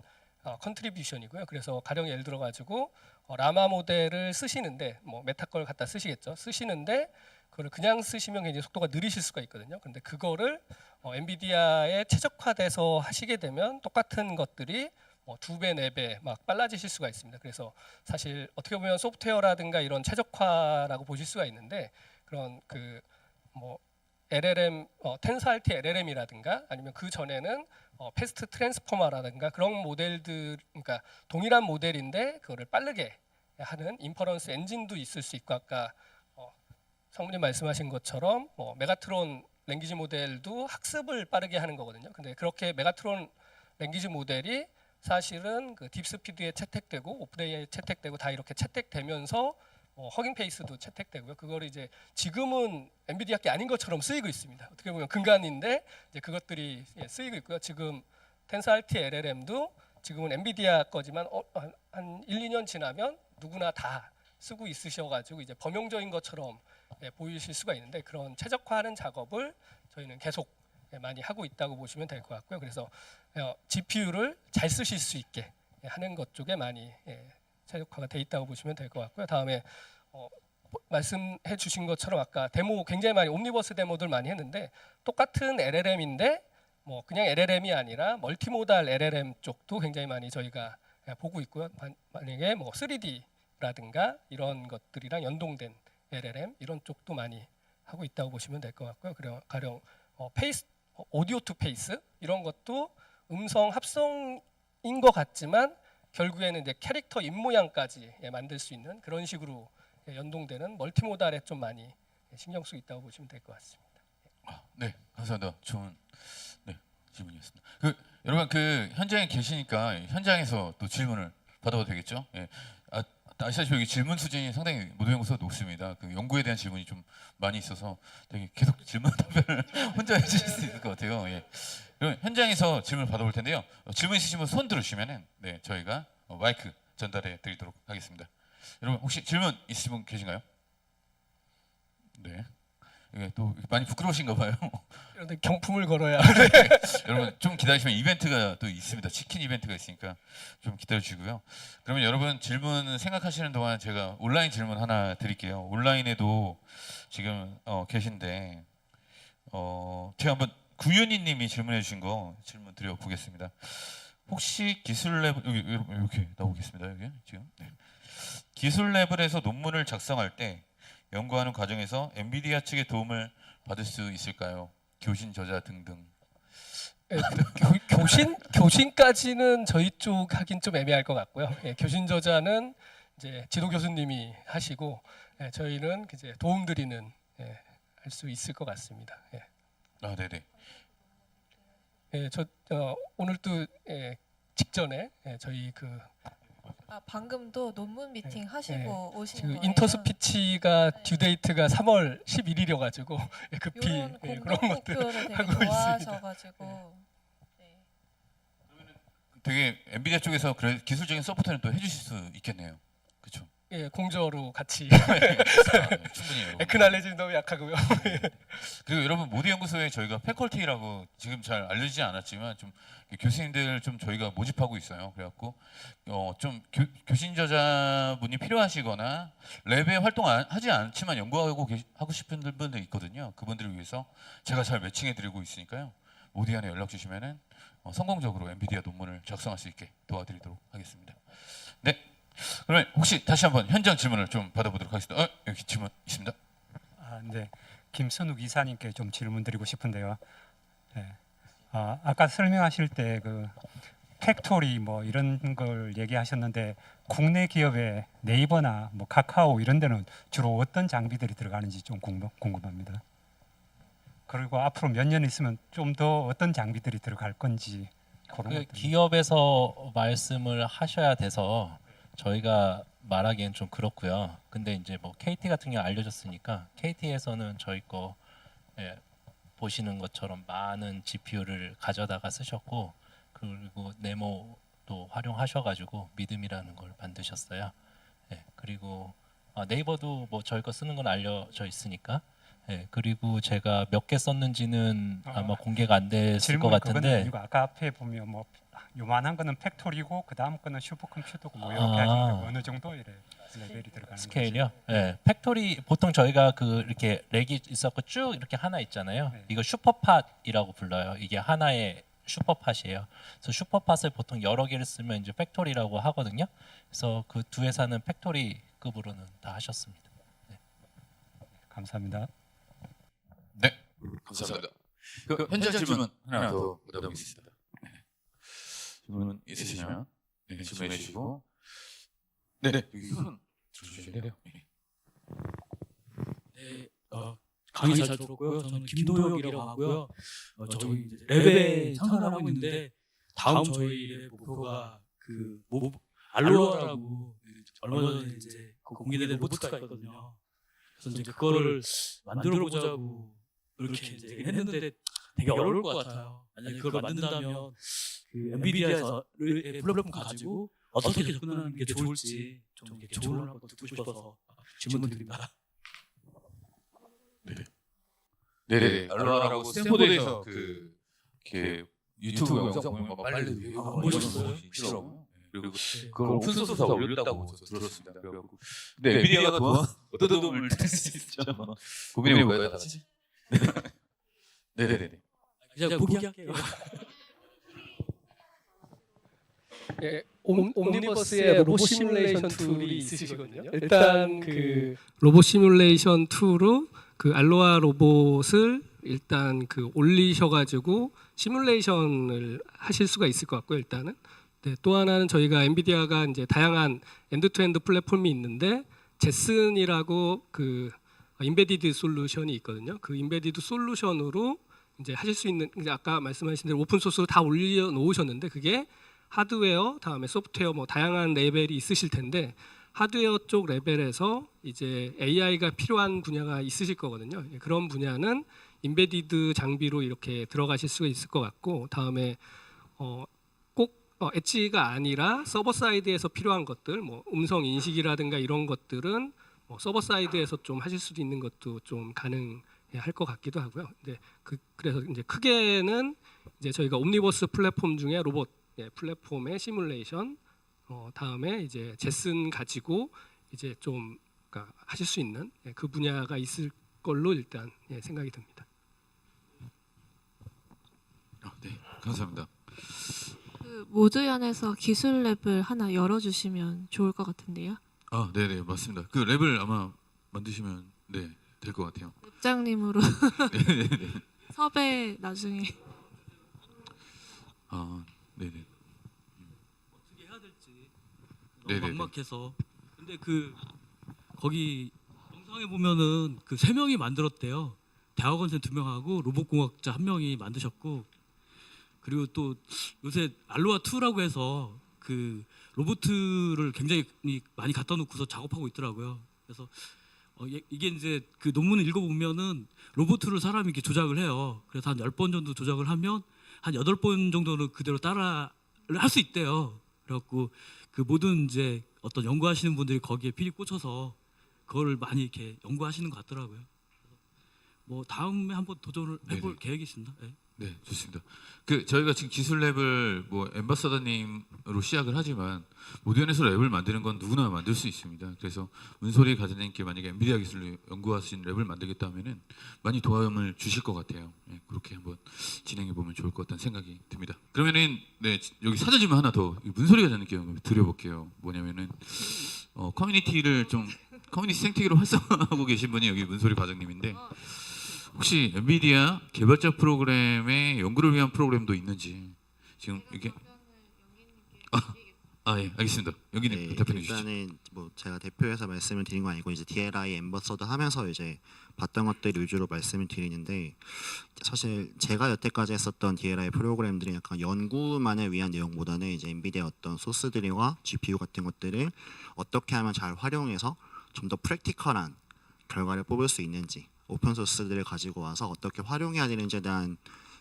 컨트리뷰션이고요. 그래서 가령 예를 들어 가지고 라마 모델을 쓰시는데 뭐 메타 걸 갖다 쓰시겠죠. 쓰시는데 그걸 그냥 쓰시면 굉장히 속도가 느리실 수가 있거든요. 그런데 그거를 엔비디아에 최적화돼서 하시게 되면 똑같은 것들이 2배, 4배 막 빨라지실 수가 있습니다. 그래서 사실 어떻게 보면 소프트웨어라든가 이런 최적화라고 보실 수가 있는데 그런 LLM, 텐서알티 LLM이라든가 아니면 그 전에는 패스트 트랜스포머라든가 그런 모델들, 그러니까 동일한 모델인데 그거를 빠르게 하는 인퍼런스 엔진도 있을 수 있고 아까 성우님 말씀하신 것처럼 메가트론 랭귀지 모델도 학습을 빠르게 하는 거거든요. 근데 그렇게 메가트론 랭귀지 모델이 사실은 그 딥스피드에 채택되고 오픈AI에 채택되고 다 이렇게 채택되면서 허깅 페이스도 채택되고요. 그거를 이제 지금은 엔비디아 게 아닌 것처럼 쓰이고 있습니다. 어떻게 보면 근간인데 이제 그것들이 쓰이고 있고요. 지금 텐서RT LLM도 지금은 엔비디아 거지만 한 1, 2년 지나면 누구나 다 쓰고 있으셔가지고 이제 범용적인 것처럼 보이실 수가 있는데 그런 최적화하는 작업을 저희는 계속 많이 하고 있다고 보시면 될 것 같고요. 그래서 GPU를 잘 쓰실 수 있게 하는 것 쪽에 많이 최적화가 돼 있다고 보시면 될 것 같고요. 다음에 말씀해 주신 것처럼 아까 데모 굉장히 많이 옴니버스 데모들 많이 했는데 똑같은 LLM인데 뭐 그냥 LLM이 아니라 멀티모달 LLM 쪽도 굉장히 많이 저희가 보고 있고요. 만약에 뭐 3D라든가 이런 것들이랑 연동된 LLM 이런 쪽도 많이 하고 있다고 보시면 될 것 같고요. 그리고 가령 페이스 오디오 투 페이스 이런 것도 음성 합성인 것 같지만 결국에는 이제 캐릭터 입 모양까지 만들 수 있는 그런 식으로 연동되는 멀티모달에 좀 많이 신경 쓰고 있다고 보시면 될 것 같습니다. 네, 감사합니다. 좋은 질문이었습니다. 여러분 현장에 계시니까 현장에서 또 질문을 받아봐도 되겠죠? 예. 아시다시피 여기 질문 수준이 상당히 모두연구소 높습니다. 연구에 대한 질문이 좀 많이 있어서 되게 계속 질문 답변을 혼자 해주실 수 있을 것 같아요. 예. 그럼 현장에서 질문을 받아볼 텐데요. 질문 있으신 분 손 들어주시면은 저희가 마이크 전달해 드리도록 하겠습니다. 여러분 혹시 질문 있으신 분 계신가요? 네. 이게 또 많이 부끄러우신가 봐요. 그런데 경품을 걸어야. 여러분 좀 기다리시면 이벤트가 또 있습니다. 치킨 이벤트가 있으니까 좀 기다려 주시고요. 그러면 여러분 질문 생각하시는 동안 제가 온라인 질문 하나 드릴게요. 온라인에도 지금 계신데 제가 한번 구윤희님이 질문해 주신 거 질문 드려 보겠습니다. 혹시 기술랩 여기 이렇게 나오겠습니다. 여기 지금 기술랩에서 논문을 작성할 때 연구하는 과정에서 엔비디아 측의 도움을 받을 수 있을까요? 교신 저자 등등. 교신까지는 저희 쪽 하긴 좀 애매할 것 같고요. 교신 저자는 이제 지도 교수님이 하시고 저희는 이제 도움 드리는 할 수 있을 것 같습니다. 아, 네네. 저 오늘도 직전에 저희 방금도 논문 미팅 하시고 오신 지금 거예요. 인터스피치가 듀데이트가 3월 11일이어 가지고 급히 이런 그런 공동 것들 목표를 되게 하고 있습니다. 좋아하셔가지고 네. 되게 엔비디아 쪽에서 기술적인 서포트는 또 해주실 수 있겠네요. 그렇죠? 예, 공저로 같이 충분히. 에크날레지는 너무 약하고요. 그리고 여러분 모두 연구소에 저희가 패컬티라고 지금 잘 알려지지 않았지만 좀 교수님들 좀 저희가 모집하고 있어요. 그래갖고 좀 교신 저자분이 필요하시거나 랩에 활동하지 않지만 연구하고 하고 싶은 분들 있거든요. 그분들을 위해서 제가 잘 매칭해드리고 있으니까요. 모디안에 연락 주시면은 성공적으로 엔비디아 논문을 작성할 수 있게 도와드리도록 하겠습니다. 네. 그러면 혹시 다시 한번 현장 질문을 좀 받아보도록 하겠습니다. 여기 질문 있습니다. 네, 김선욱 이사님께 좀 질문드리고 싶은데요. 네. 아까 설명하실 때 팩토리 뭐 이런 걸 얘기하셨는데 국내 기업의 네이버나 뭐 카카오 이런 데는 주로 어떤 장비들이 들어가는지 좀 궁금합니다. 그리고 앞으로 몇 년 있으면 좀 더 어떤 장비들이 들어갈 건지 그런 것들. 기업에서 말씀을 하셔야 돼서 저희가 말하기엔 좀 그렇고요. 근데 이제 뭐 KT 같은 경우 알려졌으니까 KT에서는 저희 거 보시는 것처럼 많은 GPU를 가져다가 쓰셨고 그리고 네모도 활용하셔가지고 믿음이라는 걸 만드셨어요. 그리고 네이버도 뭐 저희 거 쓰는 건 알려져 있으니까. 그리고 제가 몇 개 썼는지는 아마 공개가 안 됐을 것 같은데. 아니고 아까 앞에 보면 뭐 요만한 거는 팩토리고 그 다음 거는 슈퍼컴퓨터고 뭐 이렇게 하시는데 어느 정도 이래 레벨이 들어가는 스케일이요? 네, 팩토리 보통 저희가 이렇게 렉이 있었고 쭉 이렇게 하나 있잖아요. 이거 슈퍼팟이라고 불러요. 이게 하나의 슈퍼팟이에요. 그래서 슈퍼팟을 보통 여러 개를 쓰면 이제 팩토리라고 하거든요. 그래서 그 두 회사는 팩토리급으로는 다 하셨습니다. 네. 감사합니다. 네, 감사합니다. 현장 질문 하나 더 받아보겠습니다. 질문 있으시면 질문해 주시고 네네 이건 들어주셔야 돼요. 네, 강의 잘 들었고요. 저는 김도혁이라고 하고요. 저희 랩에 참가를 하고 있는데 다음 저희 랩 목표가 알로라라고 얼마 전에 이제 그 공개된 로봇가 있거든요. 그래서 이제 그거를 만들어 보자고 이렇게 이제 했는데 되게 어려울 것 같아요. 만약에 그걸 만든다면 그 엔비디아에서의 플랫폼 가지고 어떻게 접근하는 게 좋을지 좀 이렇게 조언을 한번 듣고 싶어서 질문드립니다. 네네. 알로하라고 스탠포드에서 그 유튜브 영상 보면 막 빨리 보시더라고요. 그리고 그걸 오픈소스 다 올렸다고 들었습니다. 그래갖고 근데 엔비디아가 어떤 도움을 줄 수 있을지 한번 고민해볼까요, 다 같이? 네네네. 그냥 포기할게요. 예, 옴니버스의 로봇 시뮬레이션 툴이 있으시거든요. 일단 그 로봇 시뮬레이션 툴로 그 알로하 로봇을 일단 그 올리셔가지고 시뮬레이션을 하실 수가 있을 것 같고요. 일단은 네, 또 하나는 저희가 엔비디아가 이제 다양한 엔드투엔드 플랫폼이 있는데 제슨이라고 그 인베디드 솔루션이 있거든요. 그 인베디드 솔루션으로 이제 하실 수 있는 이제 아까 말씀하신 대로 오픈 소스로 다 올려 놓으셨는데 그게 하드웨어 다음에 소프트웨어 뭐 다양한 레벨이 있으실 텐데 하드웨어 쪽 레벨에서 이제 AI가 필요한 분야가 있으실 거거든요. 그런 분야는 인베디드 장비로 이렇게 들어가실 수가 있을 것 같고 다음에 꼭 엣지가 아니라 서버 사이드에서 필요한 것들 뭐 음성 인식이라든가 이런 것들은 뭐 서버 사이드에서 좀 하실 수도 있는 것도 좀 가능할 것 같기도 하고요. 근데 그래서 이제 크게는 이제 저희가 옴니버스 플랫폼 중에 로봇 플랫폼의 시뮬레이션 다음에 이제 제슨 가지고 이제 좀 그러니까 하실 수 있는 그 분야가 있을 걸로 일단 생각이 듭니다. 네, 감사합니다. 그 모드연에서 기술 랩을 하나 열어주시면 좋을 것 같은데요. 아, 네네 맞습니다. 그 랩을 아마 만드시면 네 될 것 같아요. 랩장님으로 네네네. 섭외 나중에. 아, 네네. 어떻게 해야 될지 네네네. 너무 막막해서. 근데 그 거기 영상에 보면은 그 3명이 만들었대요. 대학원생 2명하고 로봇공학자 1명이 만드셨고 그리고 또 요새 알로하 2라고 해서 그 로봇을 굉장히 많이 갖다 놓고서 작업하고 있더라고요. 그래서 이게 이제 그 논문을 읽어보면은 로봇을 사람이 이렇게 조작을 해요. 그래서 한 10번 정도 조작을 하면 한 8번 정도는 그대로 따라를 할 수 있대요. 그래갖고 그 모든 이제 어떤 연구하시는 분들이 거기에 필히 꽂혀서 그걸 많이 이렇게 연구하시는 것 같더라고요. 뭐 다음에 한번 도전을 해볼 계획이 있습니다. 네. 네, 좋습니다. 그 저희가 지금 기술 랩을 뭐 엠바서더님으로 시작을 하지만 모드연에서 랩을 만드는 건 누구나 만들 수 있습니다. 그래서 은솔이 가드님께 만약에 엔비디아 기술로 연구하신 랩을 만들겠다 하면은 많이 도움을 주실 것 같아요. 네, 그렇게 한번 진행해 보면 좋을 것 같다는 생각이 듭니다. 그러면은 네 여기 사전질문 하나 더 문소리 가드님께 드려볼게요. 뭐냐면은 커뮤니티를 좀 커뮤니티 생태계로 활성화하고 계신 분이 여기 문소리 과장님인데. 혹시 엔비디아 개발자 프로그램의 연구를 위한 프로그램도 있는지 지금 이게 예 알겠습니다. 여기는 네, 답변해 주시죠. 일단은 뭐 제가 대표해서 말씀을 드린 건 아니고 이제 DLI 엠버서더 하면서 이제 봤던 것들 위주로 말씀을 드리는데 사실 제가 여태까지 했었던 DLI 프로그램들이 약간 연구만을 위한 내용보다는 이제 엔비디아 어떤 소스들과 GPU 같은 것들을 어떻게 하면 잘 활용해서 좀 더 프랙티컬한 결과를 뽑을 수 있는지 오픈 소스들을 가지고 와서 어떻게 활용해야 되는지에 대한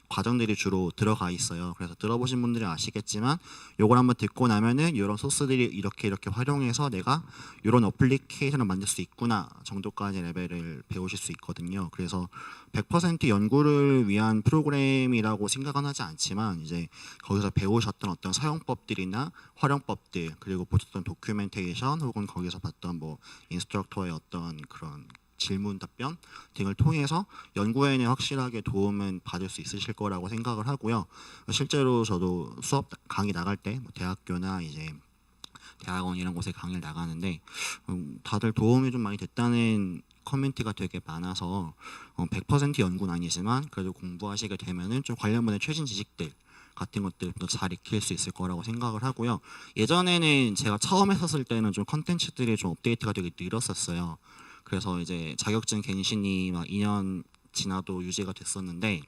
과정들이 주로 들어가 있어요. 그래서 들어보신 분들은 아시겠지만 요걸 한번 듣고 나면은 이런 소스들이 이렇게 활용해서 내가 이런 어플리케이션을 만들 수 있구나 정도까지 레벨을 배우실 수 있거든요. 그래서 100% 연구를 위한 프로그램이라고 생각은 하지 않지만 이제 거기서 배우셨던 어떤 사용법들이나 활용법들 그리고 보셨던 도큐멘테이션 혹은 거기서 봤던 뭐 인스트럭터의 어떤 그런 질문 답변 등을 통해서 연구에는 확실하게 도움은 받을 수 있으실 거라고 생각을 하고요. 실제로 저도 수업 강의 나갈 때 뭐 대학교나 이제 대학원 이런 곳에 강의를 나가는데 다들 도움이 좀 많이 됐다는 커뮤니티가 되게 많아서 100% 연구는 아니지만 그래도 공부하시게 되면은 좀 관련분의 최신 지식들 같은 것들 더 잘 익힐 수 있을 거라고 생각을 하고요. 예전에는 제가 처음 했었을 때는 좀 컨텐츠들이 좀 업데이트가 되게 느렸었어요. 그래서 이제 자격증 갱신이 막 2년 지나도 유지가 됐었는데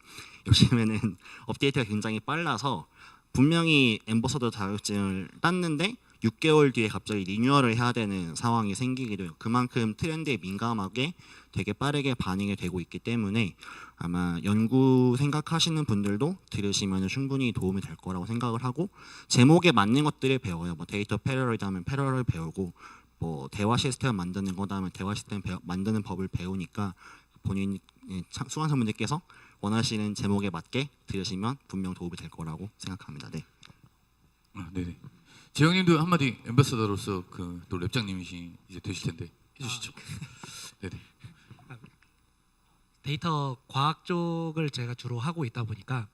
요즘에는 업데이트가 굉장히 빨라서 분명히 엠버서더 자격증을 땄는데 6개월 뒤에 갑자기 리뉴얼을 해야 되는 상황이 생기기도 해요. 그만큼 트렌드에 민감하게 되게 빠르게 반응이 되고 있기 때문에 아마 연구 생각하시는 분들도 들으시면 충분히 도움이 될 거라고 생각을 하고, 제목에 맞는 것들을 배워요. 뭐 데이터 패러럴이다 하면 패러럴 배우고, 뭐 대화 시스템 만드는 거다 하면 대화 시스템 만드는 법을 배우니까 본인 수강생분들께서 원하시는 제목에 맞게 들으시면 분명 도움이 될 거라고 생각합니다. 네. 네네. 재영님도 한마디 앰버서더로서 그 또 랩장님이시 이제 되실 텐데 해주시죠. 네네. 데이터 과학 쪽을 제가 주로 하고 있다 보니까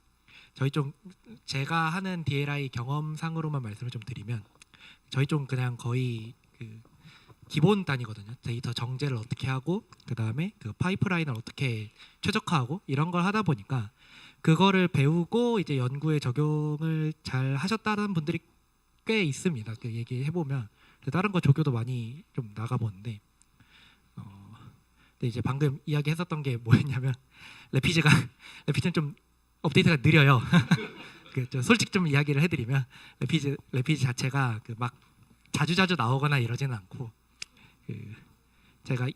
저희 쪽 제가 하는 DLI 경험상으로만 말씀을 좀 드리면 저희 쪽 그냥 거의 그 기본 단위거든요. 데이터 정제를 어떻게 하고 그 다음에 그 파이프라인을 어떻게 최적화하고 이런 걸 하다 보니까 그거를 배우고 이제 연구에 적용을 잘 하셨다는 분들이 꽤 있습니다. 그 얘기해 보면 다른 거 조교도 많이 좀 나가보는데. 근데 이제 방금 이야기했었던 게 뭐였냐면 레피즈는 좀 업데이트가 느려요. 그 솔직히 좀 이야기를 해드리면 레피즈 자체가 그 막 자주 나오거나 이러지는 않고, 그 제가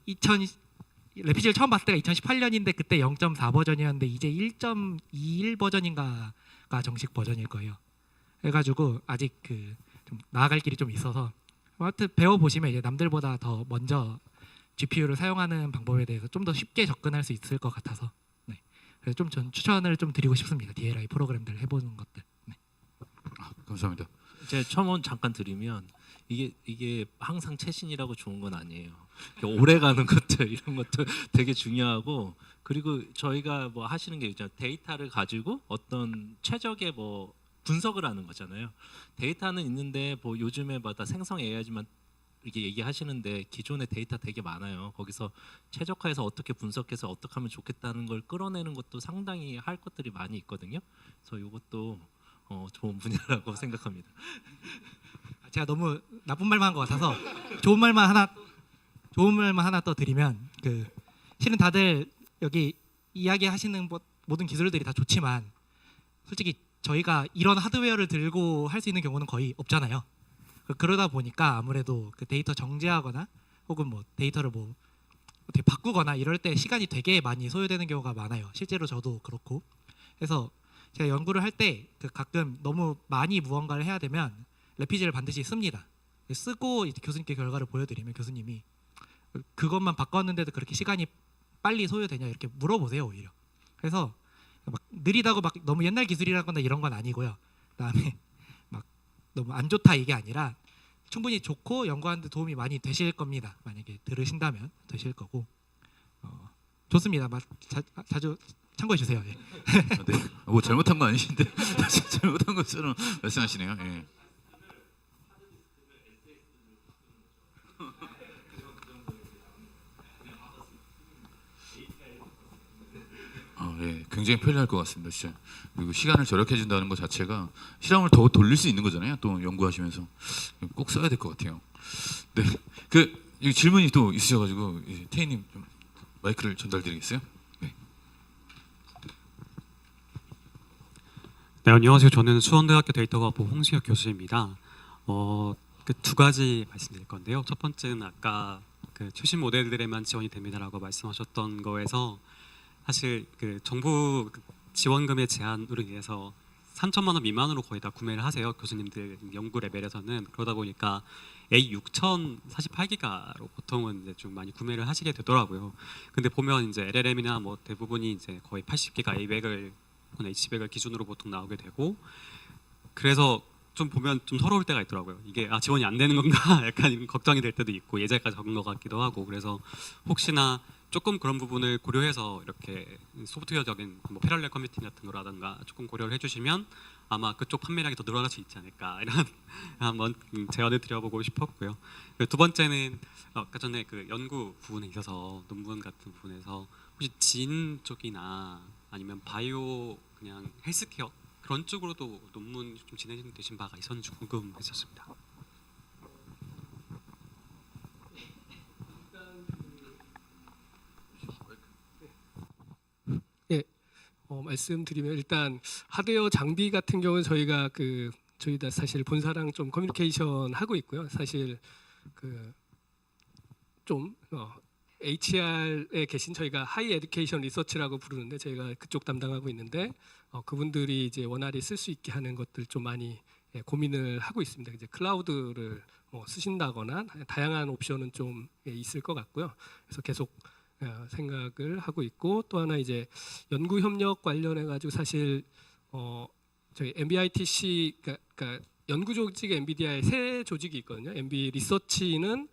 레피즈를 처음 봤을 때가 2018년인데 그때 0.4 버전이었는데 이제 1.21 버전인가가 정식 버전일 거예요. 그래가지고 아직 그 좀 나아갈 길이 좀 있어서 하여튼 배워보시면 이제 남들보다 더 먼저 GPU를 사용하는 방법에 대해서 좀 더 쉽게 접근할 수 있을 것 같아서, 네. 그래서 좀 전 추천을 좀 드리고 싶습니다. DLI 프로그램들 해보는 것들. 네. 감사합니다. 제 첨언 잠깐 드리면 이게 항상 최신이라고 좋은 건 아니에요. 오래 가는 것들 이런 것도 되게 중요하고, 그리고 저희가 뭐 하시는 게 있잖아요. 데이터를 가지고 어떤 최적의 뭐 분석을 하는 거잖아요. 데이터는 있는데 뭐 요즘에 뭐 다 생성 AI지만 이렇게 얘기하시는데 기존의 데이터 되게 많아요. 거기서 최적화해서 어떻게 분석해서 어떻게 하면 좋겠다는 걸 끌어내는 것도 상당히 할 것들이 많이 있거든요. 그래서 이것도 좋은 분야라고 생각합니다. 제가 너무 나쁜 말만 한 것 같아서 좋은 말만 하나 더 드리면, 그 실은 다들 여기 이야기하시는 모든 기술들이 다 좋지만 솔직히 저희가 이런 하드웨어를 들고 할 수 있는 경우는 거의 없잖아요. 그러다 보니까 아무래도 그 데이터 정제하거나 혹은 뭐 데이터를 뭐 어떻게 바꾸거나 이럴 때 시간이 되게 많이 소요되는 경우가 많아요. 실제로 저도 그렇고. 그래서 제가 연구를 할 때 그 가끔 너무 많이 무언가를 해야 되면 레피즈를 반드시 씁니다. 쓰고 이제 교수님께 결과를 보여드리면 교수님이 그것만 바꿨는데도 그렇게 시간이 빨리 소요되냐 이렇게 물어보세요, 오히려. 그래서 막 느리다고 막 너무 옛날 기술이라거나 이런 건 아니고요. 그다음에 막 너무 안 좋다 이게 아니라 충분히 좋고 연구하는데 도움이 많이 되실 겁니다. 만약에 들으신다면 되실 거고, 좋습니다. 자주 참고해 주세요. 예. 네. 뭐 잘못한 거 아니신데 잘못한 것처럼 말씀하시네요. 예. 예, 굉장히 편리할 것 같습니다, 진짜. 그리고 시간을 절약해 준다는 것 자체가 실험을 더 돌릴 수 있는 거잖아요. 또 연구하시면서 꼭 써야 될 것 같아요. 네, 이 질문이 또 있으셔가지고 태희님 좀 마이크를 전달드리겠어요? 네. 네, 안녕하세요. 저는 수원대학교 데이터과학부 홍수혁 교수입니다. 그 두 가지 말씀드릴 건데요. 첫 번째는 아까 그 최신 모델들에만 지원이 됩니다라고 말씀하셨던 거에서 사실 그 정부 지원금의 제한으로 인해서 3천만 원 미만으로 거의 다 구매를 하세요. 교수님들 연구 레벨에서는. 그러다 보니까 A6000 48기가로 보통은 이제 좀 많이 구매를 하시게 되더라고요. 근데 보면 이제 LLM이나 뭐 대부분이 이제 거의 80기가 A100을 혹은 H100을 기준으로 보통 나오게 되고, 그래서 좀 보면 좀 서러울 때가 있더라고요. 이게 지원이 안 되는 건가 약간 걱정이 될 때도 있고 예제까지 적은 것 같기도 하고, 그래서 혹시나 조금 그런 부분을 고려해서 이렇게 소프트웨어적인 뭐 패럴렐 컴퓨팅 같은 거라든가 조금 고려를 해주시면 아마 그쪽 판매량이 더 늘어날 수 있지 않을까 이런 한번 제안을 드려보고 싶었고요. 두 번째는 아까 전에 그 연구 부분에 있어서 논문 같은 부분에서 혹시 진 쪽이나 아니면 바이오 그냥 헬스케어 그런 쪽으로도 논문 좀 진행되신 바가 있었는지 궁금했었습니다. 예, 말씀드리면 일단 하드웨어 장비 같은 경우는 저희가 그 저희도 사실 본사랑 좀 커뮤니케이션 하고 있고요. 사실 좀 HR에 계신 저희가 하이 에듀케이션 리서치라고 부르는데 저희가 그쪽 담당하고 있는데 그분들이 이제 원활히 쓸 수 있게 하는 것들 좀 많이 고민을 하고 있습니다. 이제 클라우드를 쓰신다거나 다양한 옵션은 좀 있을 것 같고요. 그래서 계속 생각을 하고 있고 또 하나 이제 연구 협력 관련해 가지고 사실 저희 MBITC 그러니까 연구 조직 엔비디아의 세 조직이 있거든요. MB 리서치는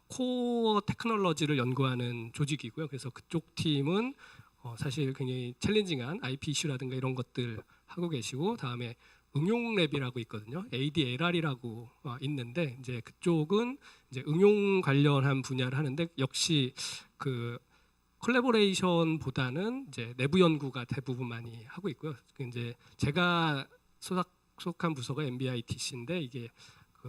코어 테크놀로지를 연구하는 조직이고요. 그래서 그쪽 팀은 사실 굉장히 챌린징한 IP 이슈라든가 이런 것들 하고 계시고 다음에 응용 랩이라고 있거든요. ADLR이라고 있는데 이제 그쪽은 이제 응용 관련한 분야를 하는데 역시 콜래보레이션보다는 이제 내부 연구가 대부분 많이 하고 있고요. 이제 제가 속한 부서가 MBITC인데 이게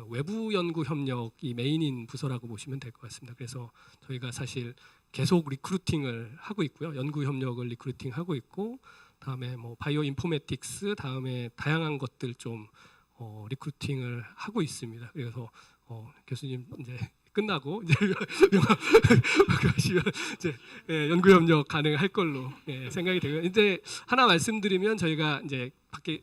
외부 연구 협력이 메인인 부서라고 보시면 될 것 같습니다. 그래서 저희가 사실 계속 리크루팅을 하고 있고요. 연구 협력을 리크루팅하고 있고 다음에 뭐 바이오 인포메틱스 다음에 다양한 것들 좀 리크루팅을 하고 있습니다. 그래서 교수님 이제 끝나고 이제 이제 연구 협력 가능할 걸로 생각이 되고요. 이제 하나 말씀드리면 저희가 이제 밖에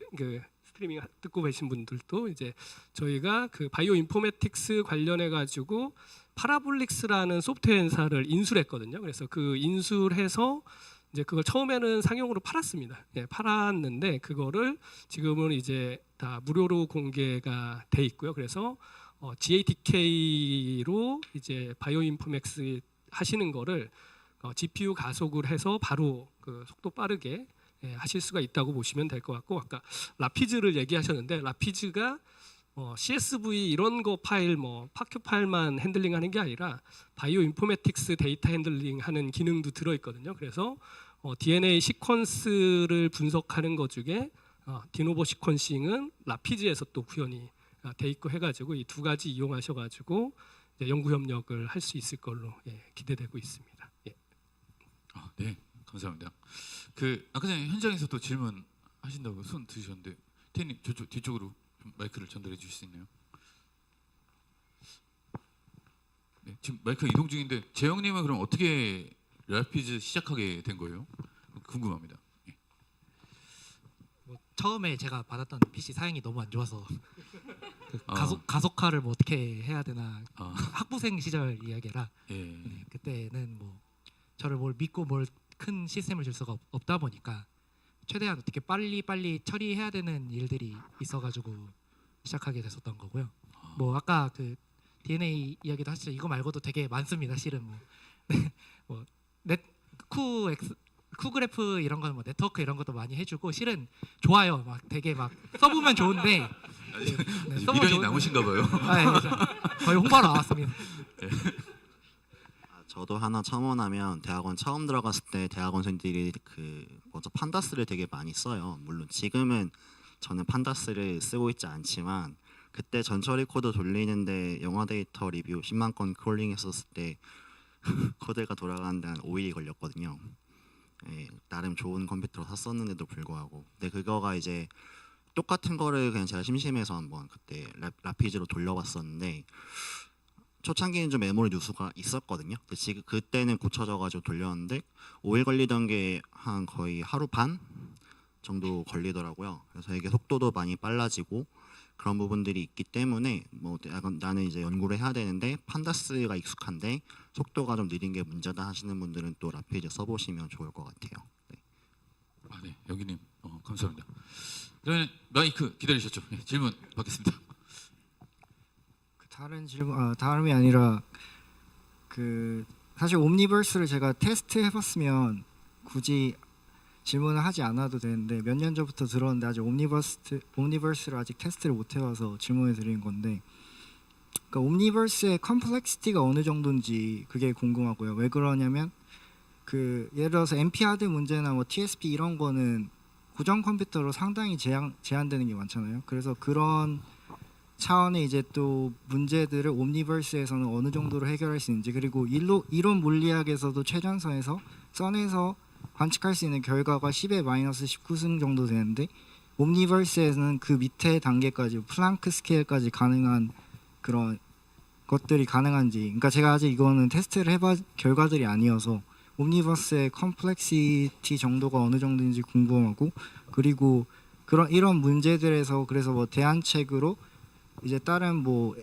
스트리밍 듣고 계신 분들도 이제 저희가 바이오 인포메틱스 관련해 가지고 파라볼릭스라는 소프트웨어 회사를 인수했거든요. 그래서 인수해서 이제 그걸 처음에는 상용으로 팔았습니다. 팔았는데 그거를 지금은 이제 다 무료로 공개가 돼 있고요. 그래서 GATK로 이제 바이오 인포맥스 하시는 거를 GPU 가속을 해서 바로 속도 빠르게 하실 수가 있다고 보시면 될 것 같고 아까 라피즈를 얘기하셨는데 라피즈가 CSV 이런 거 파일 파큐 파일만 핸들링하는 게 아니라 바이오 인포메틱스 데이터 핸들링하는 기능도 들어 있거든요. 그래서 DNA 시퀀스를 분석하는 것 중에 디노보 시퀀싱은 라피즈에서 또 구현이 돼 있고 해가지고 이 두 가지 이용하셔가지고 연구 협력을 할 수 있을 걸로 기대되고 있습니다. 네, 감사합니다. 아까 전에 현장에서도 질문하신다고 손 드셨는데 태님 저쪽 뒤쪽으로 좀 마이크를 전달해 주실 수 있나요? 네, 지금 마이크가 이동 중인데 재영님은 그럼 어떻게 라피즈 시작하게 된 거예요? 궁금합니다. 처음에 제가 받았던 PC 사양이 너무 안 좋아서 가속화를 어떻게 해야 되나 학부생 시절 이야기라 그때는 저를 뭘 믿고 큰 시스템을 줄 수가 없다 보니까 최대한 어떻게 빨리 처리해야 되는 일들이 있어가지고 시작하게 됐었던 거고요. 아까 DNA 이야기도 하시죠. 이거 말고도 되게 많습니다. 실은 쿠그래프 이런 거는 네트워크 이런 것도 많이 해주고 실은 좋아요. 되게 써보면 좋은데 미련이 남으신가 봐요. 거의 홍보하러 나왔습니다. 저도 하나 첨언하면 대학원 처음 들어갔을 때 대학원생들이 먼저 판다스를 되게 많이 써요. 물론 지금은 저는 판다스를 쓰고 있지 않지만 그때 전처리 코드 돌리는데 영화 데이터 리뷰 10만 건 크롤링했었을 때 코드가 돌아가는데 한 5일이 걸렸거든요. 나름 좋은 컴퓨터로 샀었는데도 불구하고 근데 그거가 이제 똑같은 거를 그냥 제가 심심해서 한번 그때 라피즈로 돌려봤었는데 초창기는 좀 메모리 누수가 있었거든요. 근데 지금 그때는 고쳐져가지고 돌렸는데 5일 걸리던 게 한 거의 하루 반 정도 걸리더라고요. 그래서 이게 속도도 많이 빨라지고 그런 부분들이 있기 때문에 나는 이제 연구를 해야 되는데 판다스가 익숙한데 속도가 좀 느린 게 문제다 하시는 분들은 또 라피즈 써보시면 좋을 것 같아요. 네, 여기님 감사합니다. 그러면 마이크 기다리셨죠? 질문 받겠습니다. 다른 질문 다름이 아니라 사실 옴니버스를 제가 테스트 해봤으면 굳이 질문을 하지 않아도 되는데 몇 년 전부터 들었는데 아직 옴니버스를 아직 테스트를 못 해봐서 질문을 드리는 건데 옴니버스의 컴플렉시티가 어느 정도인지 그게 궁금하고요. 왜 그러냐면 예를 들어서 NP-하드 문제나 TSP 이런 거는 고정 컴퓨터로 상당히 제한되는 게 많잖아요. 그래서 그런 차원의 이제 또 문제들을 옴니버스에서는 어느 정도로 해결할 수 있는지 그리고 이론 물리학에서도 최전선에서 선에서 관측할 수 있는 결과가 10의 마이너스 19승 정도 되는데 옴니버스에는 그 밑에 단계까지 플랑크 스케일까지 가능한 그런 것들이 가능한지, 그러니까 제가 아직 이거는 테스트를 해봐 결과들이 아니어서 옴니버스의 컴플렉시티 정도가 어느 정도인지 궁금하고, 그리고 이런 문제들에서 그래서 뭐 대안책으로 이제 다른 뭐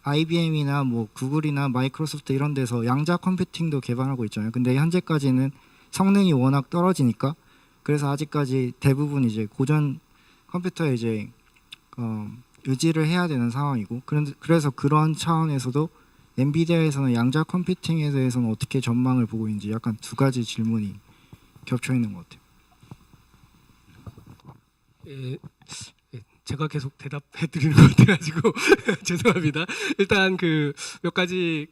IBM이나 뭐 구글이나 마이크로소프트 이런 데서 양자 컴퓨팅도 개발하고 있잖아요. 근데 현재까지는 성능이 워낙 떨어지니까 그래서 아직까지 대부분 이제 고전 컴퓨터에 이제 의지를 해야 되는 상황이고, 그래서 그런 차원에서도 엔비디아에서는 양자 컴퓨팅에 대해서는 어떻게 전망을 보고 있는지 약간 두 가지 질문이 겹쳐 있는 것 같아요. 예, 제가 계속 대답해 드리는 것 같아가지고 죄송합니다. 일단 그 몇 가지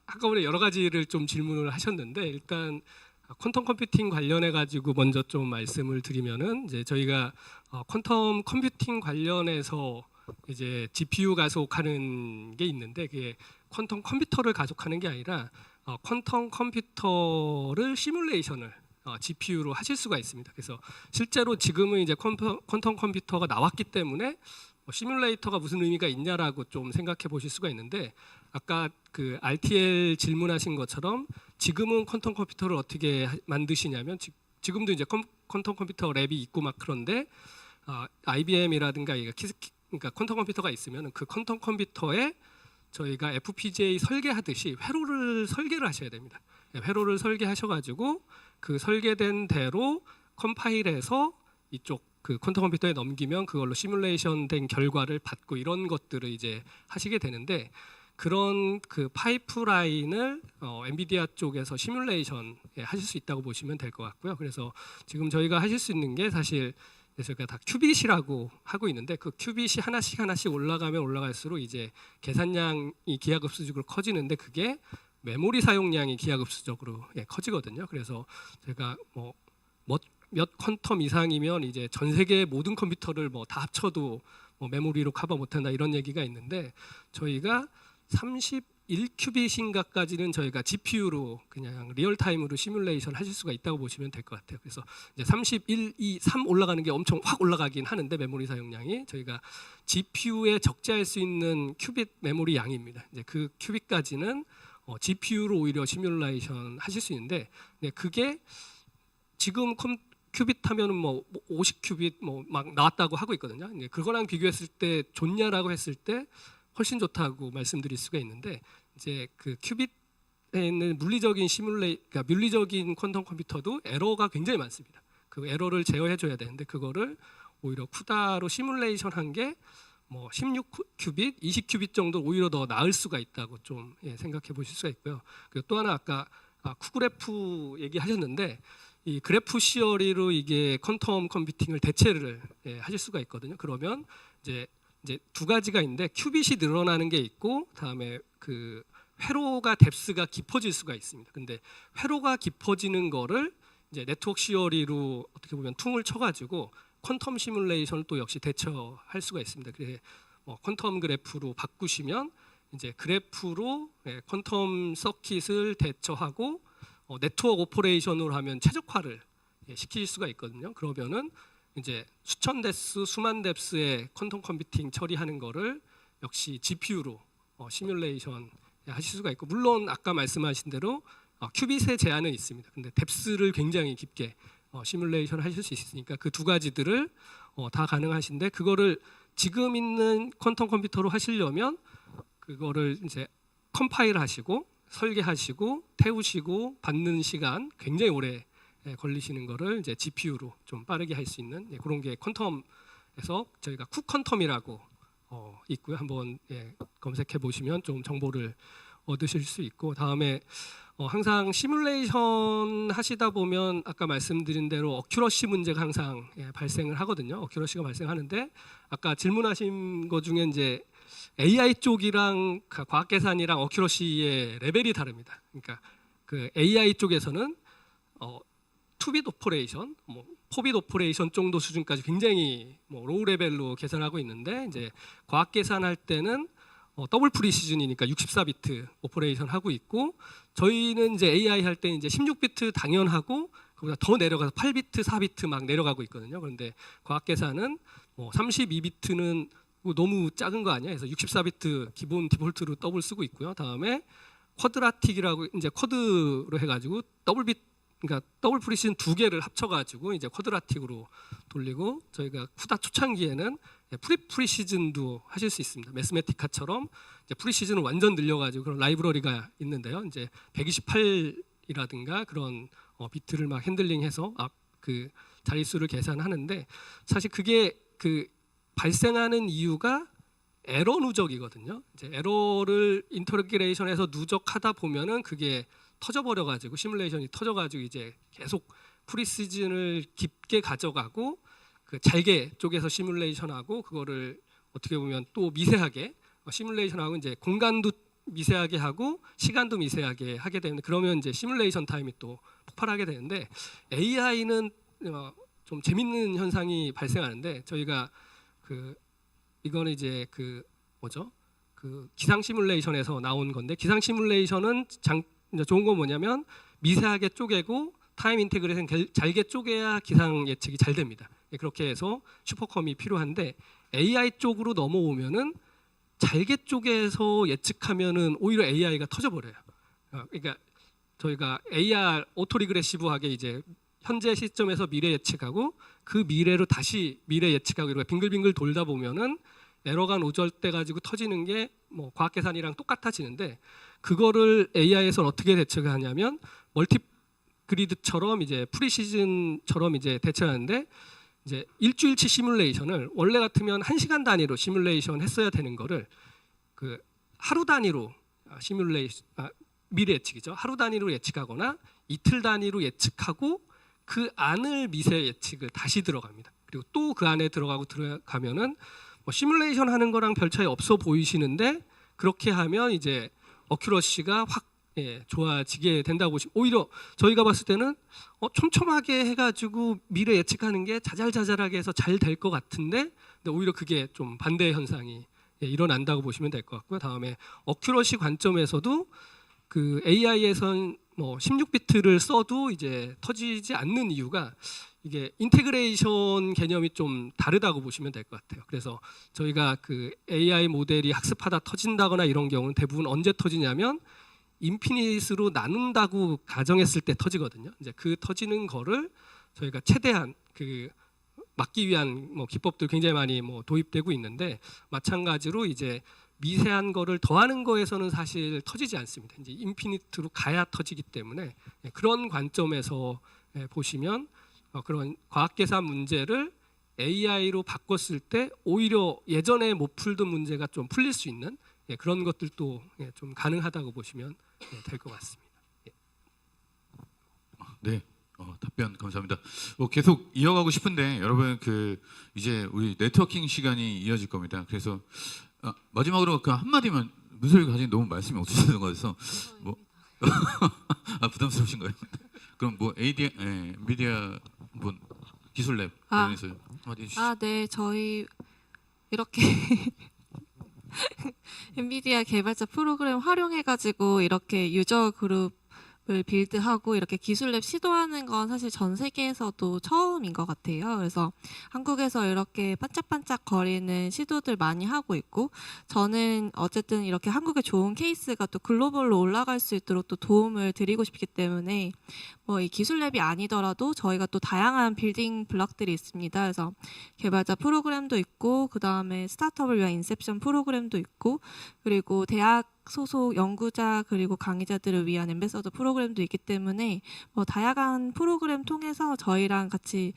한꺼번에 여러 가지를 좀 질문을 하셨는데, 일단 퀀텀 컴퓨팅 관련해 가지고 먼저 좀 말씀을 드리면은, 이제 저희가 퀀텀 컴퓨팅 관련해서 이제 GPU 가속하는 게 있는데, 그게 퀀텀 컴퓨터를 가속하는 게 아니라 퀀텀 컴퓨터를 시뮬레이션을 GPU로 하실 수가 있습니다. 그래서 실제로 지금은 이제 퀀텀 컴퓨터가 나왔기 때문에 시뮬레이터가 무슨 의미가 있냐라고 좀 생각해 보실 수가 있는데, 아까 그 RTL 질문하신 것처럼 지금은 퀀텀 컴퓨터를 어떻게 만드시냐면, 지금도 이제 퀀텀 컴퓨터 랩이 있고 막 그런데 IBM이라든가 그러니까 퀀텀 컴퓨터가 있으면 그 퀀텀 컴퓨터에 저희가 FPGA 설계하듯이 회로를 설계를 하셔야 됩니다. 회로를 설계하셔가지고 그 설계된 대로 컴파일해서 이쪽 그 퀀텀 컴퓨터에 넘기면 그걸로 시뮬레이션 된 결과를 받고, 이런 것들을 이제 하시게 되는데, 그런 그 파이프라인을 엔비디아 쪽에서 시뮬레이션 하실 수 있다고 보시면 될 것 같고요. 그래서 지금 저희가 하실 수 있는 게 사실 저희가 다 큐빗이라고 하고 있는데, 그 큐빗이 하나씩 올라가면 올라갈수록 이제 계산량이 기하급수적으로 커지는데, 그게 메모리 사용량이 기하급수적으로 커지거든요. 그래서 제가 몇 퀀텀 이상이면 이제 전 세계 모든 컴퓨터를 다 합쳐도 메모리로 커버 못한다 이런 얘기가 있는데, 저희가 31큐빗인가까지는 저희가 GPU로 그냥 리얼타임으로 시뮬레이션 하실 수가 있다고 보시면 될 것 같아요. 그래서 이제 31, 2, 3 올라가는 게 엄청 확 올라가긴 하는데, 메모리 사용량이 저희가 GPU에 적재할 수 있는 큐빗 메모리 양입니다. 이제 그 큐빗까지는 GPU로 오히려 시뮬레이션 하실 수 있는데, 그게 지금 큐빗 하면은 50큐빗 막 나왔다고 하고 있거든요. 그거랑 비교했을 때 좋냐라고 했을 때 훨씬 좋다고 말씀드릴 수가 있는데, 이제 그 큐빗에 있는 물리적인 그러니까 물리적인 퀀텀 컴퓨터도 에러가 굉장히 많습니다. 그 에러를 제어해줘야 되는데, 그거를 오히려 쿠다로 시뮬레이션 한 게 16큐빗, 20큐빗 정도 오히려 더 나을 수가 있다고 좀 생각해 보실 수가 있고요. 그리고 또 하나 아까 쿠그래프 얘기하셨는데, 이 그래프 시어리로 이게 퀀텀 컴퓨팅을 대체를 하실 수가 있거든요. 그러면 이제 두 가지가 있는데, 큐빗이 늘어나는 게 있고, 다음에 그 회로가 뎁스가 깊어질 수가 있습니다. 근데 회로가 깊어지는 거를 이제 네트워크 시어리로 어떻게 보면 퉁을 쳐가지고 퀀텀 시뮬레이션을 또 역시 대처할 수가 있습니다. 그래서 퀀텀 그래프로 바꾸시면 이제 그래프로 퀀텀 서킷을 대처하고 네트워크 오퍼레이션으로 하면 최적화를 시킬 수가 있거든요. 그러면은 이제 수천 뎁스, 수만 뎁스의 퀀텀 컴퓨팅 처리하는 거를 역시 GPU로 시뮬레이션 하실 수가 있고, 물론 아까 말씀하신 대로 큐빗의 제한은 있습니다. 근데 뎁스를 굉장히 깊게 시뮬레이션 하실 수 있으니까 그 두 가지들을 다 가능하신데, 그거를 지금 있는 퀀텀 컴퓨터로 하시려면 그거를 이제 컴파일 하시고 설계하시고 태우시고 받는 시간 굉장히 오래 걸리시는 거를 이제 GPU로 좀 빠르게 할 수 있는 그런 게 퀀텀에서 저희가 쿠퀀텀이라고 있고요. 한번 검색해 보시면 좀 정보를 얻으실 수 있고, 다음에 항상 시뮬레이션 하시다 보면 아까 말씀드린 대로 어큐러시 문제가 항상 발생을 하거든요. 어큐러시가 발생하는데, 아까 질문하신 것 중에 이제 AI 쪽이랑 과학 계산이랑 어큐러시의 레벨이 다릅니다. 그러니까 그 AI 쪽에서는 투빗 오퍼레이션, 4빗 오퍼레이션 정도 수준까지 굉장히 로우 레벨로 계산하고 있는데, 이제 과학 계산할 때는 더블 프리시즌이니까 64비트 오퍼레이션 하고 있고, 저희는 이제 AI 할 때 이제 16비트 당연하고 그보다 더 내려가서 8비트, 4비트 막 내려가고 있거든요. 그런데 과학계산은 뭐 32비트는 너무 작은 거 아니야? 그래서 64비트 기본 디폴트로 더블 쓰고 있고요. 다음에 쿼드라틱이라고 이제 쿼드로 해가지고 그러니까 더블 프리시즌 두 개를 합쳐가지고 이제 쿼드라틱으로 돌리고 저희가 쿠다 초창기에는 프리시즌도 하실 수 있습니다. 매스매티카처럼 이제 프리시즌을 완전 늘려가지고 그런 라이브러리가 있는데요. 이제 128이라든가 그런 비트를 막 핸들링해서 그 자릿수를 계산하는데 사실 그게 그 발생하는 이유가 에러 누적이거든요. 이제 에러를 인터그레이션해서 누적하다 보면은 그게 터져버려가지고 시뮬레이션이 터져가지고 이제 계속 프리시즌을 깊게 가져가고 그 잘게 쪽에서 시뮬레이션하고 그거를 어떻게 보면 또 미세하게 시뮬레이션하고 이제 공간도 미세하게 하고 시간도 미세하게 하게 되는데 그러면 이제 시뮬레이션 타임이 또 폭발하게 되는데 AI는 좀 재밌는 현상이 발생하는데 저희가 이거는 이제 그 기상 시뮬레이션에서 나온 건데 기상 시뮬레이션은 좋은 건 뭐냐면 미세하게 쪼개고 타임 인테그레이션 잘게 쪼개야 기상 예측이 잘 됩니다. 그렇게 해서 슈퍼컴이 필요한데 AI 쪽으로 넘어오면은 잘게 쪼개서 예측하면은 오히려 AI가 터져버려요. 그러니까 저희가 AR 오토리그레시브하게 이제 현재 시점에서 미래 예측하고 그 미래로 다시 미래 예측하고 이렇게 빙글빙글 돌다 보면은 에러가 노절돼 가지고 터지는 게 뭐 과학 계산이랑 똑같아지는데 그거를 AI에서는 어떻게 대처를 하냐면 멀티 그리드처럼 이제 프리시즌처럼 이제 대처하는데 이제 일주일치 시뮬레이션을 원래 같으면 1시간 단위로 시뮬레이션 했어야 되는 거를 그 하루 단위로 미래 예측이죠. 하루 단위로 예측하거나 이틀 단위로 예측하고 그 안을 미세 예측을 다시 들어갑니다. 그리고 또 그 안에 들어가면은 뭐 시뮬레이션 하는 거랑 별 차이 없어 보이시는데 그렇게 하면 이제 어큐러시가 확 좋아지게 된다고 보시면 오히려 저희가 봤을 때는 촘촘하게 해가지고 미래 예측하는 게 자잘자잘하게 해서 잘 될 것 같은데 근데 오히려 그게 좀 반대 현상이 일어난다고 보시면 될 것 같고요. 다음에 어큐러시 관점에서도 그 AI에선 뭐 16비트를 써도 이제 터지지 않는 이유가 이게 인테그레이션 개념이 좀 다르다고 보시면 될 것 같아요. 그래서 저희가 그 AI 모델이 학습하다 터진다거나 이런 경우는 대부분 언제 터지냐면 인피니트로 나눈다고 가정했을 때 터지거든요. 이제 그 터지는 거를 저희가 최대한 그 막기 위한 뭐 기법들 굉장히 많이 뭐 도입되고 있는데 마찬가지로 이제 미세한 거를 더하는 거에서는 사실 터지지 않습니다. 이제 인피니트로 가야 터지기 때문에 그런 관점에서 보시면 그런 과학 계산 문제를 AI로 바꿨을 때 오히려 예전에 못 풀던 문제가 좀 풀릴 수 있는 그런 것들도 좀 가능하다고 보시면 될 것 같습니다. 네, 답변 감사합니다. 계속 이어가고 싶은데 여러분 이제 우리 네트워킹 시간이 이어질 겁니다. 그래서 마지막으로 그 한마디만 문솔 과장님 너무 말씀이 없으셔서 뭐 부담스러우신가요? 그럼 뭐 엔비디아 뭐 기술랩 관련해서 한마디 해주시죠. 네, 저희 이렇게 엔비디아 개발자 프로그램 활용해가지고 이렇게 유저 그룹을 빌드하고 이렇게 기술랩 시도하는 건 사실 전 세계에서도 처음인 것 같아요. 그래서 한국에서 이렇게 반짝반짝 거리는 시도들 많이 하고 있고 저는 어쨌든 이렇게 한국의 좋은 케이스가 또 글로벌로 올라갈 수 있도록 또 도움을 드리고 싶기 때문에 뭐 이 기술랩이 아니더라도 저희가 또 다양한 빌딩 블럭들이 있습니다. 그래서 개발자 프로그램도 있고 그 다음에 스타트업을 위한 인셉션 프로그램도 있고 그리고 대학 소속 연구자 그리고 강의자들을 위한 엠베서더 프로그램도 있기 때문에 뭐 다양한 프로그램 통해서 저희랑 같이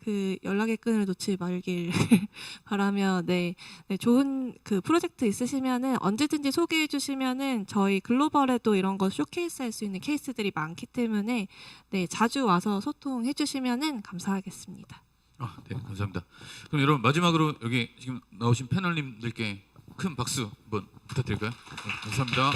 그 연락의 끈을 놓지 말길 바라며 좋은 그 프로젝트 있으시면은 언제든지 소개해 주시면은 저희 글로벌에도 이런 거 쇼케이스 할 수 있는 케이스들이 많기 때문에 자주 와서 소통해 주시면은 감사하겠습니다. 네, 감사합니다. 그럼 여러분 마지막으로 여기 지금 나오신 패널님들께 큰 박수 한번 부탁드릴까요? 감사합니다.